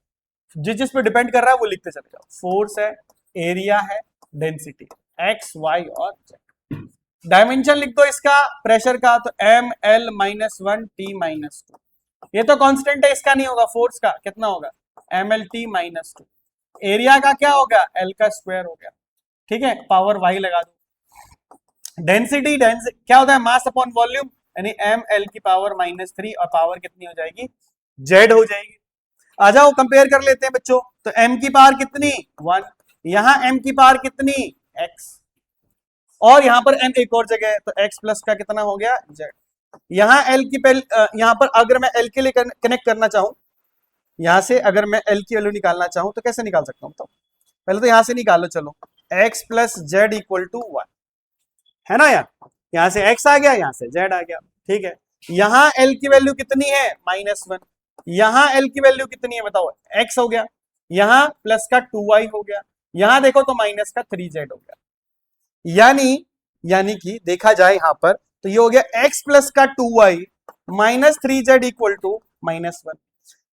जिस पे डिपेंड कर रहा है वो लिखते चले जाओ। फोर्स है, एरिया है, डेंसिटी, एक्स वाई और जेड। डायमेंशन लिख दो इसका प्रेशर का, तो एम एल -1 टी -2, ये तो कांस्टेंट है, इसका नहीं होगा, फोर्स का कितना होगा एम एल टी -2, एरिया का क्या होगा एल का स्क्वायर हो गया, ठीक है, पावर वाई लगा दो। डेंसिटी क्या होता है मास अपॉन वॉल्यूम, यानी एम एल की पावर -3, और पावर कितनी हो जाएगी जेड हो जाएगी। आ जाओ कंपेयर कर लेते हैं बच्चों, तो m की पावर कितनी 1, यहां m की पावर कितनी x, और यहां पर m एक और जगह है, तो x प्लस का कितना हो गया z। यहां l की यहां पर अगर मैं l के लिए कनेक्ट करना चाहूं, यहां से अगर मैं l की वैल्यू निकालना चाहूं तो कैसे निकाल सकता हूं, तो पहले तो यहां से निकालो, चलो x plus Z equal to 1, है ना यार, यहां से x आ गया, यहां से z आ गया, ठीक है। यहां l की वैल्यू कितनी है -1, यहां l की वैल्यू कितनी है बताओ x हो गया, यहां प्लस का 2y हो गया, यहां देखो तो माइनस का 3z हो गया, यानी कि देखा जाए यहां पर तो ये हो गया x प्लस का 2y -3z इक्वल टू -1।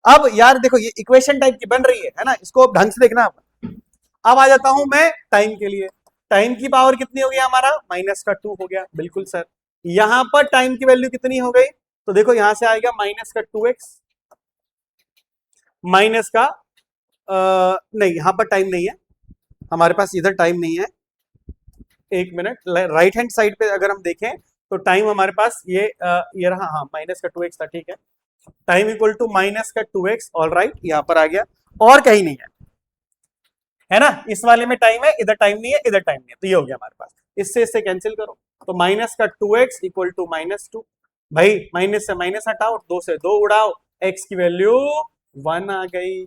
अब यार देखो ये इक्वेशन टाइप की बन रही है ना, इसको ढंग से देखना। अब आ जाता हूं मैं टाइम के लिए, टाइम की पावर कितनी हो गई हमारा -2 हो गया, बिल्कुल सर। यहां पर टाइम की वैल्यू कितनी हो गई, तो देखो यहां से आएगा -2x माइनस का नहीं, यहां पर टाइम नहीं है हमारे पास, इधर टाइम नहीं है, एक मिनट, राइट हैंड साइड पे अगर हम देखें तो टाइम हमारे पास ये रहा, हाँ -2x था, ठीक है, time equal to -2x, all right, यहां पर आ गया, और कहीं नहीं है ना, इस वाले में टाइम है, इधर टाइम नहीं है, इधर टाइम नहीं है, तो ये हो गया हमारे पास, इससे कैंसिल करो, तो -2x इक्वल टू -2, भाई माइनस से माइनस हटाओ, 2 से 2 उड़ाओ, x की वैल्यू 1 आ गई।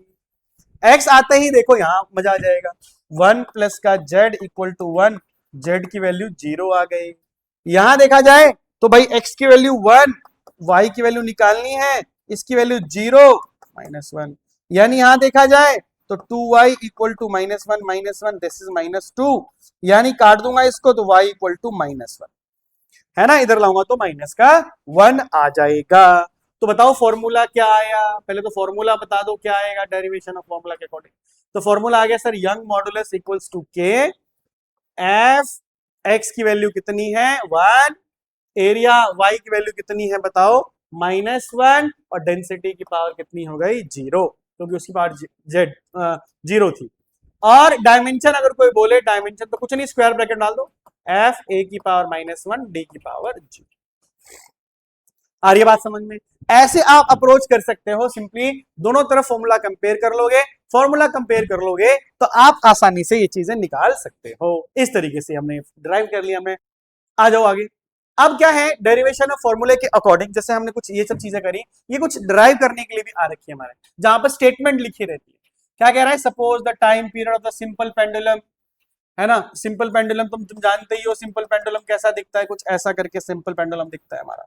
x आते ही देखो यहां मजा आ जाएगा, 1 प्लस का z इक्वल टू 1, z की वैल्यू 0 आ गई। यहां देखा जाए तो भाई x की वैल्यू 1, y की वैल्यू निकालनी है, इसकी वैल्यू 0 -1, यानी यहां देखा जाए तो 2y equal to -1, this is -2, यानी काट दूंगा इसको तो y इक्वल टू -1, है ना, इधर लाऊंगा तो माइनस का 1 आ जाएगा। तो बताओ फॉर्मूला क्या आया, पहले तो फॉर्मूला बता दो क्या आएगा डेरिवेशन ऑफ फॉर्मूला के अकॉर्डिंग। तो फॉर्मूला आ गया sir Young modulus equals to k, F x की वैल्यू कितनी है 1, एरिया y की वैल्यू कितनी है बताओ -1, और डेंसिटी की पावर कितनी हो गई 0, क्योंकि उसकी पावर z 0 थी। और डायमेंशन अगर कोई बोले डायमेंशन, तो कुछ नहीं, स्क्वायर ब्रैकेट डाल दो, एफ ए की पावर -1 डी की पावर जी। आ रही है बात समझ में? ऐसे आप अप्रोच कर सकते हो, सिंपली दोनों तरफ फॉर्मूला कंपेयर कर लोगे, फॉर्मूला कंपेयर कर लोगे तो आप आसानी से ये चीजें निकाल सकते हो। इस तरीके से हमने ड्राइव कर लिया। हमने आ जाओ आगे। अब क्या है, डेरिवेशन ऑफ फॉर्मूले के अकॉर्डिंग जैसे हमने कुछ ये सब चीजें करी, ये कुछ ड्राइव करने के लिए भी आ रखी है हमारे, जहां पर स्टेटमेंट लिखी रहती है। क्या कह रहा है, suppose the time period of the simple pendulum, है ना। सिंपल पेंडुलम तुम जानते ही हो, सिंपल पेंडुलम कैसा दिखता है, कुछ ऐसा करके सिंपल पेंडुलम दिखता है हमारा,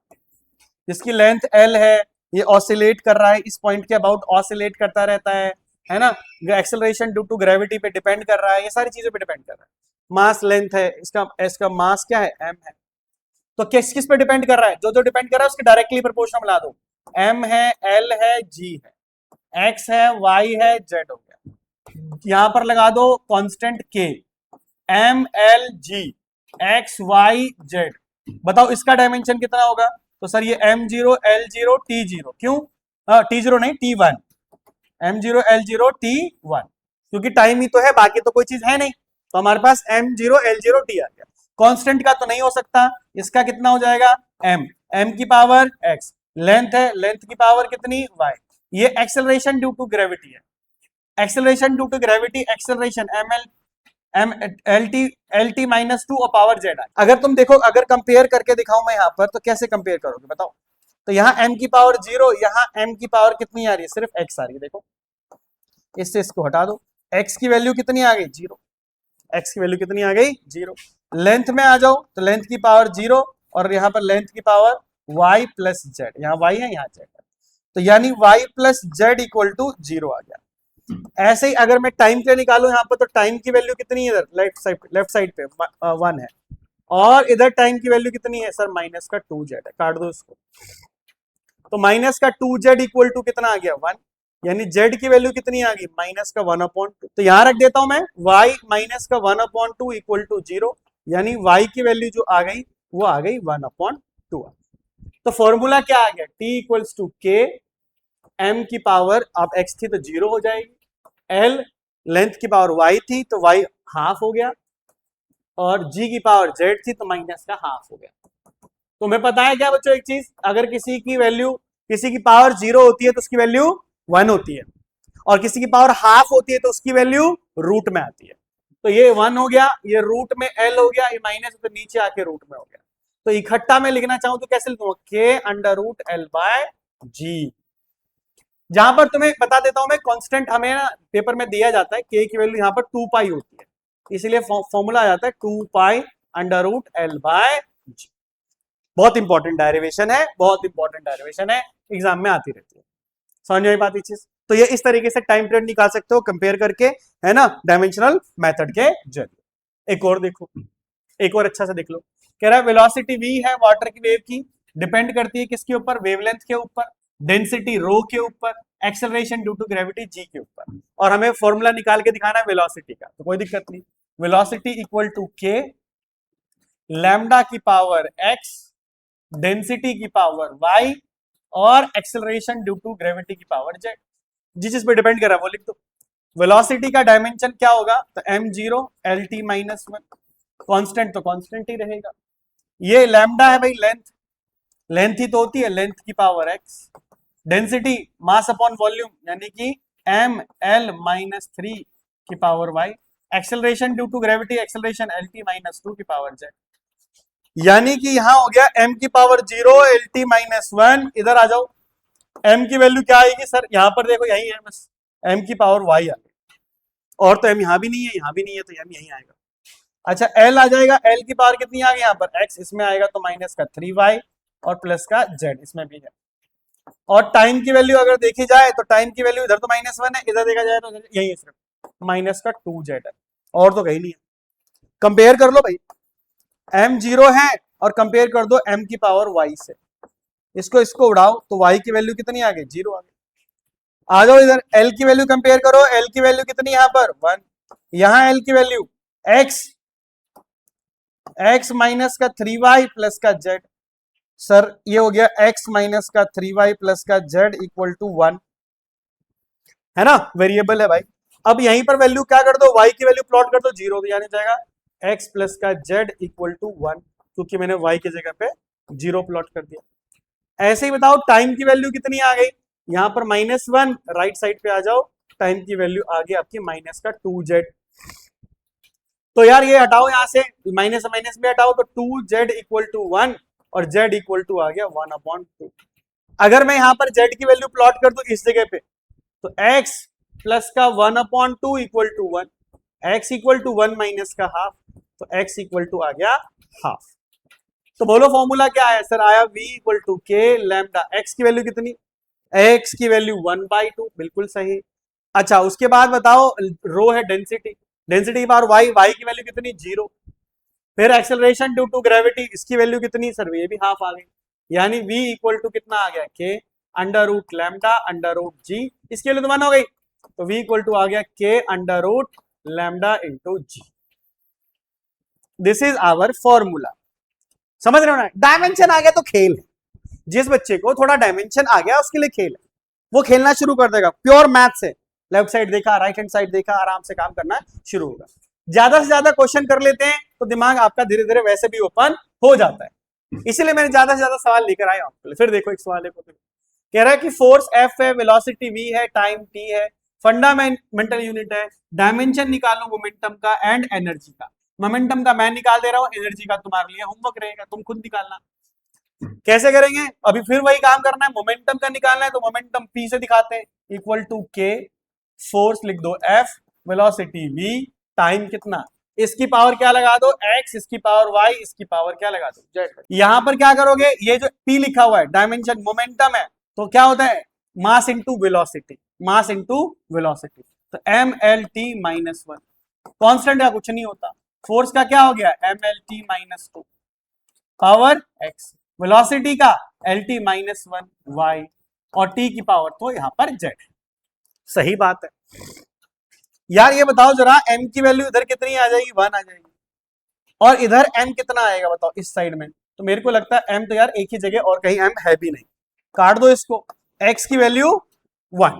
जिसकी लेंथ एल है, ये ऑसिलेट कर रहा है, इस पॉइंट के अबाउट ऑसिलेट करता रहता है ना। एक्सेलरेशन ड्यू टू ग्रेविटी पे डिपेंड कर रहा है, ये सारी चीजों पे डिपेंड कर रहा है। मास लेंथ है, इसका मास क्या है, एम है। तो किस किस पे डिपेंड कर रहा है, जो जो डिपेंड कर रहा है उसके डायरेक्टली प्रोपोर्शनल मिला दो। एम है, एल है, जी है, एक्स है, वाई है, जेड हो गया। यहां पर लगा दो कांस्टेंट के, M L G X Y Z. बताओ इसका डायमेंशन कितना होगा। तो सर ये m0 l0 t0, क्यों t0 नहीं t1, m0 l0 t1, क्योंकि टाइम ही तो है, बाकी तो कोई चीज है नहीं, तो हमारे पास m0 l0 t आ गया। कांस्टेंट का तो नहीं हो सकता, इसका कितना हो जाएगा m की पावर x, लेंथ है, लेंथ की पावर कितनी y। ये एक्सेलरेशन ड्यू टू ग्रेविटी है, acceleration due to gravity, acceleration L T -2 और पावर जेड। अगर तुम देखो, अगर कंपेयर करके दिखाऊं मैं यहाँ पर, तो कैसे कंपेयर करोगे बताओ। तो यहाँ m की पावर 0, यहाँ m की पावर कितनी आ रही है, सिर्फ x आ रही है। देखो इससे इसको हटा दो, x की वैल्यू कितनी आ गई 0, x की वैल्यू कितनी आ गई 0। लेंथ में आ जाओ तो लेंथ की पावर 0, और यहाँ पर लेंथ की पावर y प्लस जेड, यहाँ y है यहाँ z है, तो यानी y plus Z equal to 0 आ गया। ऐसे ही अगर मैं टाइम के लिए निकालू यहाँ पर, तो टाइम की वैल्यू कितनी है, इधर लेफ्ट साइड पे 1 है, और इधर टाइम की वैल्यू कितनी है सर, -2z है, काट दो इसको। तो -2z इक्वल टू कितना आ गया 1, यानी z की वैल्यू कितनी आ गई -1/2। तो यहां रख देता हूं मैं y -1/2 इक्वल टू 0, यानी y की वैल्यू जो आ गई वो आ गई 1/2। तो फॉर्मूला क्या आ गया, t equals to k, m की पावर अब x थी तो 0 हो जाएगी, l लेंथ की पावर y थी तो y हाफ हो गया, और g की पावर z थी तो माइनस का हाफ हो गया। तुम्हें पता है क्या बच्चों एक चीज, अगर किसी की वैल्यू, किसी की पावर 0 होती है तो उसकी वैल्यू 1 होती है, और किसी की पावर हाफ होती है तो उसकी वैल्यू रूट में आती है। तो ये 1 हो गया, ये रूट में l हो गया, ये माइनस तो नीचे आके रूट में हो गया। तो इकट्ठा में लिखना चाहूं तो कैसे लिखूंगा, k/l/g। जहां पर तुम्हें बता देता हूं मैं, कांस्टेंट हमें ना पेपर में दिया जाता है, k की वैल्यू यहां पर 2 पाई होती है, इसलिए फॉर्मूला आ जाता है 2 पाई √l/g। बहुत इंपॉर्टेंट डेरिवेशन है, बहुत इंपॉर्टेंट डेरिवेशन है, एग्जाम में आती रहती है। समझ में आई बात ये चीज। तो ये इस तरीके से टाइम पीरियड निकाल सकते हो कंपेयर करके, है ना, डायमेंशनल मेथड के जरिए। एक और देखो, एक और अच्छा से देख लो। कह रहा है वेलोसिटी v है वाटर की वेव की, डिपेंड करती है किसके ऊपर, वेवलेंथ के ऊपर, डेंसिटी रो के ऊपर, acceleration due to gravity g के ऊपर, और हमें फॉर्मूला निकाल के दिखाना है वेलोसिटी का, तो कोई दिक्कत नहीं। Velocity equal to k, lambda की पावर x, डेंसिटी की पावर y, और एक्सेलरेशन ड्यू टू ग्रेविटी की पावर z। जिस चीज पे डिपेंड कर रहा है वो लिख दो। वेलोसिटी का डायमेंशन क्या होगा, तो m0 lt -1, कांस्टेंट तो कांस्टेंट ही रहेगा। ये लैम्डा है भाई, लेंथ, लेंथ ही तो होती है, लेंथ की power x, density mass upon volume, यानी कि ml-3 की power y, acceleration due to gravity, acceleration lt-2 की पावर z। यानी कि यहां हो गया m की पावर 0 lt-1, इधर आ जाओ, m की वैल्यू क्या आएगी सर, यहां पर देखो यही है बस, m की पावर y आ गई, और तो m यहां भी नहीं है, यहां भी नहीं है, तो m यहीं आएगा। अच्छा l आ जाएगा, l की पावर कितनी आ गई यहाँ पर x, इसमें आएगा तो -3y, और प्लस का z इसमें भी है। और टाइम की वैल्यू अगर देखी जाए तो टाइम की वैल्यू इधर तो -1 है, इधर देखा जाए तो यही है, सिर्फ -2z है, और तो कहीं नहीं है। कंपेयर कर लो भाई, m0 है और कंपेयर कर दो m की पावर y से, इसको उड़ाओ तो y की वैल्यू कितनी आ गई, 0 आ गई। आ जाओ इधर l की वैल्यू कंपेयर करो, l की वैल्यू कितनी यहाँ पर 1, यहाँ l की वैल्यू x माइनस का 3y प्लस का z, सर ये हो गया x माइनस का 3y प्लस का z इक्वल टू 1, है ना, वेरिएबल है भाई। अब यहीं पर वैल्यू क्या कर दो, y की वैल्यू प्लॉट कर दो 0, तो यानी जाएगा x प्लस का z इक्वल टू 1, क्योंकि मैंने y की जगह पे 0 प्लॉट कर दिया। ऐसे ही बताओ टाइम की वैल्यू कितनी आ गई, यहाँ पर -1, राइट साइड पे आ जाओ, टाइम की वैल्यू आ गई आपकी माइनस का 2z। तो यार ये हटाओ यहाँ से, माइनस माइनस में हटाओ, तो 2z इक्वल टू 1 और z इक्वल टू आ गया 1/2। अगर मैं यहाँ पर z की वैल्यू प्लॉट कर दूं इस जगह पे, तो x प्लस का 1/2 equal to 1, x equal to 1 minus का हाफ, तो x इक्वल टू आ गया हाफ। तो बोलो फॉर्मूला क्या आया सर? आया v equal to k lambda. x की वैल्यू कितनी? x की वैल्यू 1/2, बिल्कुल सही। अच्छा उसके बाद बताओ, रो है डेंसिटी, डेंसिटी बार y, y की वैल्यू कितनी? 0। फिर एक्सेलरेशन ड्यू टू ग्रेविटी, इसकी वैल्यू कितनी सर? ये भी हाफ आ गई, यानी v इक्वल टू कितना आ गया? k under root lambda under root g, इसकी वैल्यू तो 1 हो गई, तो v इक्वल टू आ गया k under root lambda into g। This is our formula. समझ रहे हो ना? डायमेंशन आ गया तो खेल है, जिस बच्चे को थोड़ा डायमेंशन आ गया उसके लिए खेल है, वो खेलना शुरू कर देगा। प्योर मैथ से लेफ्ट साइड देखा, राइट हैंड साइड देखा, आराम से काम करना शुरू होगा। ज्यादा से ज्यादा क्वेश्चन कर लेते हैं तो दिमाग आपका धीरे धीरे वैसे भी ओपन हो जाता है, इसीलिए मैंने ज्यादा से ज्यादा सवाल लेकर आया हूं। फिर देखो एक सवाल है, कह रहा है कि फोर्स F है, वेलोसिटी v है, टाइम t है, फंडामेंटल यूनिट है, डायमेंशन निकालो मोमेंटम का एंड एनर्जी का। मोमेंटम का मैं निकाल दे रहा हूं, एनर्जी का तुम्हारे लिए होमवर्क रहेगा, तुम खुद निकालना। कैसे करेंगे? अभी फिर वही काम करना है, मोमेंटम का निकालना है तो मोमेंटम p से दिखाते हैं, इक्वल टू k, फोर्स लिख दो F, वेलोसिटी v, टाइम कितना, इसकी पावर क्या लगा दो x, इसकी पावर y, इसकी पावर क्या लगा दो z। यहां पर क्या करोगे, ये जो p लिखा हुआ है डायमेंशन मोमेंटम है, तो क्या होता है? Mass into velocity, mass into velocity, तो mlt -1, कांस्टेंट का कुछ नहीं होता। फोर्स का क्या हो गया? mlt -2 पावर x, वेलोसिटी का lt -1 y, और t की पावर तो यहां पर z। सही बात है यार। ये बताओ जरा, m की वैल्यू इधर कितनी आ जाएगी? 1 आ जाएगी, और इधर m कितना आएगा बताओ इस साइड में? तो मेरे को लगता है m तो यार एक ही जगह और कहीं m है भी नहीं, काट दो इसको। x की वैल्यू 1,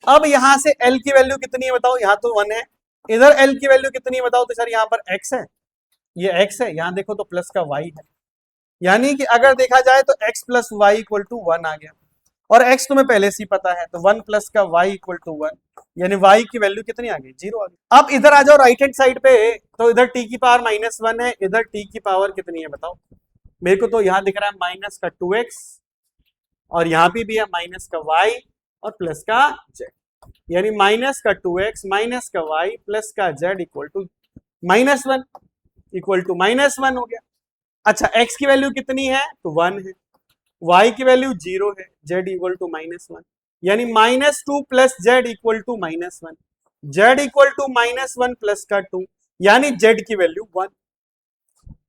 अब यहां से l की वैल्यू कितनी है बताओ? यहां तो 1 है, इधर l की वैल्यू कितनी है बताओ? तो सर यहाँ पर x है, ये x है, यहां देखो तो प्लस का y है, यानी कि अगर देखा जाए तो x plus Y equal to 1 आ गया, और x तुम्हें पहले से ही पता है, तो 1 प्लस का y इक्वल टू 1, यानी y की वैल्यू कितनी आ गई? 0 आ गई। अब इधर आ जाओ राइट हैंड साइड पे, तो इधर t की पावर -1 है, इधर t की पावर कितनी है बताओ? मेरे को तो यहाँ दिख रहा है माइनस का 2x, और यहाँ पे भी है माइनस का y और प्लस का z, यानी माइनस का 2x माइनस का y प्लस का z equal to -1, equal to -1 हो गया। अच्छा x की वैल्यू कितनी है? तो 1 है, y की वैल्यू 0 है, z इक्वल टू -1, यानी -2 plus z equal to -1, z equal to -1 plus का 2, यानी z की वैल्यू 1।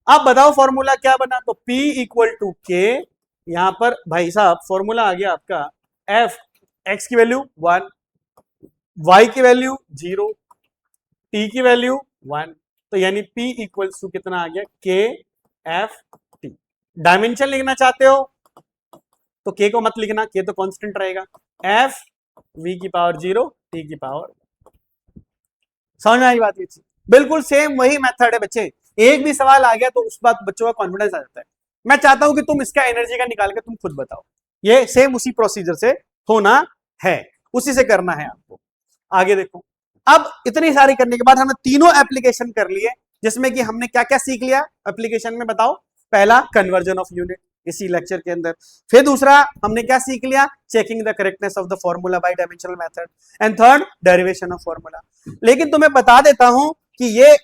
अब बताओ फॉर्मूला क्या बना? तो P इक्वल टू k, यहां पर भाई साहब फॉर्मूला आ गया आपका F, x की वैल्यू 1, y की वैल्यू 0, t की वैल्यू 1, तो यानी P इक्वल्स टू कितना आ गया? k f t। डायमेंशन लिखना चाहते हो तो k को मत लिखना, k तो कांस्टेंट रहेगा, f v की पावर 0 t की पावर। समझ में आई बात? ये बिल्कुल सेम वही मेथड है बच्चे, एक भी सवाल आ गया तो उस बात बच्चों का कॉन्फिडेंस आ जाता है। मैं चाहता हूं कि तुम इसका एनर्जी का निकाल के तुम खुद बताओ, ये सेम उसी प्रोसीजर से होना है, उसी से करना है आपको। आगे देखो, अब इतनी सारी करने के बाद हमने तीनों एप्लीकेशन कर लिए, जिसमें कि हमने क्या क्या सीख लिया एप्लीकेशन में बताओ? पहला कन्वर्जन ऑफ यूनिट इसी लेक्चर के अंदर, फिर दूसरा हमने क्या सीख लिया? Checking the correctness of the formula by dimensional method, and third derivation of formula. लेकिन तुम्हें बता देता हूं कि ये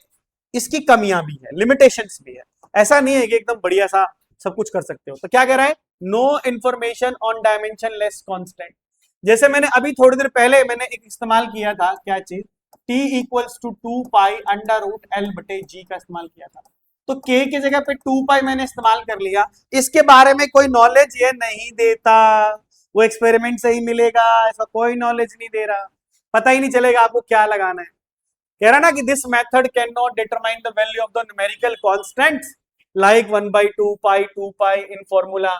इसकी कमियां भी है, लिमिटेशंस भी है, ऐसा नहीं है कि एकदम बढ़िया सा सब कुछ कर सकते हो। तो क्या कह रहा है? No information on dimensionless constant. जैसे मैंने अभी थोड़ी देर पहले मैंने एक इस्तेमाल किया था, क्या चीज? t equals to 2 pi under root L बटे जी का इस्तेमाल किया था, तो k की जगह पे 2 पाई मैंने इस्तेमाल कर लिया। इसके बारे में कोई नॉलेज ये नहीं देता, वो एक्सपेरिमेंट से ही मिलेगा, ऐसा कोई नॉलेज नहीं दे रहा, पता ही नहीं चलेगा आपको क्या लगाना है। कह रहा ना कि this method can not determine the value of the numerical constants like 1/2 pi 2 pi in formula,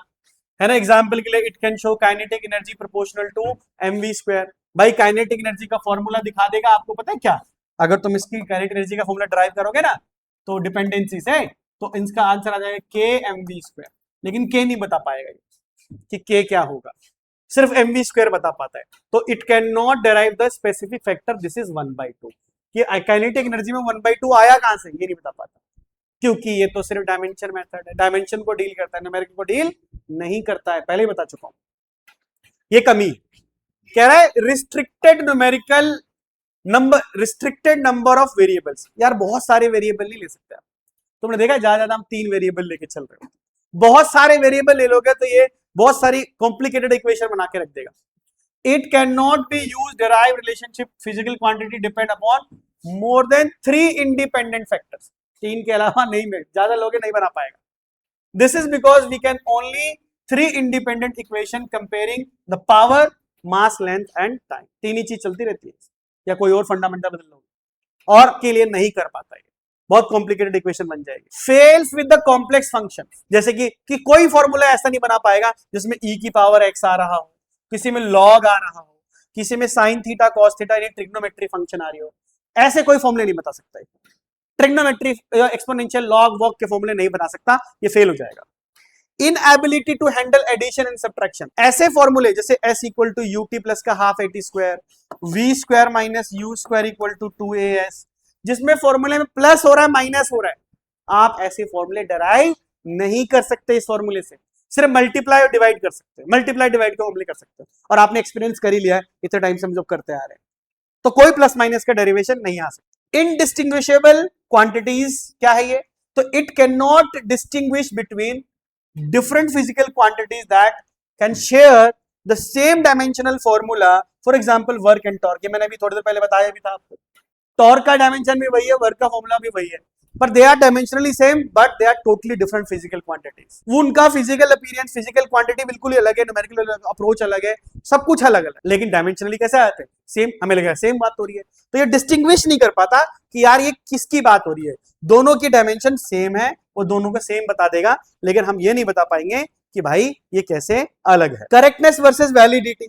है ना। एग्जांपल के लिए it can show kinetic energy proportional to mv square. भाई काइनेटिक एनर्जी का फॉर्मूला दिखा देगा आपको, पता है क्या? अगर तुम इसकी काइनेटिक एनर्जी का फॉर्मूला ड्राइव करोगे ना तो डिपेंडेंसी से, तो इसका आंसर आ जाएगा के एम वी स्क्वायर। लेकिन के नहीं बता पाएगा कि के क्या होगा, सिर्फ एम वी स्क्वायर बता पाता है। तो it can not derive the specific factor, this is 1/2। कि काइनेटिक एनर्जी में 1/2 आया कहां से, ये नहीं बता पाता, क्योंकि ये तो सिर्फ डायमेंशन मेथड है, डायमेंशन को डील करता है, न्यूमेरिकल को डील नहीं करता है, पहले ही बता चुका हूं। ये कमी कह रहा है restricted numerical number, restricted number of variables. यार बहुत सारे वेरिएबल नहीं ले सकते आप, तुमने देखा ज्यादा हम 3 वेरिएबल लेके चल रहे हो, बहुत सारे वेरिएबल ले लोगे तो ये बहुत सारी कॉम्प्लिकेटेड इक्वेशन बना के रख देगा। It can not be use derive relationship physical quantity depend upon more than 3 independent factors. 3 के अलावा नहीं, में ज्यादा लोगे नहीं बना पाएगा। This is because we can only 3 independent equation comparing the power, mass, length and time. 3 ही चीज चलती रहती है, या कोई और फंडामेंटल बदल लोगे और के लिए नहीं कर पाता है, बहुत कॉम्प्लिकेटेड इक्वेशन बन जाएगी। Fails with the complex function, जैसे कि कोई फॉर्मूला ऐसा नहीं बना पाएगा जिसमें e की पावर x आ रहा हो, किसी में log आ रहा हो, किसी में sin थीटा cos थीटा यानी ट्रिग्नोमेट्री फंक्शन आ रही हो, ऐसे कोई फॉर्मूले नहीं बता सकता। ट्रिग्नोमेट्री एक्सपोनेंशियल लॉग वॉग के फॉर्मूले नहीं बना सकता, ये फेल हो जाएगा। Inability to handle addition and subtraction, ऐसे फॉर्मूले जैसे s equal to U T plus का half A T square, v square minus u square equal to 2as, जिसमें फॉर्मूले में प्लस हो रहा है माइनस हो रहा है, आप ऐसे फॉर्मूले डराइव नहीं कर सकते इस फॉर्मूले से, सिर्फ मल्टीप्लाई और डिवाइड कर सकते हैं, मल्टीप्लाई डिवाइड के फॉर्मूले कर सकते हैं, और आपने एक्सपीरियंस कर ही लिया है, इतने टाइम से हम जो करते आ रहे हैं। तो कोई प्लस माइनस का डेरिवेशन नहीं आ सकता। इनडिस्टिंग्विशेबल क्वांटिटीज क्या है ये, तो it can not distinguish between different physical quantities that can share the same dimensional formula, for example work and torque। ये मैंने अभी थोड़ी देर पहले बताया भी था आपको, टॉर्क का डायमेंशन भी वही है, वर्क का फॉर्मूला भी वही है, पर they are dimensionally same but they are totally different physical quantities. उनका फिजिकल अपीयरेंस, फिजिकल क्वांटिटी बिल्कुल ही अलग है, न्यूमेरिकल अप्रोच अलग है, सब कुछ अलग अलग, लेकिन डायमेंशनली कैसे आते हैं, सेम। हमें लगा सेम बात हो रही है, तो ये डिस्टिंग्विश नहीं कर पाता कि यार ये किसकी बात हो रही है, दोनों की डायमेंशन सेम है, वो दोनों को सेम बता देगा, लेकिन हम ये नहीं बता पाएंगे कि भाई ये कैसे अलग है। करेक्टनेस वर्सेस वैलिडिटी,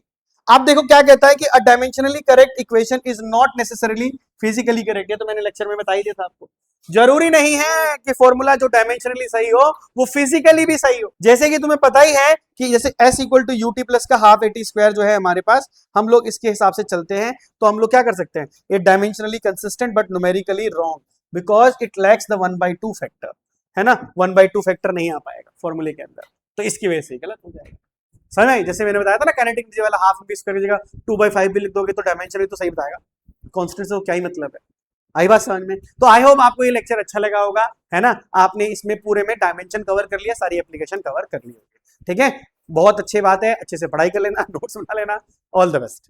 आप देखो क्या कहता है कि a dimensionally correct equation is not necessarily physically correct. ये तो मैंने लेक्चर में बता ही दिया था आपको, जरूरी नहीं है कि फॉर्मूला जो डायमेंशनली सही हो वो फिजिकली भी सही हो। जैसे कि तुम्हें पता ही है कि जैसे s equal to U T plus का हाफ ए टी स्क्वायर जो है हमारे पास, हम लोग इसके हिसाब से चलते हैं, तो हम लोग क्या कर सकते हैं, ये dimensionally consistent but numerically wrong because it lacks the 1/2 factor, है ना, 1/2 फैक्टर नहीं आ पाएगा फॉर्मूले के अंदर, तो इसकी वजह से गलत हो जाएगा। समझ में, जैसे मैंने बताया था ना काइनेटिक एनर्जी वाला हाफ बी स्क्वायर की जगह 2/5 भी लिख दोगे तो डायमेंशनली तो सही बताएगा, कांस्टेंट से वो क्या ही मतलब है। आई बात समझ में? तो आई होप आपको ये लेक्चर अच्छा लगा होगा, है ना, आपने इसमें पूरे में डायमेंशन कवर कर लिया, सारी एप्लीकेशन कवर कर ली होगी, ठीक है, बहुत अच्छी बात है, अच्छे से पढ़ाई कर लेना, नोट्स बना लेना, ऑल द बेस्ट।